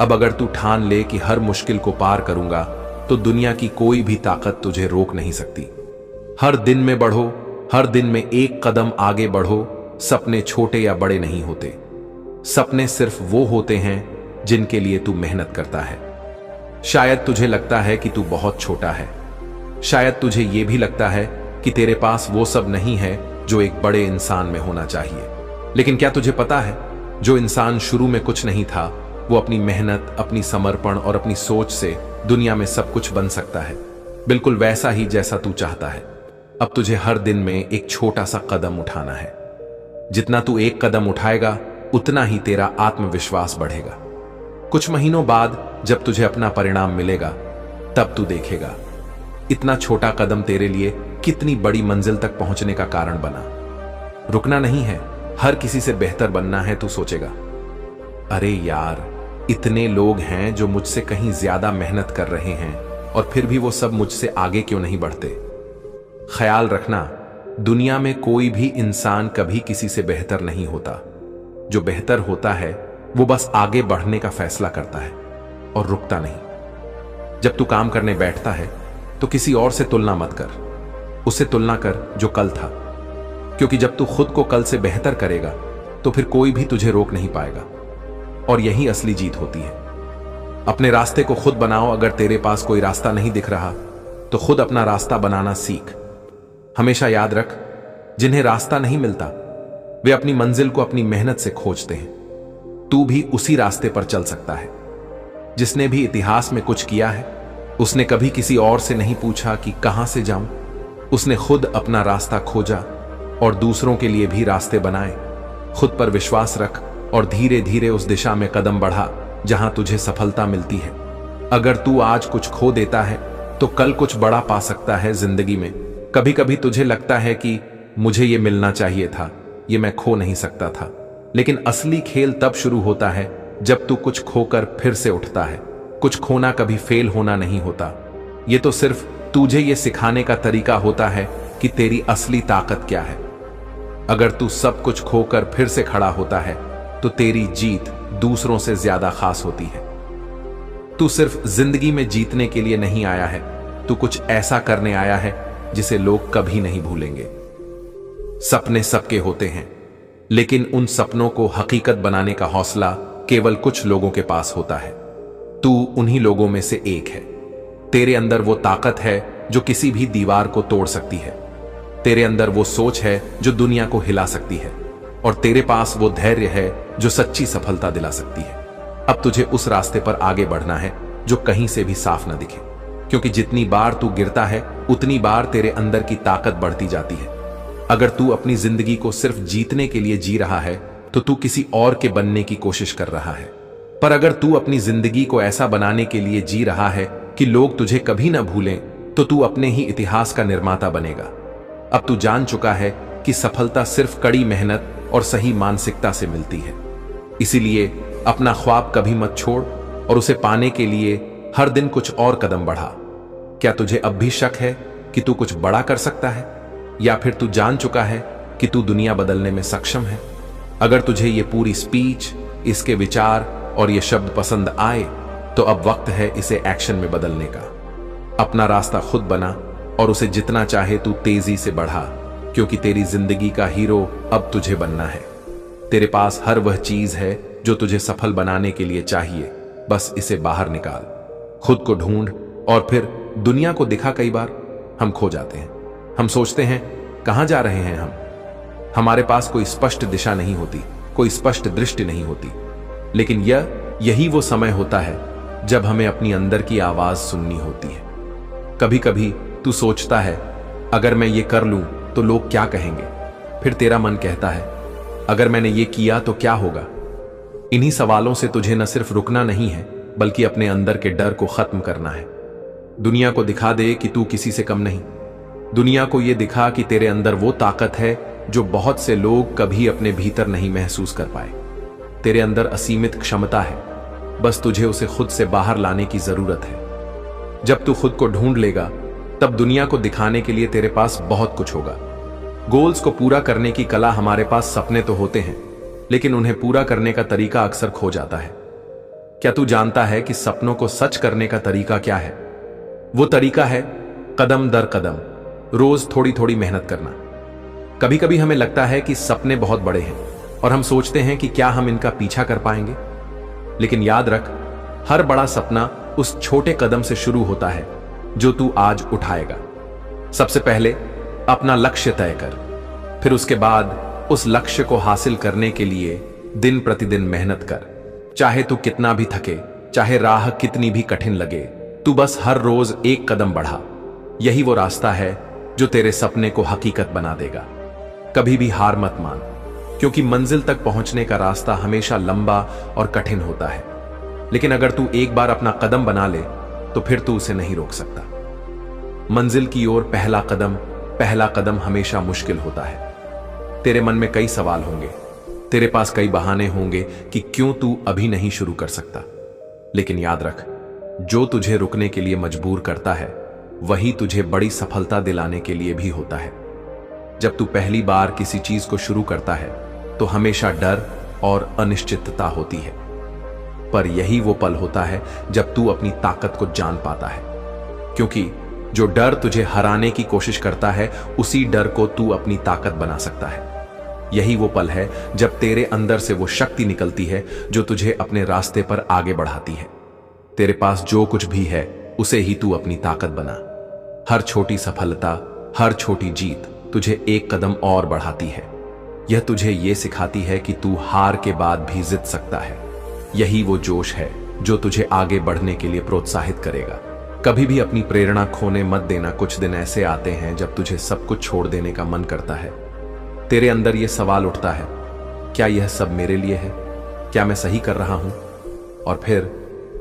अब अगर तू ठान ले कि हर मुश्किल को पार करूंगा, तो दुनिया की कोई भी ताकत तुझे रोक नहीं सकती। हर दिन में बढ़ो, हर दिन में एक कदम आगे बढ़ो। सपने छोटे या बड़े नहीं होते, सपने सिर्फ वो होते हैं जिनके लिए तू मेहनत करता है। शायद तुझे लगता है कि तू बहुत छोटा है, शायद तुझे यह भी लगता है कि तेरे पास वो सब नहीं है जो एक बड़े इंसान में होना चाहिए। लेकिन क्या तुझे पता है, जो इंसान शुरू में कुछ नहीं था, वो अपनी मेहनत, अपनी समर्पण और अपनी सोच से दुनिया में सब कुछ बन सकता है, बिल्कुल वैसा ही जैसा तू चाहता है। अब तुझे हर दिन में एक छोटा सा कदम उठाना है। जितना तू एक कदम उठाएगा, उतना ही तेरा आत्मविश्वास बढ़ेगा। कुछ महीनों बाद जब तुझे अपना परिणाम मिलेगा, तब तू देखेगा इतना छोटा कदम तेरे लिए कितनी बड़ी मंजिल तक पहुंचने का कारण बना। रुकना नहीं है, हर किसी से बेहतर बनना है, तू सोचेगा, अरे यार, इतने लोग हैं जो मुझसे कहीं ज्यादा मेहनत कर रहे हैं और फिर भी वो सब मुझसे आगे क्यों नहीं बढ़ते। ख्याल रखना, दुनिया में कोई भी इंसान कभी किसी से बेहतर नहीं होता। जो बेहतर होता है वो बस आगे बढ़ने का फैसला करता है और रुकता नहीं। जब तू काम करने बैठता है तो किसी और से तुलना मत कर, उससे तुलना कर जो कल था, क्योंकि जब तू खुद को कल से बेहतर करेगा तो फिर कोई भी तुझे रोक नहीं पाएगा। और यही असली जीत होती है। अपने रास्ते को खुद बनाओ। अगर तेरे पास कोई रास्ता नहीं दिख रहा तो खुद अपना रास्ता बनाना सीख। हमेशा याद रख, जिन्हें रास्ता नहीं मिलता वे अपनी मंजिल को अपनी मेहनत से खोजते हैं। तू भी उसी रास्ते पर चल सकता है। जिसने भी इतिहास में कुछ किया है, उसने कभी किसी और से नहीं पूछा कि कहां से जाऊं। उसने खुद अपना रास्ता खोजा और दूसरों के लिए भी रास्ते बनाए। खुद पर विश्वास रख और धीरे धीरे उस दिशा में कदम बढ़ा जहां तुझे सफलता मिलती है। अगर तू आज कुछ खो देता है तो कल कुछ बड़ा पा सकता है जिंदगी में। कभी कभी तुझे लगता है कि मुझे ये मिलना चाहिए था, ये मैं खो नहीं सकता था, लेकिन असली खेल तब शुरू होता है जब तू कुछ खोकर फिर से उठता है। कुछ खोना कभी फेल होना नहीं होता, ये तो सिर्फ तुझे ये सिखाने का तरीका होता है कि तेरी असली ताकत क्या है। अगर तू सब कुछ खोकर फिर से खड़ा होता है तो तेरी जीत दूसरों से ज्यादा खास होती है। तू सिर्फ जिंदगी में जीतने के लिए नहीं आया है, तू कुछ ऐसा करने आया है जिसे लोग कभी नहीं भूलेंगे। सपने सबके होते हैं, लेकिन उन सपनों को हकीकत बनाने का हौसला केवल कुछ लोगों के पास होता है। तू उन्हीं लोगों में से एक है। तेरे अंदर वो ताकत है जो किसी भी दीवार को तोड़ सकती है। तेरे अंदर वो सोच है जो दुनिया को हिला सकती है, और तेरे पास वो धैर्य है जो सच्ची सफलता दिला सकती है। अब तुझे उस रास्ते पर आगे बढ़ना है जो कहीं से भी साफ न दिखे, क्योंकि जितनी बार तू गिरता है उतनी बार तेरे अंदर की ताकत बढ़ती जाती है। अगर तू अपनी जिंदगी को सिर्फ जीतने के लिए जी रहा है तो तू किसी और के बनने की कोशिश कर रहा है। पर अगर तू अपनी जिंदगी को ऐसा बनाने के लिए जी रहा है कि लोग तुझे कभी न भूलें, तो तू अपने ही इतिहास का निर्माता बनेगा। अब तू जान चुका है कि सफलता सिर्फ कड़ी मेहनत और सही मानसिकता से मिलती है। इसीलिए अपना ख्वाब कभी मत छोड़ और उसे पाने के लिए हर दिन कुछ और कदम बढ़ा। क्या तुझे अब भी शक है कि तू कुछ बड़ा कर सकता है, या फिर तू जान चुका है कि तू दुनिया बदलने में सक्षम है? अगर तुझे ये पूरी स्पीच, इसके विचार और ये शब्द पसंद आए तो अब वक्त है इसे एक्शन में बदलने का। अपना रास्ता खुद बना और उसे जितना चाहे तू तेजी से बढ़ा, क्योंकि तेरी जिंदगी का हीरो अब तुझे बनना है। तेरे पास हर वह चीज है जो तुझे सफल बनाने के लिए चाहिए, बस इसे बाहर निकाल। खुद को ढूंढ और फिर दुनिया को दिखा। कई बार हम खो जाते हैं। हम सोचते हैं कहां जा रहे हैं हम। हमारे पास कोई स्पष्ट दिशा नहीं होती, कोई स्पष्ट दृष्टि नहीं होती, लेकिन यही वो समय होता है जब हमें अपनी अंदर की आवाज सुननी होती है। कभी कभी तू सोचता है अगर मैं ये कर लूं तो लोग क्या कहेंगे। फिर तेरा मन कहता है अगर मैंने ये किया तो क्या होगा। इन्हीं सवालों से तुझे न सिर्फ रुकना नहीं है, बल्कि अपने अंदर के डर को खत्म करना है। दुनिया को दिखा दे कि तू किसी से कम नहीं। दुनिया को यह दिखा कि तेरे अंदर वो ताकत है जो बहुत से लोग कभी अपने भीतर नहीं महसूस कर पाए। तेरे अंदर असीमित क्षमता है, बस तुझे उसे खुद से बाहर लाने की जरूरत है। जब तू खुद को ढूंढ लेगा तब दुनिया को दिखाने के लिए तेरे पास बहुत कुछ होगा। गोल्स को पूरा करने की कला हमारे पास सपने तो होते हैं, लेकिन उन्हें पूरा करने का तरीका अक्सर खो जाता है। क्या तू जानता है कि सपनों को सच करने का तरीका क्या है? वो तरीका है कदम दर कदम, रोज थोड़ी थोड़ी मेहनत करना। कभी कभी हमें लगता है कि सपने बहुत बड़े हैं और हम सोचते हैं कि क्या हम इनका पीछा कर पाएंगे, लेकिन याद रख, हर बड़ा सपना उस छोटे कदम से शुरू होता है जो तू आज उठाएगा। सबसे पहले अपना लक्ष्य तय कर, फिर उसके बाद उस लक्ष्य को हासिल करने के लिए दिन प्रतिदिन मेहनत कर। चाहे तू कितना भी थके, चाहे राह कितनी भी कठिन लगे, तू बस हर रोज एक कदम बढ़ा। यही वो रास्ता है जो तेरे सपने को हकीकत बना देगा। कभी भी हार मत मान, क्योंकि मंजिल तक पहुंचने का रास्ता हमेशा लंबा और कठिन होता है, लेकिन अगर तू एक बार अपना कदम बना ले तो फिर तू उसे नहीं रोक सकता। मंजिल की ओर पहला कदम हमेशा मुश्किल होता है। तेरे मन में कई सवाल होंगे, तेरे पास कई बहाने होंगे कि क्यों तू अभी नहीं शुरू कर सकता, लेकिन याद रख, जो तुझे रुकने के लिए मजबूर करता है वही तुझे बड़ी सफलता दिलाने के लिए भी होता है। जब तू पहली बार किसी चीज को शुरू करता है तो हमेशा डर और अनिश्चितता होती है, पर यही वो पल होता है जब तू अपनी ताकत को जान पाता है, क्योंकि जो डर तुझे हराने की कोशिश करता है उसी डर को तू अपनी ताकत बना सकता है। यही वो पल है जब तेरे अंदर से वो शक्ति निकलती है जो तुझे अपने रास्ते पर आगे बढ़ाती है। तेरे पास जो कुछ भी है उसे ही तू अपनी ताकत बना। हर छोटी सफलता, हर छोटी जीत तुझे एक कदम और बढ़ाती है। यह तुझे ये सिखाती है कि तू हार के बाद भी जीत सकता है। यही वो जोश है जो तुझे आगे बढ़ने के लिए प्रोत्साहित करेगा। कभी भी अपनी प्रेरणा खोने मत देना। कुछ दिन ऐसे आते हैं जब तुझे सब कुछ छोड़ देने का मन करता है। तेरे अंदर यह सवाल उठता है, क्या यह सब मेरे लिए है? क्या मैं सही कर रहा हूं? और फिर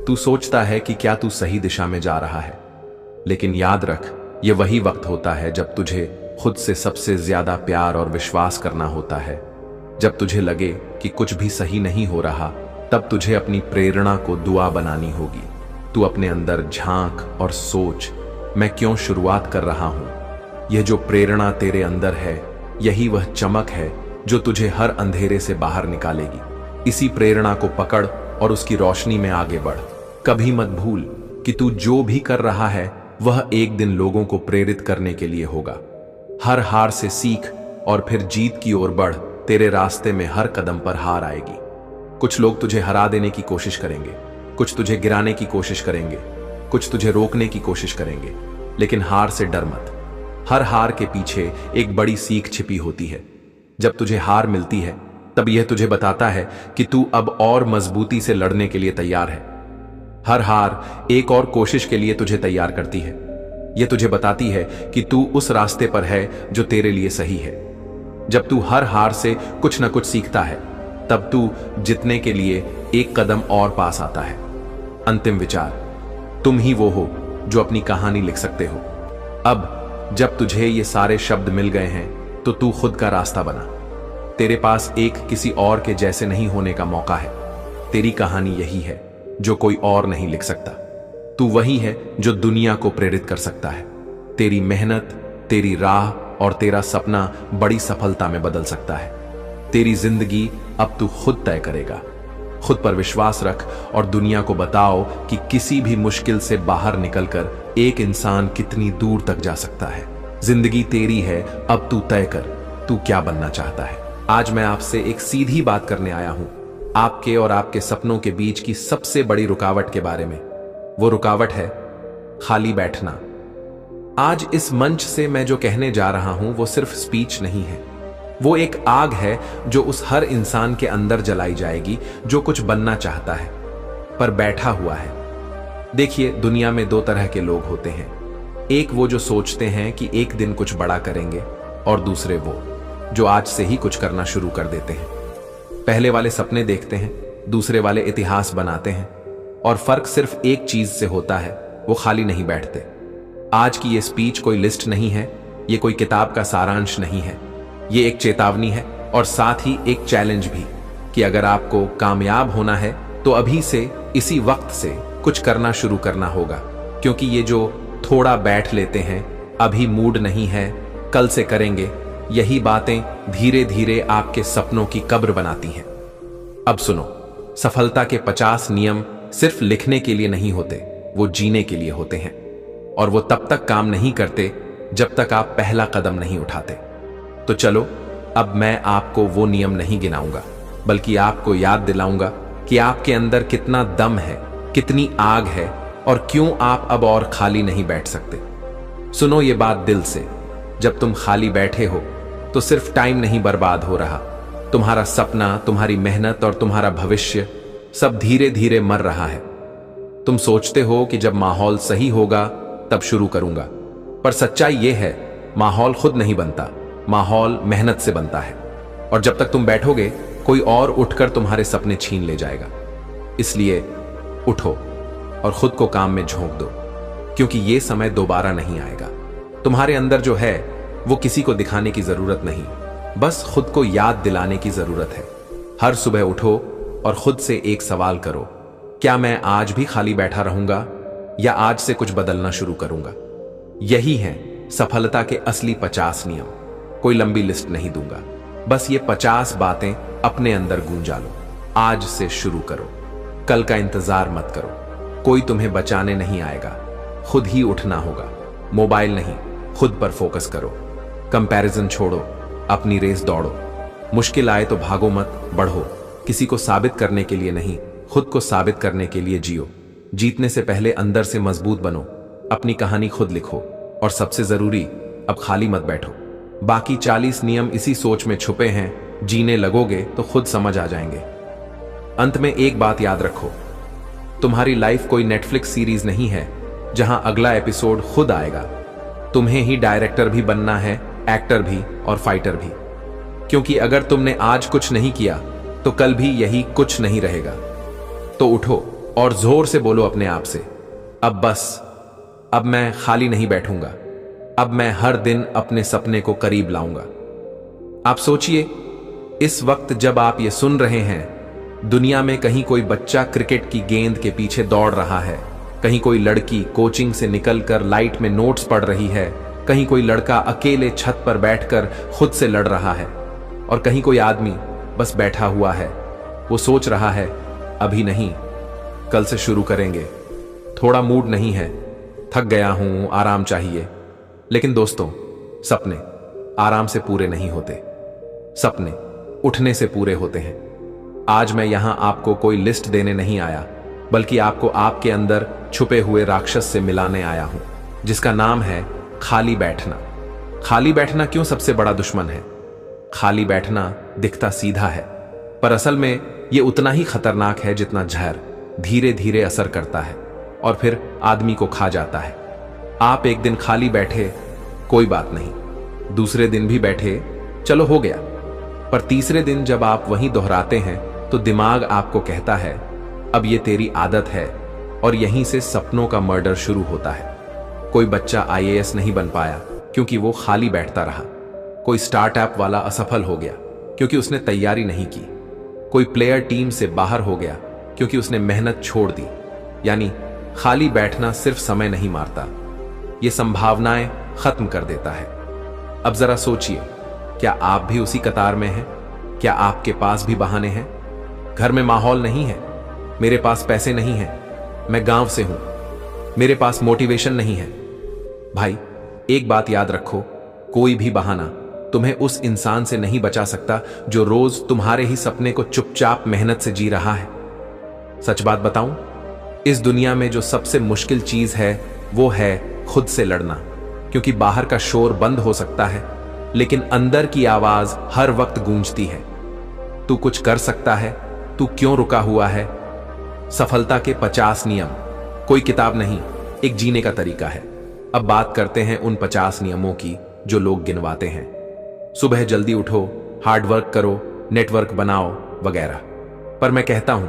तू सोचता है कि क्या तू सही दिशा में जा रहा है। लेकिन याद रख, यह वही वक्त होता है जब तुझे खुद से सबसे ज्यादा प्यार और विश्वास करना होता है। जब तुझे लगे कि कुछ भी सही नहीं हो रहा, तब तुझे अपनी प्रेरणा को दुआ बनानी होगी। तू अपने अंदर झांक और सोच, मैं क्यों शुरुआत कर रहा हूं। यह जो प्रेरणा तेरे अंदर है, यही वह चमक है जो तुझे हर अंधेरे से बाहर निकालेगी। इसी प्रेरणा को पकड़ और उसकी रोशनी में आगे बढ़। कभी मत भूल कि तू जो भी कर रहा है वह एक दिन लोगों को प्रेरित करने के लिए होगा। हर हार से सीख और फिर जीत की ओर बढ़। तेरे रास्ते में हर कदम पर हार आएगी। कुछ लोग तुझे हरा देने की कोशिश करेंगे, कुछ तुझे गिराने की कोशिश करेंगे, कुछ तुझे रोकने की कोशिश करेंगे, लेकिन हार से डर मत। हर हार के पीछे एक बड़ी सीख छिपी होती है। जब तुझे हार मिलती है, तब यह तुझे बताता है कि तू अब और मजबूती से लड़ने के लिए तैयार है। हर हार एक और कोशिश के लिए तुझे तैयार करती है। यह तुझे बताती है कि तू उस रास्ते पर है जो तेरे लिए सही है। जब तू हर हार से कुछ न कुछ सीखता है, तब तू जीतने के लिए एक कदम और पास आता है। अंतिम विचार, तुम ही वो हो जो अपनी कहानी लिख सकते हो। अब जब तुझे ये सारे शब्द मिल गए हैं, तो तू खुद का रास्ता बना। तेरे पास एक किसी और के जैसे नहीं होने का मौका है। तेरी कहानी यही है जो कोई और नहीं लिख सकता। तू वही है जो दुनिया को प्रेरित कर सकता है। तेरी मेहनत, तेरी राह और तेरा सपना बड़ी सफलता में बदल सकता है। तेरी जिंदगी अब तू खुद तय करेगा। खुद पर विश्वास रख और दुनिया को बताओ कि किसी भी मुश्किल से बाहर निकलकर एक इंसान कितनी दूर तक जा सकता है। जिंदगी तेरी है, अब तू तय कर, तू क्या बनना चाहता है। आज मैं आपसे एक सीधी बात करने आया हूं, आपके और आपके सपनों के बीच की सबसे बड़ी रुकावट के बारे में। वो रुकावट है खाली बैठना। आज इस मंच से मैं जो कहने जा रहा हूं वो सिर्फ स्पीच नहीं है। वो एक आग है जो उस हर इंसान के अंदर जलाई जाएगी जो कुछ बनना चाहता है पर बैठा हुआ है। देखिए, दुनिया में दो तरह के लोग होते हैं। एक वो जो सोचते हैं कि एक दिन कुछ बड़ा करेंगे, और दूसरे वो जो आज से ही कुछ करना शुरू कर देते हैं। पहले वाले सपने देखते हैं, दूसरे वाले इतिहास बनाते हैं। और फर्क सिर्फ एक चीज से होता है, वो खाली नहीं बैठते। आज की ये स्पीच कोई लिस्ट नहीं है, ये कोई किताब का सारांश नहीं है। ये एक चेतावनी है और साथ ही एक चैलेंज भी कि अगर आपको कामयाब होना है तो अभी से, इसी वक्त से कुछ करना शुरू करना होगा। क्योंकि ये जो थोड़ा बैठ लेते हैं, अभी मूड नहीं है, कल से करेंगे, यही बातें धीरे धीरे आपके सपनों की कब्र बनाती हैं। अब सुनो, सफलता के 50 नियम सिर्फ लिखने के लिए नहीं होते, वो जीने के लिए होते हैं। और वो तब तक काम नहीं करते जब तक आप पहला कदम नहीं उठाते। तो चलो, अब मैं आपको वो नियम नहीं गिनाऊंगा, बल्कि आपको याद दिलाऊंगा कि आपके अंदर कितना दम है, कितनी आग है और क्यों आप अब और खाली नहीं बैठ सकते। सुनो ये बात दिल से, जब तुम खाली बैठे हो तो सिर्फ टाइम नहीं बर्बाद हो रहा, तुम्हारा सपना, तुम्हारी मेहनत और तुम्हारा भविष्य सब धीरे धीरे मर रहा है। तुम सोचते हो कि जब माहौल सही होगा तब शुरू करूंगा, पर सच्चाई यह है, माहौल खुद नहीं बनता, माहौल मेहनत से बनता है। और जब तक तुम बैठोगे, कोई और उठकर तुम्हारे सपने छीन ले जाएगा। इसलिए उठो और खुद को काम में झोंक दो, क्योंकि यह समय दोबारा नहीं आएगा। तुम्हारे अंदर जो है वो किसी को दिखाने की जरूरत नहीं, बस खुद को याद दिलाने की जरूरत है। हर सुबह उठो और खुद से एक सवाल करो, क्या मैं आज भी खाली बैठा रहूंगा या आज से कुछ बदलना शुरू करूंगा। यही है सफलता के असली 50 नियम। कोई लंबी लिस्ट नहीं दूंगा, बस ये 50 बातें अपने अंदर गूंजा लो। आज से शुरू करो, कल का इंतजार मत करो। कोई तुम्हें बचाने नहीं आएगा, खुद ही उठना होगा। मोबाइल नहीं, खुद पर फोकस करो। कंपैरिजन छोड़ो, अपनी रेस दौड़ो। मुश्किल आए तो भागो मत, बढ़ो। किसी को साबित करने के लिए नहीं, खुद को साबित करने के लिए जियो। जीतने से पहले अंदर से मजबूत बनो। अपनी कहानी खुद लिखो। और सबसे जरूरी, अब खाली मत बैठो। बाकी 40 नियम इसी सोच में छुपे हैं जीने लगोगे तो खुद समझ आ जाएंगे। अंत में एक बात याद रखो, तुम्हारी लाइफ कोई नेटफ्लिक्स सीरीज नहीं है जहां अगला एपिसोड खुद आएगा। तुम्हें ही डायरेक्टर भी बनना है, एक्टर भी और फाइटर भी। क्योंकि अगर तुमने आज कुछ नहीं किया तो कल भी यही कुछ नहीं रहेगा। तो उठो और जोर से बोलो अपने आप से, अब बस, अब मैं खाली नहीं बैठूंगा, अब मैं हर दिन अपने सपने को करीब लाऊंगा। आप सोचिए, इस वक्त जब आप ये सुन रहे हैं, दुनिया में कहीं कोई बच्चा क्रिकेट की गेंद के पीछे दौड़ रहा है, कहीं कोई लड़की कोचिंग से निकलकर लाइट में नोट्स पढ़ रही है, कहीं कोई लड़का अकेले छत पर बैठकर खुद से लड़ रहा है, और कहीं कोई आदमी बस बैठा हुआ है। वो सोच रहा है, अभी नहीं, कल से शुरू करेंगे, थोड़ा मूड नहीं है, थक गया हूं, आराम चाहिए। लेकिन दोस्तों, सपने आराम से पूरे नहीं होते, सपने उठने से पूरे होते हैं। आज मैं यहां आपको कोई लिस्ट देने नहीं आया, बल्कि आपको आपके अंदर छुपे हुए राक्षस से मिलाने आया हूं, जिसका नाम है खाली बैठना। खाली बैठना क्यों सबसे बड़ा दुश्मन है? खाली बैठना दिखता सीधा है, पर असल में यह उतना ही खतरनाक है जितना जहर धीरे धीरे असर करता है और फिर आदमी को खा जाता है। आप एक दिन खाली बैठे, कोई बात नहीं, दूसरे दिन भी बैठे, चलो हो गया, पर तीसरे दिन जब आप वहीं दोहराते हैं तो दिमाग आपको कहता है, अब ये तेरी आदत है, और यहीं से सपनों का मर्डर शुरू होता है। कोई बच्चा आईएएस नहीं बन पाया क्योंकि वो खाली बैठता रहा। कोई स्टार्टअप वाला असफल हो गया क्योंकि उसने तैयारी नहीं की। कोई प्लेयर टीम से बाहर हो गया क्योंकि उसने मेहनत छोड़ दी। यानी खाली बैठना सिर्फ समय नहीं मारता, ये संभावनाएं खत्म कर देता है। अब जरा सोचिए, क्या आप भी उसी कतार में हैं? क्या आपके पास भी बहाने हैं? घर में माहौल नहीं है, मेरे पास पैसे नहीं हैं, मैं गांव से हूं, मेरे पास मोटिवेशन नहीं है। भाई, एक बात याद रखो, कोई भी बहाना तुम्हें उस इंसान से नहीं बचा सकता जो रोज तुम्हारे ही सपने को चुपचाप मेहनत से जी रहा है। सच बात बताऊं, इस दुनिया में जो सबसे मुश्किल चीज है वो है खुद से लड़ना। क्योंकि बाहर का शोर बंद हो सकता है, लेकिन अंदर की आवाज हर वक्त गूंजती है। तू कुछ कर सकता है, तू क्यों रुका हुआ है? सफलता के 50 नियम कोई किताब नहीं, एक जीने का तरीका है। अब बात करते हैं उन 50 नियमों की जो लोग गिनवाते हैं। सुबह जल्दी उठो, हार्डवर्क करो, नेटवर्क बनाओ वगैरह। पर मैं कहता हूं,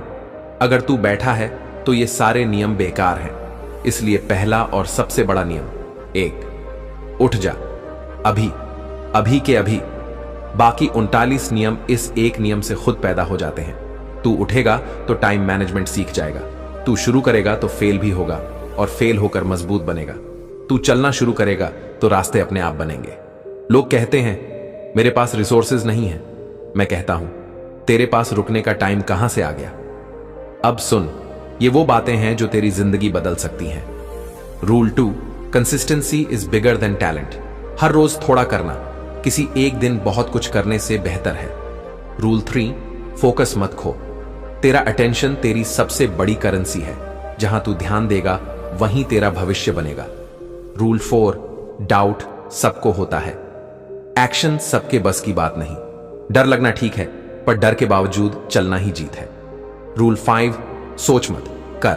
अगर तू बैठा है तो ये सारे नियम बेकार हैं। इसलिए पहला और सबसे बड़ा नियम, 1, उठ जा, अभी, अभी के अभी। बाकी 39 नियम इस एक नियम से खुद पैदा हो जाते हैं। तू उठेगा तो टाइम मैनेजमेंट सीख जाएगा, तू शुरू करेगा तो फेल भी होगा और फेल होकर मजबूत बनेगा, तू चलना शुरू करेगा तो रास्ते अपने आप बनेंगे। लोग कहते हैं मेरे पास रिसोर्सेज नहीं है, मैं कहता हूं तेरे पास रुकने का टाइम कहां से आ गया? अब सुन, ये वो बातें हैं जो तेरी जिंदगी बदल सकती हैं। Rule 2, consistency is bigger than talent. हर रोज थोड़ा करना किसी एक दिन बहुत कुछ करने से बेहतर है। रूल 3, फोकस मत खो। तेरा अटेंशन तेरी सबसे बड़ी करेंसी है। जहां तू ध्यान देगा वहीं तेरा भविष्य बनेगा। रूल 4, डाउट सबको होता है, एक्शन सबके बस की बात नहीं। डर लगना ठीक है, पर डर के बावजूद चलना ही जीत है। रूल 5, सोच मत, कर।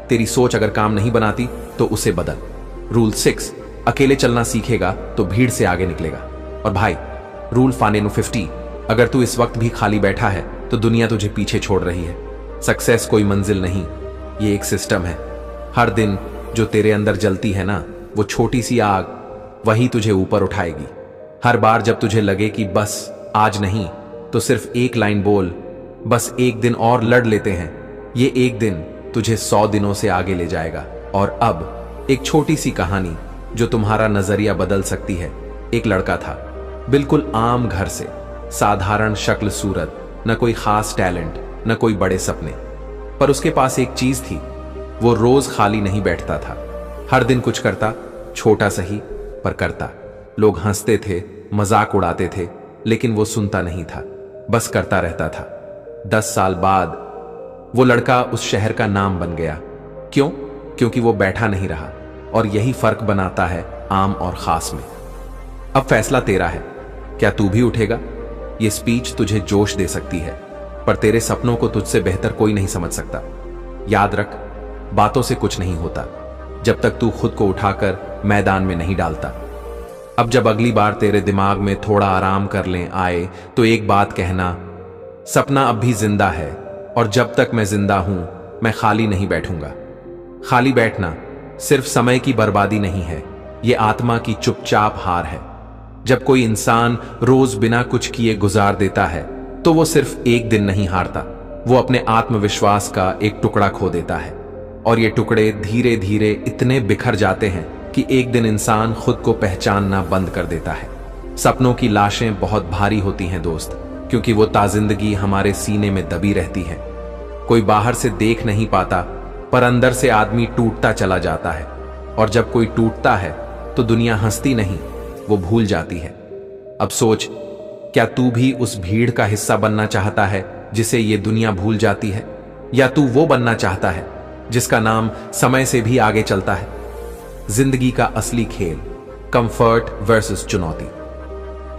तेरी सोच अगर काम नहीं बनाती तो उसे बदल। रूल 6, अकेले चलना सीखेगा तो भीड़ से आगे निकलेगा। और भाई, रूल 50, अगर तू इस वक्त भी खाली बैठा है तो दुनिया तुझे पीछे छोड़ रही है। सक्सेस कोई मंजिल नहीं, ये एक सिस्टम है। हर दिन जो तेरे अंदर जलती है ना, वो छोटी सी आग, वही तुझे ऊपर उठाएगी। हर बार जब तुझे लगे कि बस आज नहीं, तो सिर्फ एक लाइन बोल, बस एक दिन और लड़ लेते हैं। ये एक दिन तुझे 100 दिनों से आगे ले जाएगा। और अब एक छोटी सी कहानी जो तुम्हारा नजरिया बदल सकती है। एक लड़का था, बिल्कुल आम घर से, साधारण शक्ल सूरत, न कोई खास टैलेंट, न कोई बड़े सपने, पर उसके पास एक चीज थी, वो रोज खाली नहीं बैठता था। हर दिन कुछ करता, छोटा सही पर करता। लोग हंसते थे, मजाक उड़ाते थे, लेकिन वो सुनता नहीं था, बस करता रहता था। 10 साल बाद वो लड़का उस शहर का नाम बन गया। क्यों? क्योंकि वो बैठा नहीं रहा। और यही फर्क बनाता है आम और खास में। अब फैसला तेरा है, क्या तू भी उठेगा? ये स्पीच तुझे जोश दे सकती है, पर तेरे सपनों को तुझसे बेहतर कोई नहीं समझ सकता। याद रख, बातों से कुछ नहीं होता जब तक तू खुद को उठाकर मैदान में नहीं डालता। अब जब अगली बार तेरे दिमाग में थोड़ा आराम कर लें आए तो एक बात कहना, सपना अब भी जिंदा है और जब तक मैं जिंदा हूं मैं खाली नहीं बैठूंगा। खाली बैठना सिर्फ समय की बर्बादी नहीं है, यह आत्मा की चुपचाप हार है। जब कोई इंसान रोज बिना कुछ किए गुजार देता है तो वो सिर्फ एक दिन नहीं हारता, वो अपने आत्मविश्वास का एक टुकड़ा खो देता है। और ये टुकड़े धीरे धीरे इतने बिखर जाते हैं कि एक दिन इंसान खुद को पहचानना बंद कर देता है। सपनों की लाशें बहुत भारी होती हैं दोस्त, क्योंकि वो ताजिंदगी हमारे सीने में दबी रहती है। कोई बाहर से देख नहीं पाता, पर अंदर से आदमी टूटता चला जाता है। और जब कोई टूटता है तो दुनिया हंसती नहीं, वो भूल जाती है। अब सोच, क्या तू भी उस भीड़ का हिस्सा बनना चाहता है जिसे ये दुनिया भूल जाती है, या तू वो बनना चाहता है जिसका नाम समय से भी आगे चलता है? जिंदगी का असली खेल, कंफर्ट वर्सेस चुनौती।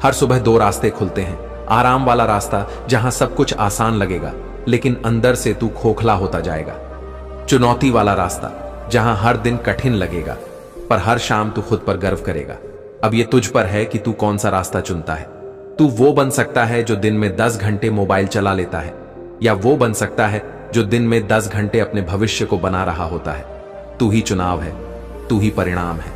हर सुबह दो रास्ते खुलते हैं, आराम वाला रास्ता जहां सब कुछ आसान लगेगा लेकिन अंदर से तू खोखला होता जाएगा। चुनौती वाला रास्ता जहां हर दिन कठिन लगेगा पर हर शाम तू खुद पर गर्व करेगा। अब ये तुझ पर है कि तू कौन सा रास्ता चुनता है। तू वो बन सकता है जो दिन में 10 घंटे मोबाइल चला लेता है, या वो बन सकता है जो दिन में 10 घंटे अपने भविष्य को बना रहा होता है। तू ही चुनाव है, तू ही परिणाम है।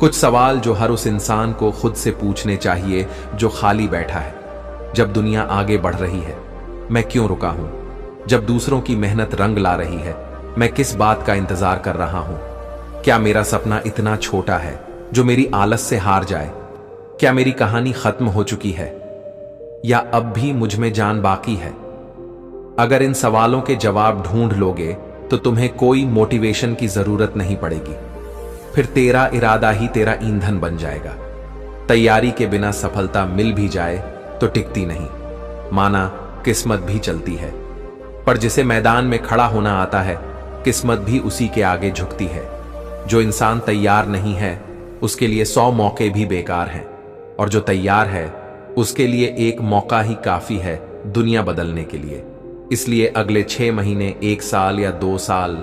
कुछ सवाल जो हर उस इंसान को खुद से पूछने चाहिए जो खाली बैठा है। जब दुनिया आगे बढ़ रही है, मैं क्यों रुका हूं? जब दूसरों की मेहनत रंग ला रही है, मैं किस बात का इंतजार कर रहा हूं? क्या मेरा सपना इतना छोटा है जो मेरी आलस से हार जाए? क्या मेरी कहानी खत्म हो चुकी है, या अब भी मुझ में जान बाकी है? अगर इन सवालों के जवाब ढूंढ लोगे तो तुम्हें कोई मोटिवेशन की जरूरत नहीं पड़ेगी। फिर तेरा इरादा ही तेरा ईंधन बन जाएगा। तैयारी के बिना सफलता मिल भी जाए तो टिकती नहीं, माना किस्मत भी चलती है। पर जिसे मैदान में खड़ा होना आता है, किस्मत भी उसी के आगे झुकती है। जो इंसान तैयार नहीं है उसके लिए 100 मौके भी बेकार हैं, और जो तैयार है उसके लिए एक मौका ही काफी है दुनिया बदलने के लिए। इसलिए अगले 6 महीने, 1 साल या 2 साल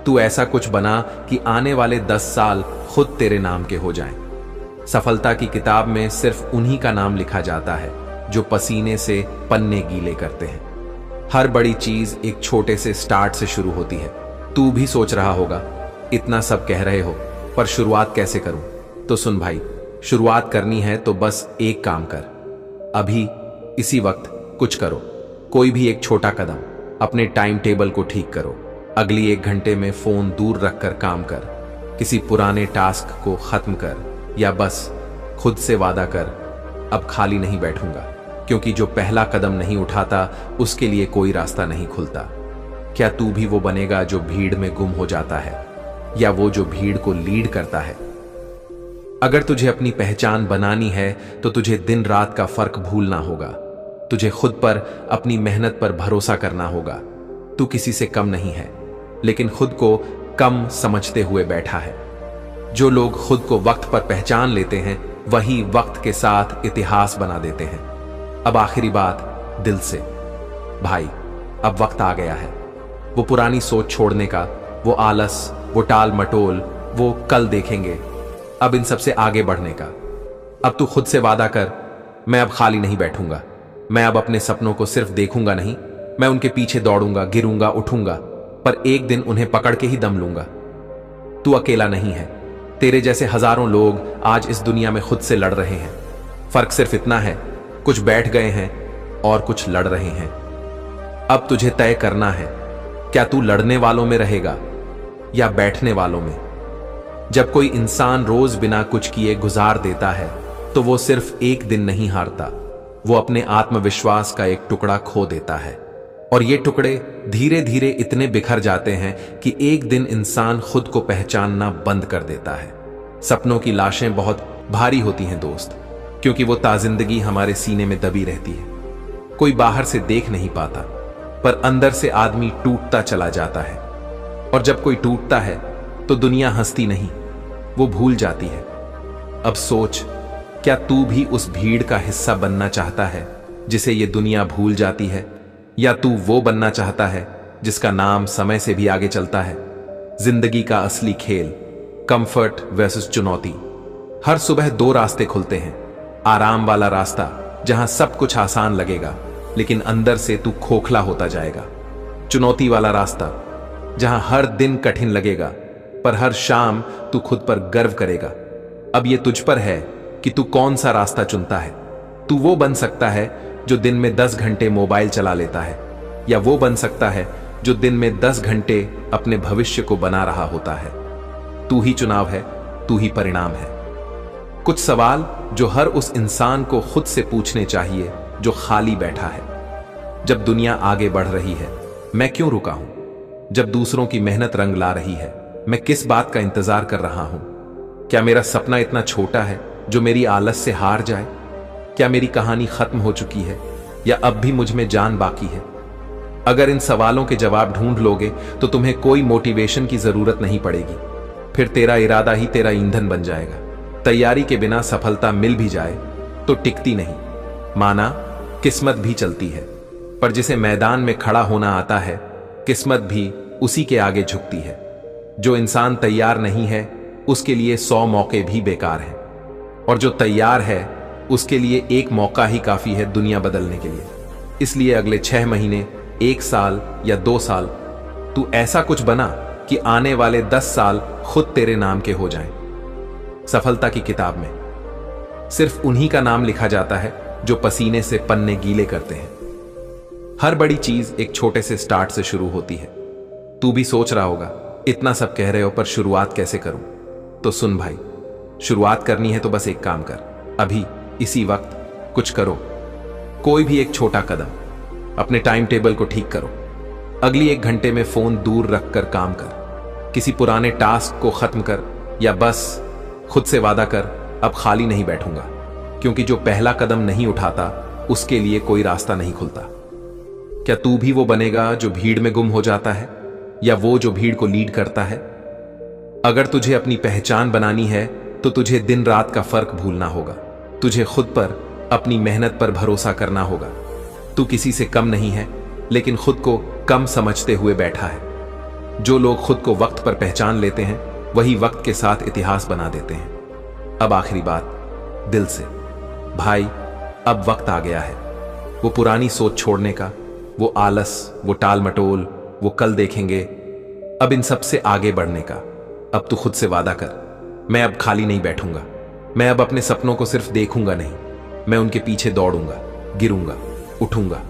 तू ऐसा कुछ बना कि आने वाले 10 साल खुद तेरे नाम के हो जाएं। सफलता की किताब में सिर्फ उन्हीं का नाम लिखा जाता है जो पसीने से पन्ने गीले करते हैं। हर बड़ी चीज एक छोटे से स्टार्ट से शुरू होती है। तू भी सोच रहा होगा, इतना सब कह रहे हो, पर शुरुआत कैसे करूं? तो सुन भाई, शुरुआत करनी है तो बस एक काम कर, अभी इसी वक्त कुछ करो। कोई भी एक छोटा कदम। अपने टाइम टेबल को ठीक करो। अगली 1 घंटे में फोन दूर रखकर काम कर। किसी पुराने टास्क को खत्म कर, या बस खुद से वादा कर, अब खाली नहीं बैठूंगा, क्योंकि जो पहला कदम नहीं उठाता उसके लिए कोई रास्ता नहीं खुलता। क्या तू भी वो बनेगा जो भीड़ में गुम हो जाता है, या वो जो भीड़ को लीड करता है? अगर तुझे अपनी पहचान बनानी है तो तुझे दिन रात का फर्क भूलना होगा। तुझे खुद पर, अपनी मेहनत पर भरोसा करना होगा। तू किसी से कम नहीं है, लेकिन खुद को कम समझते हुए बैठा है। जो लोग खुद को वक्त पर पहचान लेते हैं वही वक्त के साथ इतिहास बना देते हैं। अब आखिरी बात दिल से, भाई अब वक्त आ गया है वो पुरानी सोच छोड़ने का, वो आलस, वो टाल मटोल, वो कल देखेंगे। अब इन सबसे आगे बढ़ने का। अब तू खुद से वादा कर, मैं अब खाली नहीं बैठूंगा। मैं अब अपने सपनों को सिर्फ देखूंगा नहीं, मैं उनके पीछे दौड़ूंगा, गिरूंगा, उठूंगा, पर एक दिन उन्हें पकड़ के ही दम लूंगा। तू अकेला नहीं है, तेरे जैसे हजारों लोग आज इस दुनिया में खुद से लड़ रहे हैं। फर्क सिर्फ इतना है, कुछ बैठ गए हैं और कुछ लड़ रहे हैं। अब तुझे तय करना है, क्या तू लड़ने वालों में रहेगा या बैठने वालों में? जब कोई इंसान रोज बिना कुछ किए गुजार देता है तो वो सिर्फ एक दिन नहीं हारता, वो अपने आत्मविश्वास का एक टुकड़ा खो देता है। और ये टुकड़े धीरे धीरे इतने बिखर जाते हैं कि एक दिन इंसान खुद को पहचानना बंद कर देता है। सपनों की लाशें बहुत भारी होती हैं दोस्त, क्योंकि वो ताजिंदगी हमारे सीने में दबी रहती है। कोई बाहर से देख नहीं पाता, पर अंदर से आदमी टूटता चला जाता है। और जब कोई टूटता है तो दुनिया हंसती नहीं, वो भूल जाती है। अब सोच, क्या तू भी उस भीड़ का हिस्सा बनना चाहता है जिसे ये दुनिया भूल जाती है, या तू वो बनना चाहता है जिसका नाम समय से भी आगे चलता है? जिंदगी का असली खेल, कंफर्ट वर्सेस चुनौती। हर सुबह दो रास्ते खुलते हैं। आराम वाला रास्ता जहां सब कुछ आसान लगेगा लेकिन अंदर से तू खोखला होता जाएगा। चुनौती वाला रास्ता जहां हर दिन कठिन लगेगा पर हर शाम तू खुद पर गर्व करेगा। अब यह तुझ पर है कि तू कौन सा रास्ता चुनता है। तू वो बन सकता है जो दिन में 10 घंटे मोबाइल चला लेता है, या वो बन सकता है जो दिन में 10 घंटे अपने भविष्य को बना रहा होता है। तू ही चुनाव है, तू ही परिणाम है। कुछ सवाल जो हर उस इंसान को खुद से पूछने चाहिए जो खाली बैठा है। जब दुनिया आगे बढ़ रही है, मैं क्यों रुका हूं? जब दूसरों की मेहनत रंग ला रही है, मैं किस बात का इंतजार कर रहा हूं? क्या मेरा सपना इतना छोटा है जो मेरी आलस से हार जाए? क्या मेरी कहानी खत्म हो चुकी है या अब भी मुझ में जान बाकी है? अगर इन सवालों के जवाब ढूंढ लोगे तो तुम्हें कोई मोटिवेशन की जरूरत नहीं पड़ेगी। फिर तेरा इरादा ही तेरा ईंधन बन जाएगा। तैयारी के बिना सफलता मिल भी जाए तो टिकती नहीं। माना किस्मत भी चलती है, पर जिसे मैदान में खड़ा होना आता है, किस्मत भी उसी के आगे झुकती है। जो इंसान तैयार नहीं है उसके लिए 100 मौके भी बेकार हैं, और जो तैयार है उसके लिए एक मौका ही काफी है दुनिया बदलने के लिए। इसलिए अगले 6 महीने, 1 साल या 2 साल तू ऐसा कुछ बना कि आने वाले 10 साल खुद तेरे नाम के हो जाएं। सफलता की किताब में सिर्फ उन्हीं का नाम लिखा जाता है जो पसीने से पन्ने गीले करते हैं। हर बड़ी चीज एक छोटे से स्टार्ट से शुरू होती है। तू भी सोच रहा होगा, इतना सब कह रहे हो पर शुरुआत कैसे करूं? तो सुन भाई, शुरुआत करनी है तो बस एक काम कर, अभी इसी वक्त कुछ करो। कोई भी एक छोटा कदम। अपने टाइम टेबल को ठीक करो। अगली 1 घंटे में फोन दूर रखकर काम कर। किसी पुराने टास्क को खत्म कर, या बस खुद से वादा कर, अब खाली नहीं बैठूंगा। क्योंकि जो पहला कदम नहीं उठाता उसके लिए कोई रास्ता नहीं खुलता। क्या तू भी वो बनेगा जो भीड़ में गुम हो जाता है, या वो जो भीड़ को लीड करता है? अगर तुझे अपनी पहचान बनानी है तो तुझे दिन रात का फर्क भूलना होगा। तुझे खुद पर, अपनी मेहनत पर भरोसा करना होगा। तू किसी से कम नहीं है, लेकिन खुद को कम समझते हुए बैठा है। जो लोग खुद को वक्त पर पहचान लेते हैं वही वक्त के साथ इतिहास बना देते हैं। अब आखिरी बात, दिल से भाई, अब वक्त आ गया है वो पुरानी सोच छोड़ने का, वो आलस, वो टाल मटोल, वो कल देखेंगे। अब इन सब से आगे बढ़ने का। अब तू खुद से वादा कर, मैं अब खाली नहीं बैठूंगा। मैं अब अपने सपनों को सिर्फ देखूंगा नहीं, मैं उनके पीछे दौड़ूंगा, गिरूंगा, उठूंगा,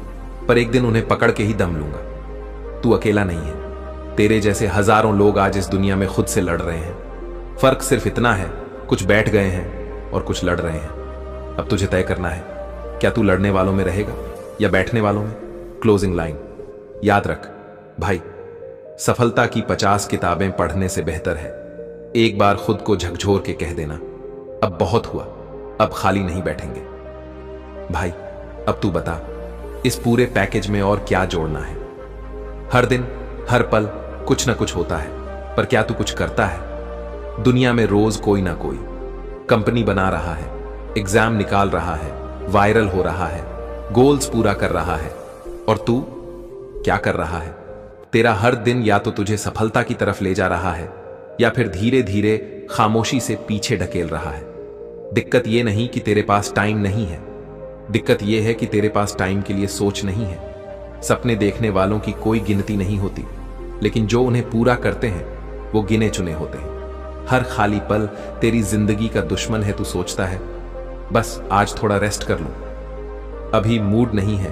पर एक दिन उन्हें पकड़ के ही दम लूंगा। तू अकेला नहीं है। तेरे जैसे हजारों लोग आज इस दुनिया में खुद से लड़ रहे हैं। फर्क सिर्फ इतना है, कुछ बैठ गए हैं और कुछ लड़ रहे हैं। अब तुझे तय करना है, क्या तू लड़ने वालों में रहेगा या बैठने वालों में? क्लोजिंग लाइन याद रख भाई, सफलता की 50 किताबें पढ़ने से बेहतर है एक बार खुद को झकझोर के कह देना, अब बहुत हुआ, अब खाली नहीं बैठेंगे। भाई अब तू बता, इस पूरे पैकेज में और क्या जोड़ना है? हर दिन, हर पल कुछ ना कुछ होता है, पर क्या तू कुछ करता है? दुनिया में रोज कोई ना कोई कंपनी बना रहा है, एग्जाम निकाल रहा है, वायरल हो रहा है, गोल्स पूरा कर रहा है, और तू क्या कर रहा है? तेरा हर दिन या तो तुझे सफलता की तरफ ले जा रहा है या फिर धीरे धीरे खामोशी से पीछे ढकेल रहा है। दिक्कत यह नहीं कि तेरे पास टाइम नहीं है, दिक्कत यह है कि तेरे पास टाइम के लिए सोच नहीं है। सपने देखने वालों की कोई गिनती नहीं होती, लेकिन जो उन्हें पूरा करते हैं वो गिने चुने होते हैं। हर खाली पल तेरी जिंदगी का दुश्मन है, तू सोचता है बस आज थोड़ा रेस्ट कर लूं, अभी मूड नहीं है,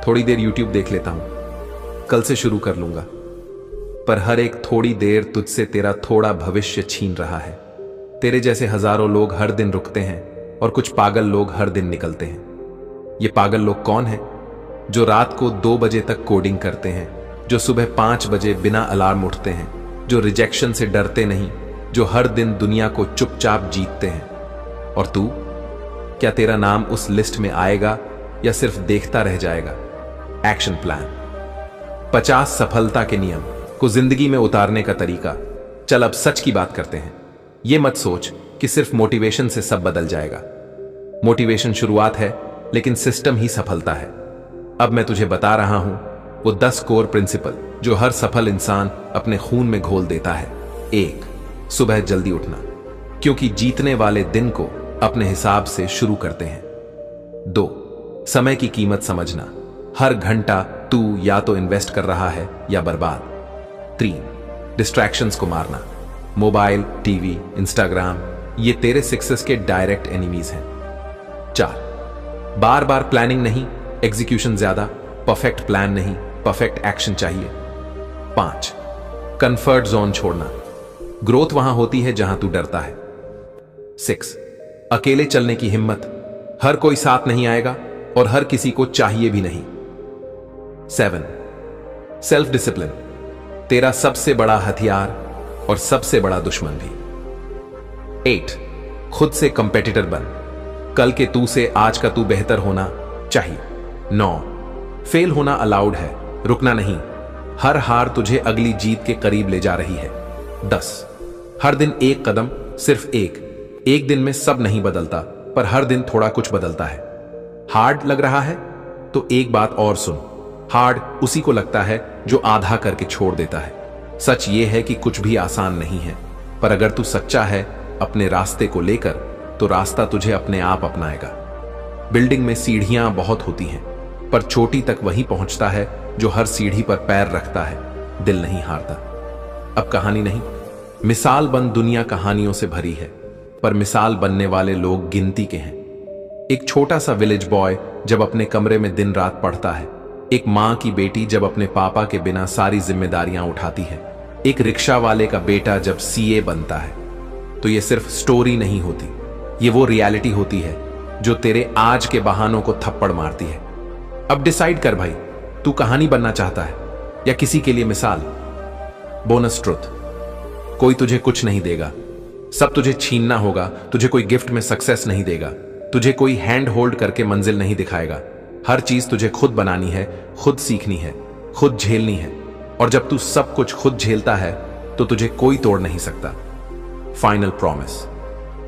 थोड़ी देर यूट्यूब देख लेता हूं, कल से शुरू कर लूंगा। पर हर एक थोड़ी देर तुझसे तेरा थोड़ा भविष्य छीन रहा है। तेरे जैसे हजारों लोग हर दिन रुकते हैं और कुछ पागल लोग हर दिन निकलते हैं। ये पागल लोग कौन हैं? जो रात को 2 बजे तक कोडिंग करते हैं, जो सुबह 5 बजे बिना अलार्म उठते हैं, जो रिजेक्शन से डरते नहीं, जो हर दिन दुनिया को चुपचाप जीतते हैं। और तू, क्या तेरा नाम उस लिस्ट में आएगा या सिर्फ देखता रह जाएगा? एक्शन प्लान, 50 सफलता के नियम को जिंदगी में उतारने का तरीका। चल अब सच की बात करते हैं। ये मत सोच कि सिर्फ मोटिवेशन से सब बदल जाएगा। मोटिवेशन शुरुआत है, लेकिन सिस्टम ही सफलता है। अब मैं तुझे बता रहा हूं वो 10 कोर प्रिंसिपल जो हर सफल इंसान अपने खून में घोल देता है। 1, सुबह जल्दी उठना, क्योंकि जीतने वाले दिन को अपने हिसाब से शुरू करते हैं। 2, समय की कीमत समझना, हर घंटा तू या तो इन्वेस्ट कर रहा है या बर्बाद। 3, डिस्ट्रैक्शंस को मारना, मोबाइल, टीवी, इंस्टाग्राम ये तेरे सक्सेस के डायरेक्ट एनिमीज हैं। 4, बार बार प्लानिंग नहीं, एग्जीक्यूशन ज्यादा, परफेक्ट प्लान नहीं, परफेक्ट एक्शन चाहिए। 5, कंफर्ट जोन छोड़ना, ग्रोथ वहां होती है जहां तू डरता है। 6, अकेले चलने की हिम्मत, हर कोई साथ नहीं आएगा और हर किसी को चाहिए भी नहीं। 7, सेल्फ डिसिप्लिन, तेरा सबसे बड़ा हथियार और सबसे बड़ा दुश्मन भी। 8, खुद से कंपेटिटर बन, कल के तू से आज का तू बेहतर होना चाहिए। 9, फेल होना अलाउड है, रुकना नहीं, हर हार तुझे अगली जीत के करीब ले जा रही है। 10, हर दिन एक कदम, सिर्फ एक दिन में सब नहीं बदलता, पर हर दिन थोड़ा कुछ बदलता है। हार्ड लग रहा है तो एक बात और सुन, हार्ड उसी को लगता है जो आधा करके छोड़ देता है। सच ये है कि कुछ भी आसान नहीं है, पर अगर तू सच्चा है अपने रास्ते को लेकर तो रास्ता तुझे अपने आप अपनाएगा। बिल्डिंग में सीढ़ियां बहुत होती हैं, पर चोटी तक वही पहुंचता है जो हर सीढ़ी पर पैर रखता है, दिल नहीं हारता। अब कहानी नहीं, मिसाल बन दुनिया कहानियों से भरी है, पर मिसाल बनने वाले लोग गिनती के हैं। एक छोटा सा विलेज बॉय जब अपने कमरे में दिन रात पढ़ता है, एक मां की बेटी जब अपने पापा के बिना सारी जिम्मेदारियां उठाती है, एक रिक्शा वाले का बेटा जब सीए बनता है, तो ये सिर्फ स्टोरी नहीं होती, ये वो रियलिटी होती है जो तेरे आज के बहानों को थप्पड़ मारती है। अब डिसाइड कर भाई, तू कहानी बनना चाहता है या किसी के लिए मिसाल। बोनस ट्रुथ, कोई तुझे कुछ नहीं देगा, सब तुझे छीनना होगा। तुझे कोई गिफ्ट में सक्सेस नहीं देगा, तुझे कोई हैंड होल्ड करके मंजिल नहीं दिखाएगा। हर चीज तुझे खुद बनानी है, खुद सीखनी है, खुद झेलनी है, और जब तू सब कुछ खुद झेलता है तो तुझे कोई तोड़ नहीं सकता। फाइनल प्रॉमिस,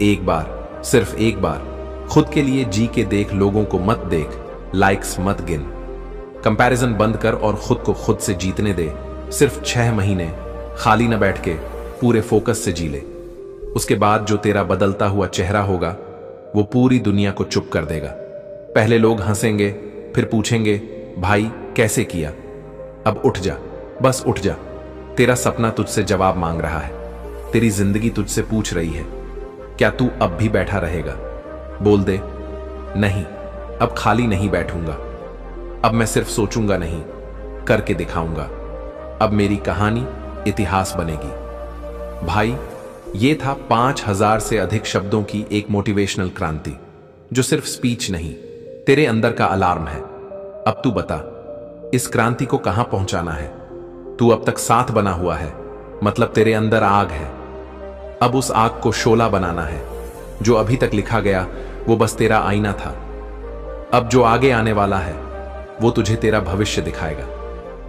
एक बार, सिर्फ एक बार खुद के लिए जी के देख, लोगों को मत देख, लाइक्स मत गिन, कंपैरिजन बंद कर और खुद को खुद से जीतने दे। सिर्फ 6 महीने खाली न बैठ के पूरे फोकस से जी ले। उसके बाद जो तेरा बदलता हुआ चेहरा होगा वो पूरी दुनिया को चुप कर देगा। पहले लोग हंसेंगे, फिर पूछेंगे भाई कैसे किया। अब उठ जा, बस उठ जा, तेरा सपना तुझसे जवाब मांग रहा है, तेरी जिंदगी तुझसे पूछ रही है, क्या तू अब भी बैठा रहेगा? बोल दे, नहीं, अब खाली नहीं बैठूंगा, अब मैं सिर्फ सोचूंगा नहीं, करके दिखाऊंगा। अब मेरी कहानी इतिहास बनेगी। भाई, ये था 5000 से अधिक शब्दों की एक मोटिवेशनल क्रांति, जो सिर्फ स्पीच नहीं, तेरे अंदर का अलार्म है। अब तू बता, इस क्रांति को कहां पहुंचाना है? तू अब तक साथ बना हुआ है, मतलब तेरे अंदर आग है। अब उस आग को शोला बनाना है। जो अभी तक लिखा गया वो बस तेरा आईना था। अब जो आगे आने वाला है वो तुझे तेरा भविष्य दिखाएगा।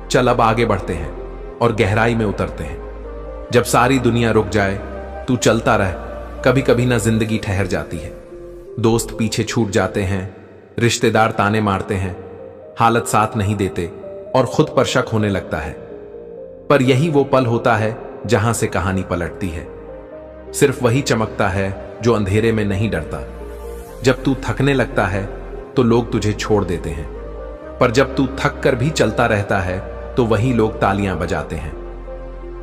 चल अब आगे बढ़ते हैं और गहराई में उतरते हैं। जब सारी दुनिया रुक जाए तू चलता रह। कभी कभी ना जिंदगी ठहर जाती है, दोस्त पीछे छूट जाते हैं, रिश्तेदार ताने मारते हैं, हालत साथ नहीं देते और खुद पर शक होने लगता है। पर यही वो पल होता है जहां से कहानी पलटती है। सिर्फ वही चमकता है जो अंधेरे में नहीं डरता। जब तू थकने लगता है तो लोग तुझे छोड़ देते हैं, पर जब तू थक कर भी चलता रहता है तो वही लोग तालियां बजाते हैं।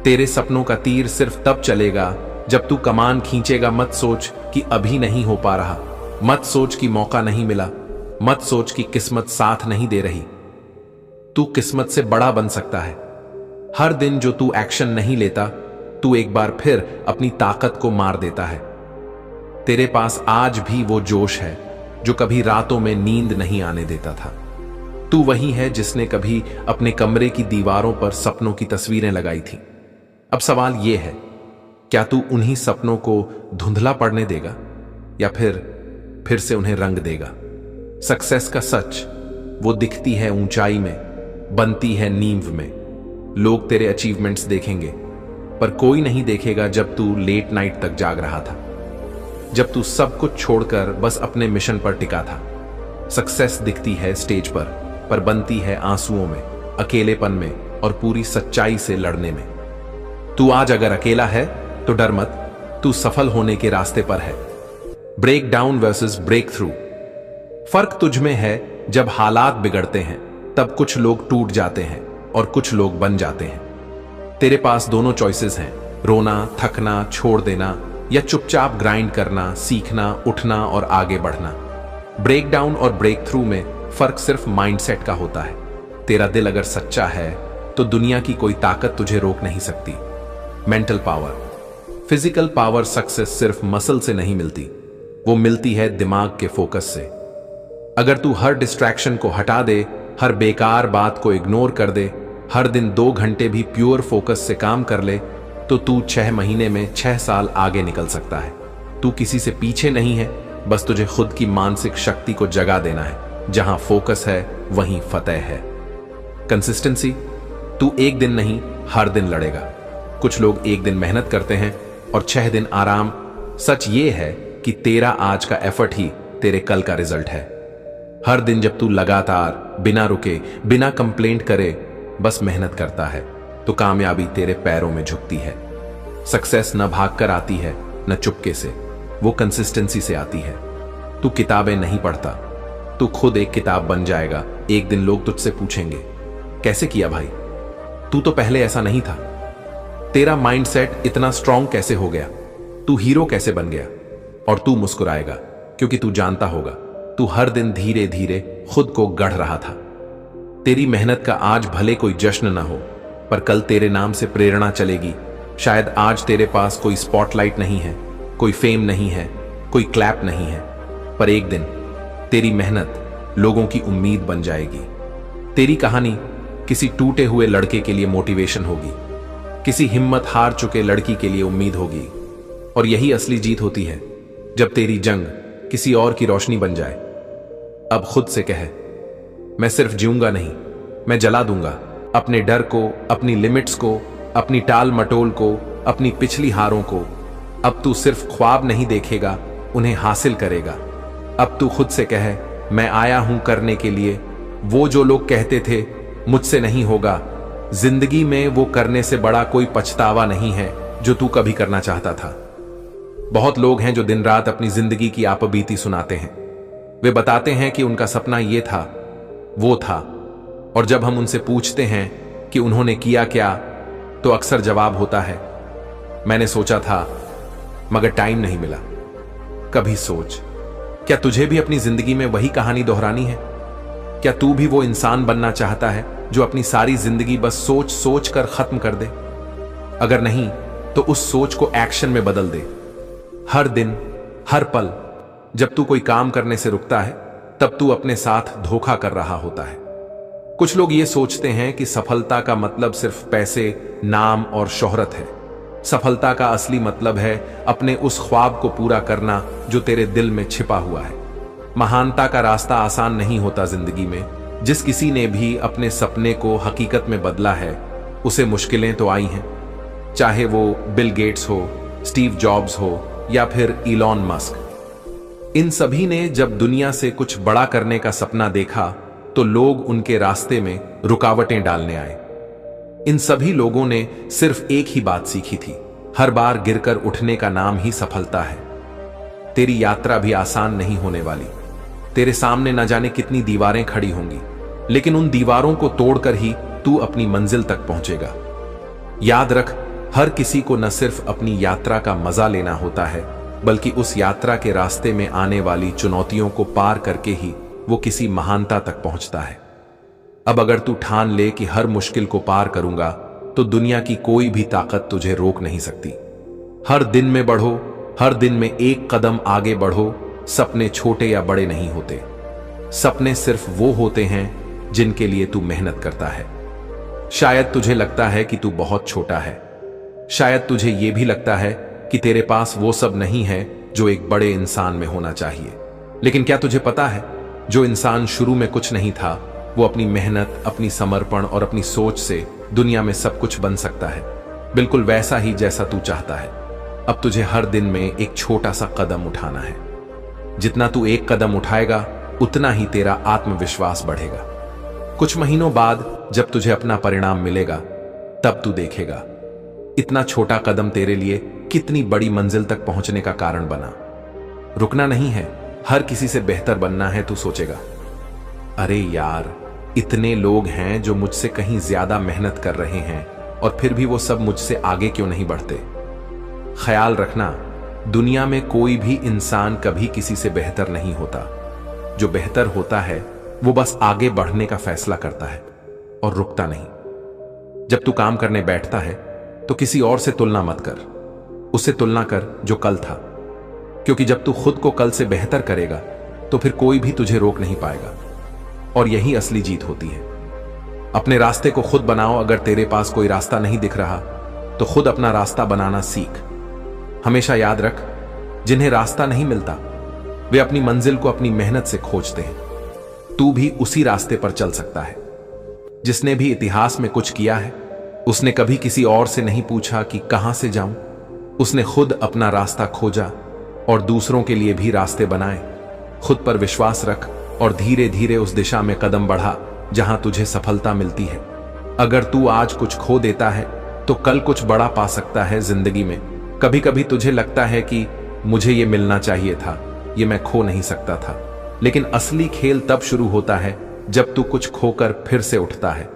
तेरे सपनों का तीर सिर्फ तब चलेगा जब तू कमान खींचेगा। मत सोच कि अभी नहीं हो पा रहा, मत सोच कि मौका नहीं मिला, मत सोच कि किस्मत साथ नहीं दे रही। तू किस्मत से बड़ा बन सकता है। हर दिन जो तू एक्शन नहीं लेता, तू एक बार फिर अपनी ताकत को मार देता है। तेरे पास आज भी वो जोश है जो कभी रातों में नींद नहीं आने देता था। तू वही है जिसने कभी अपने कमरे की दीवारों पर सपनों की तस्वीरें लगाई थी। अब सवाल यह है, क्या तू उन्हीं सपनों को धुंधला पड़ने देगा या फिर से उन्हें रंग देगा? सक्सेस का सच वो दिखती है ऊंचाई में, बनती है नींव में। लोग तेरे अचीवमेंट्स देखेंगे, पर कोई नहीं देखेगा जब तू लेट नाइट तक जाग रहा था, जब तू सब कुछ छोड़कर बस अपने मिशन पर टिका था। सक्सेस दिखती है स्टेज पर बनती है आंसुओं में, अकेलेपन में और पूरी सच्चाई से लड़ने में। तू आज अगर अकेला है तो डर मत, तू सफल होने के रास्ते पर है। Break down versus break through. फर्क तुझ में है, जब हालात बिगड़ते हैं तब कुछ लोग टूट जाते हैं और कुछ लोग बन जाते हैं। तेरे पास दोनों चॉइसेस हैं, रोना, थकना, छोड़ देना या चुपचाप ग्राइंड करना, सीखना, उठना और आगे बढ़ना। ब्रेक डाउन और ब्रेक थ्रू में फर्क सिर्फ माइंडसेट का होता है। तेरा दिल अगर सच्चा है तो दुनिया की कोई ताकत तुझे रोक नहीं सकती। Mental power. Physical power success सिर्फ मसल से नहीं मिलती, वो मिलती है दिमाग के फोकस से। अगर तू हर डिस्ट्रैक्शन को हटा दे, हर बेकार बात को इग्नोर कर दे, हर दिन 2 घंटे भी प्योर फोकस से काम कर ले, तो तू 6 महीने में 6 साल आगे निकल सकता है। तू किसी से पीछे नहीं है, बस तुझे खुद की मानसिक शक्ति को जगा देना है। जहां फोकस है वहीं फतेह है। कंसिस्टेंसी। तू एक दिन नहीं, हर दिन लड़ेगा। कुछ लोग एक दिन मेहनत करते हैं और 6 दिन आराम। सच ये है कि तेरा आज का एफर्ट ही तेरे कल का रिजल्ट है। हर दिन जब तू लगातार, बिना रुके, बिना कंप्लेंट करे बस मेहनत करता है तो कामयाबी तेरे पैरों में झुकती है। सक्सेस न भागकर आती है, न चुपके से, वो कंसिस्टेंसी से आती है। तू किताबें नहीं पढ़ता, तू खुद एक किताब बन जाएगा। एक दिन लोग तुझसे पूछेंगे, कैसे किया भाई? तू तो पहले ऐसा नहीं था। तेरा माइंडसेट इतना स्ट्रांग कैसे हो गया? तू हीरो कैसे बन गया? और तू मुस्कुराएगा क्योंकि तू जानता होगा तू हर दिन धीरे धीरे खुद को गढ़ रहा था। तेरी मेहनत का आज भले कोई जश्न ना हो, पर कल तेरे नाम से प्रेरणा चलेगी। शायद आज तेरे पास कोई स्पॉटलाइट नहीं है, कोई फेम नहीं है, कोई क्लैप नहीं है, पर एक दिन तेरी मेहनत लोगों की उम्मीद बन जाएगी। तेरी कहानी किसी टूटे हुए लड़के के लिए मोटिवेशन होगी, किसी हिम्मत हार चुके लड़की के लिए उम्मीद होगी। और यही असली जीत होती है, जब तेरी जंग किसी और की रोशनी बन जाए। अब खुद से कहे, मैं सिर्फ जीऊंगा नहीं, मैं जला दूंगा अपने डर को, अपनी लिमिट्स को, अपनी टाल मटोल को, अपनी पिछली हारों को। अब तू सिर्फ ख्वाब नहीं देखेगा, उन्हें हासिल करेगा। अब तू खुद से कहे, मैं आया हूं करने के लिए। वो जो लोग कहते थे मुझसे नहीं होगा, जिंदगी में वो करने से बड़ा कोई पछतावा नहीं है जो तू कभी करना चाहता था। बहुत लोग हैं जो दिन रात अपनी जिंदगी की आपबीती सुनाते हैं। वे बताते हैं कि उनका सपना ये था, वो था, और जब हम उनसे पूछते हैं कि उन्होंने किया क्या, तो अक्सर जवाब होता है, मैंने सोचा था मगर टाइम नहीं मिला। कभी सोच, क्या तुझे भी अपनी जिंदगी में वही कहानी दोहरानी है? क्या तू भी वो इंसान बनना चाहता है जो अपनी सारी जिंदगी बस सोच सोच कर खत्म कर दे? अगर नहीं तो उस सोच को एक्शन में बदल दे। हर दिन, हर पल जब तू कोई काम करने से रुकता है, तब तू अपने साथ धोखा कर रहा होता है। कुछ लोग ये सोचते हैं कि सफलता का मतलब सिर्फ पैसे, नाम और शोहरत है। सफलता का असली मतलब है अपने उस ख्वाब को पूरा करना जो तेरे दिल में छिपा हुआ है। महानता का रास्ता आसान नहीं होता जिंदगी में। जिस किसी ने भी अपने सपने को हकीकत में बदला है, उसे मुश्किलें तो आई हैं। चाहे वो बिल गेट्स हो, स्टीव जॉब्स हो या फिर इलॉन मस्क। इन सभी ने जब दुनिया से कुछ बड़ा करने का सपना देखा तो लोग उनके रास्ते में रुकावटें डालने आए। इन सभी लोगों ने सिर्फ एक ही बात सीखी थी, हर बार गिरकर उठने का नाम ही सफलता है। तेरी यात्रा भी आसान नहीं होने वाली। तेरे सामने न जाने कितनी दीवारें खड़ी होंगी, लेकिन उन दीवारों को तोड़कर ही तू अपनी मंजिल तक पहुंचेगा। याद रख, हर किसी को न सिर्फ अपनी यात्रा का मजा लेना होता है, बल्कि उस यात्रा के रास्ते में आने वाली चुनौतियों को पार करके ही वो किसी महानता तक पहुंचता है। अब अगर तू ठान ले कि हर मुश्किल को पार करूंगा, तो दुनिया की कोई भी ताकत तुझे रोक नहीं सकती। हर दिन में बढ़ो, हर दिन में एक कदम आगे बढ़ो। सपने छोटे या बड़े नहीं होते, सपने सिर्फ वो होते हैं जिनके लिए तू मेहनत करता है। शायद तुझे लगता है कि तू बहुत छोटा है, शायद तुझे यह भी लगता है कि तेरे पास वो सब नहीं है जो एक बड़े इंसान में होना चाहिए। लेकिन क्या तुझे पता है, जो इंसान शुरू में कुछ नहीं था, वो अपनी मेहनत, अपनी समर्पण और अपनी सोच से दुनिया में सब कुछ बन सकता है, बिल्कुल वैसा ही जैसा तू चाहता है। अब तुझे हर दिन में एक छोटा सा कदम उठाना है। जितना तू एक कदम उठाएगा, उतना ही तेरा आत्मविश्वास बढ़ेगा। कुछ महीनों बाद जब तुझे अपना परिणाम मिलेगा, तब तू देखेगा इतना छोटा कदम तेरे लिए कितनी बड़ी मंजिल तक पहुंचने का कारण बना। रुकना नहीं है, हर किसी से बेहतर बनना है। तू सोचेगा, अरे यार, इतने लोग हैं जो मुझसे कहीं ज्यादा मेहनत कर रहे हैं और फिर भी वो सब मुझसे आगे क्यों नहीं बढ़ते। ख्याल रखना, दुनिया में कोई भी इंसान कभी किसी से बेहतर नहीं होता। जो बेहतर होता है वो बस आगे बढ़ने का फैसला करता है और रुकता नहीं। जब तू काम करने बैठता है तो किसी और से तुलना मत कर, उससे तुलना कर जो कल था। क्योंकि जब तू खुद को कल से बेहतर करेगा तो फिर कोई भी तुझे रोक नहीं पाएगा। और यही असली जीत होती है। अपने रास्ते को खुद बनाओ। अगर तेरे पास कोई रास्ता नहीं दिख रहा तो खुद अपना रास्ता बनाना सीख। हमेशा याद रख, जिन्हें रास्ता नहीं मिलता वे अपनी मंजिल को अपनी मेहनत से खोजते हैं। तू भी उसी रास्ते पर चल सकता है। जिसने भी इतिहास में कुछ किया है उसने कभी किसी और से नहीं पूछा कि कहां से जाऊं। उसने खुद अपना रास्ता खोजा और दूसरों के लिए भी रास्ते बनाए। खुद पर विश्वास रख और धीरे धीरे उस दिशा में कदम बढ़ा जहां तुझे सफलता मिलती है। अगर तू आज कुछ खो देता है तो कल कुछ बड़ा पा सकता है जिंदगी में। कभी कभी तुझे लगता है कि मुझे ये मिलना चाहिए था, ये मैं खो नहीं सकता था। लेकिन असली खेल तब शुरू होता है जब तू कुछ खोकर फिर से उठता है।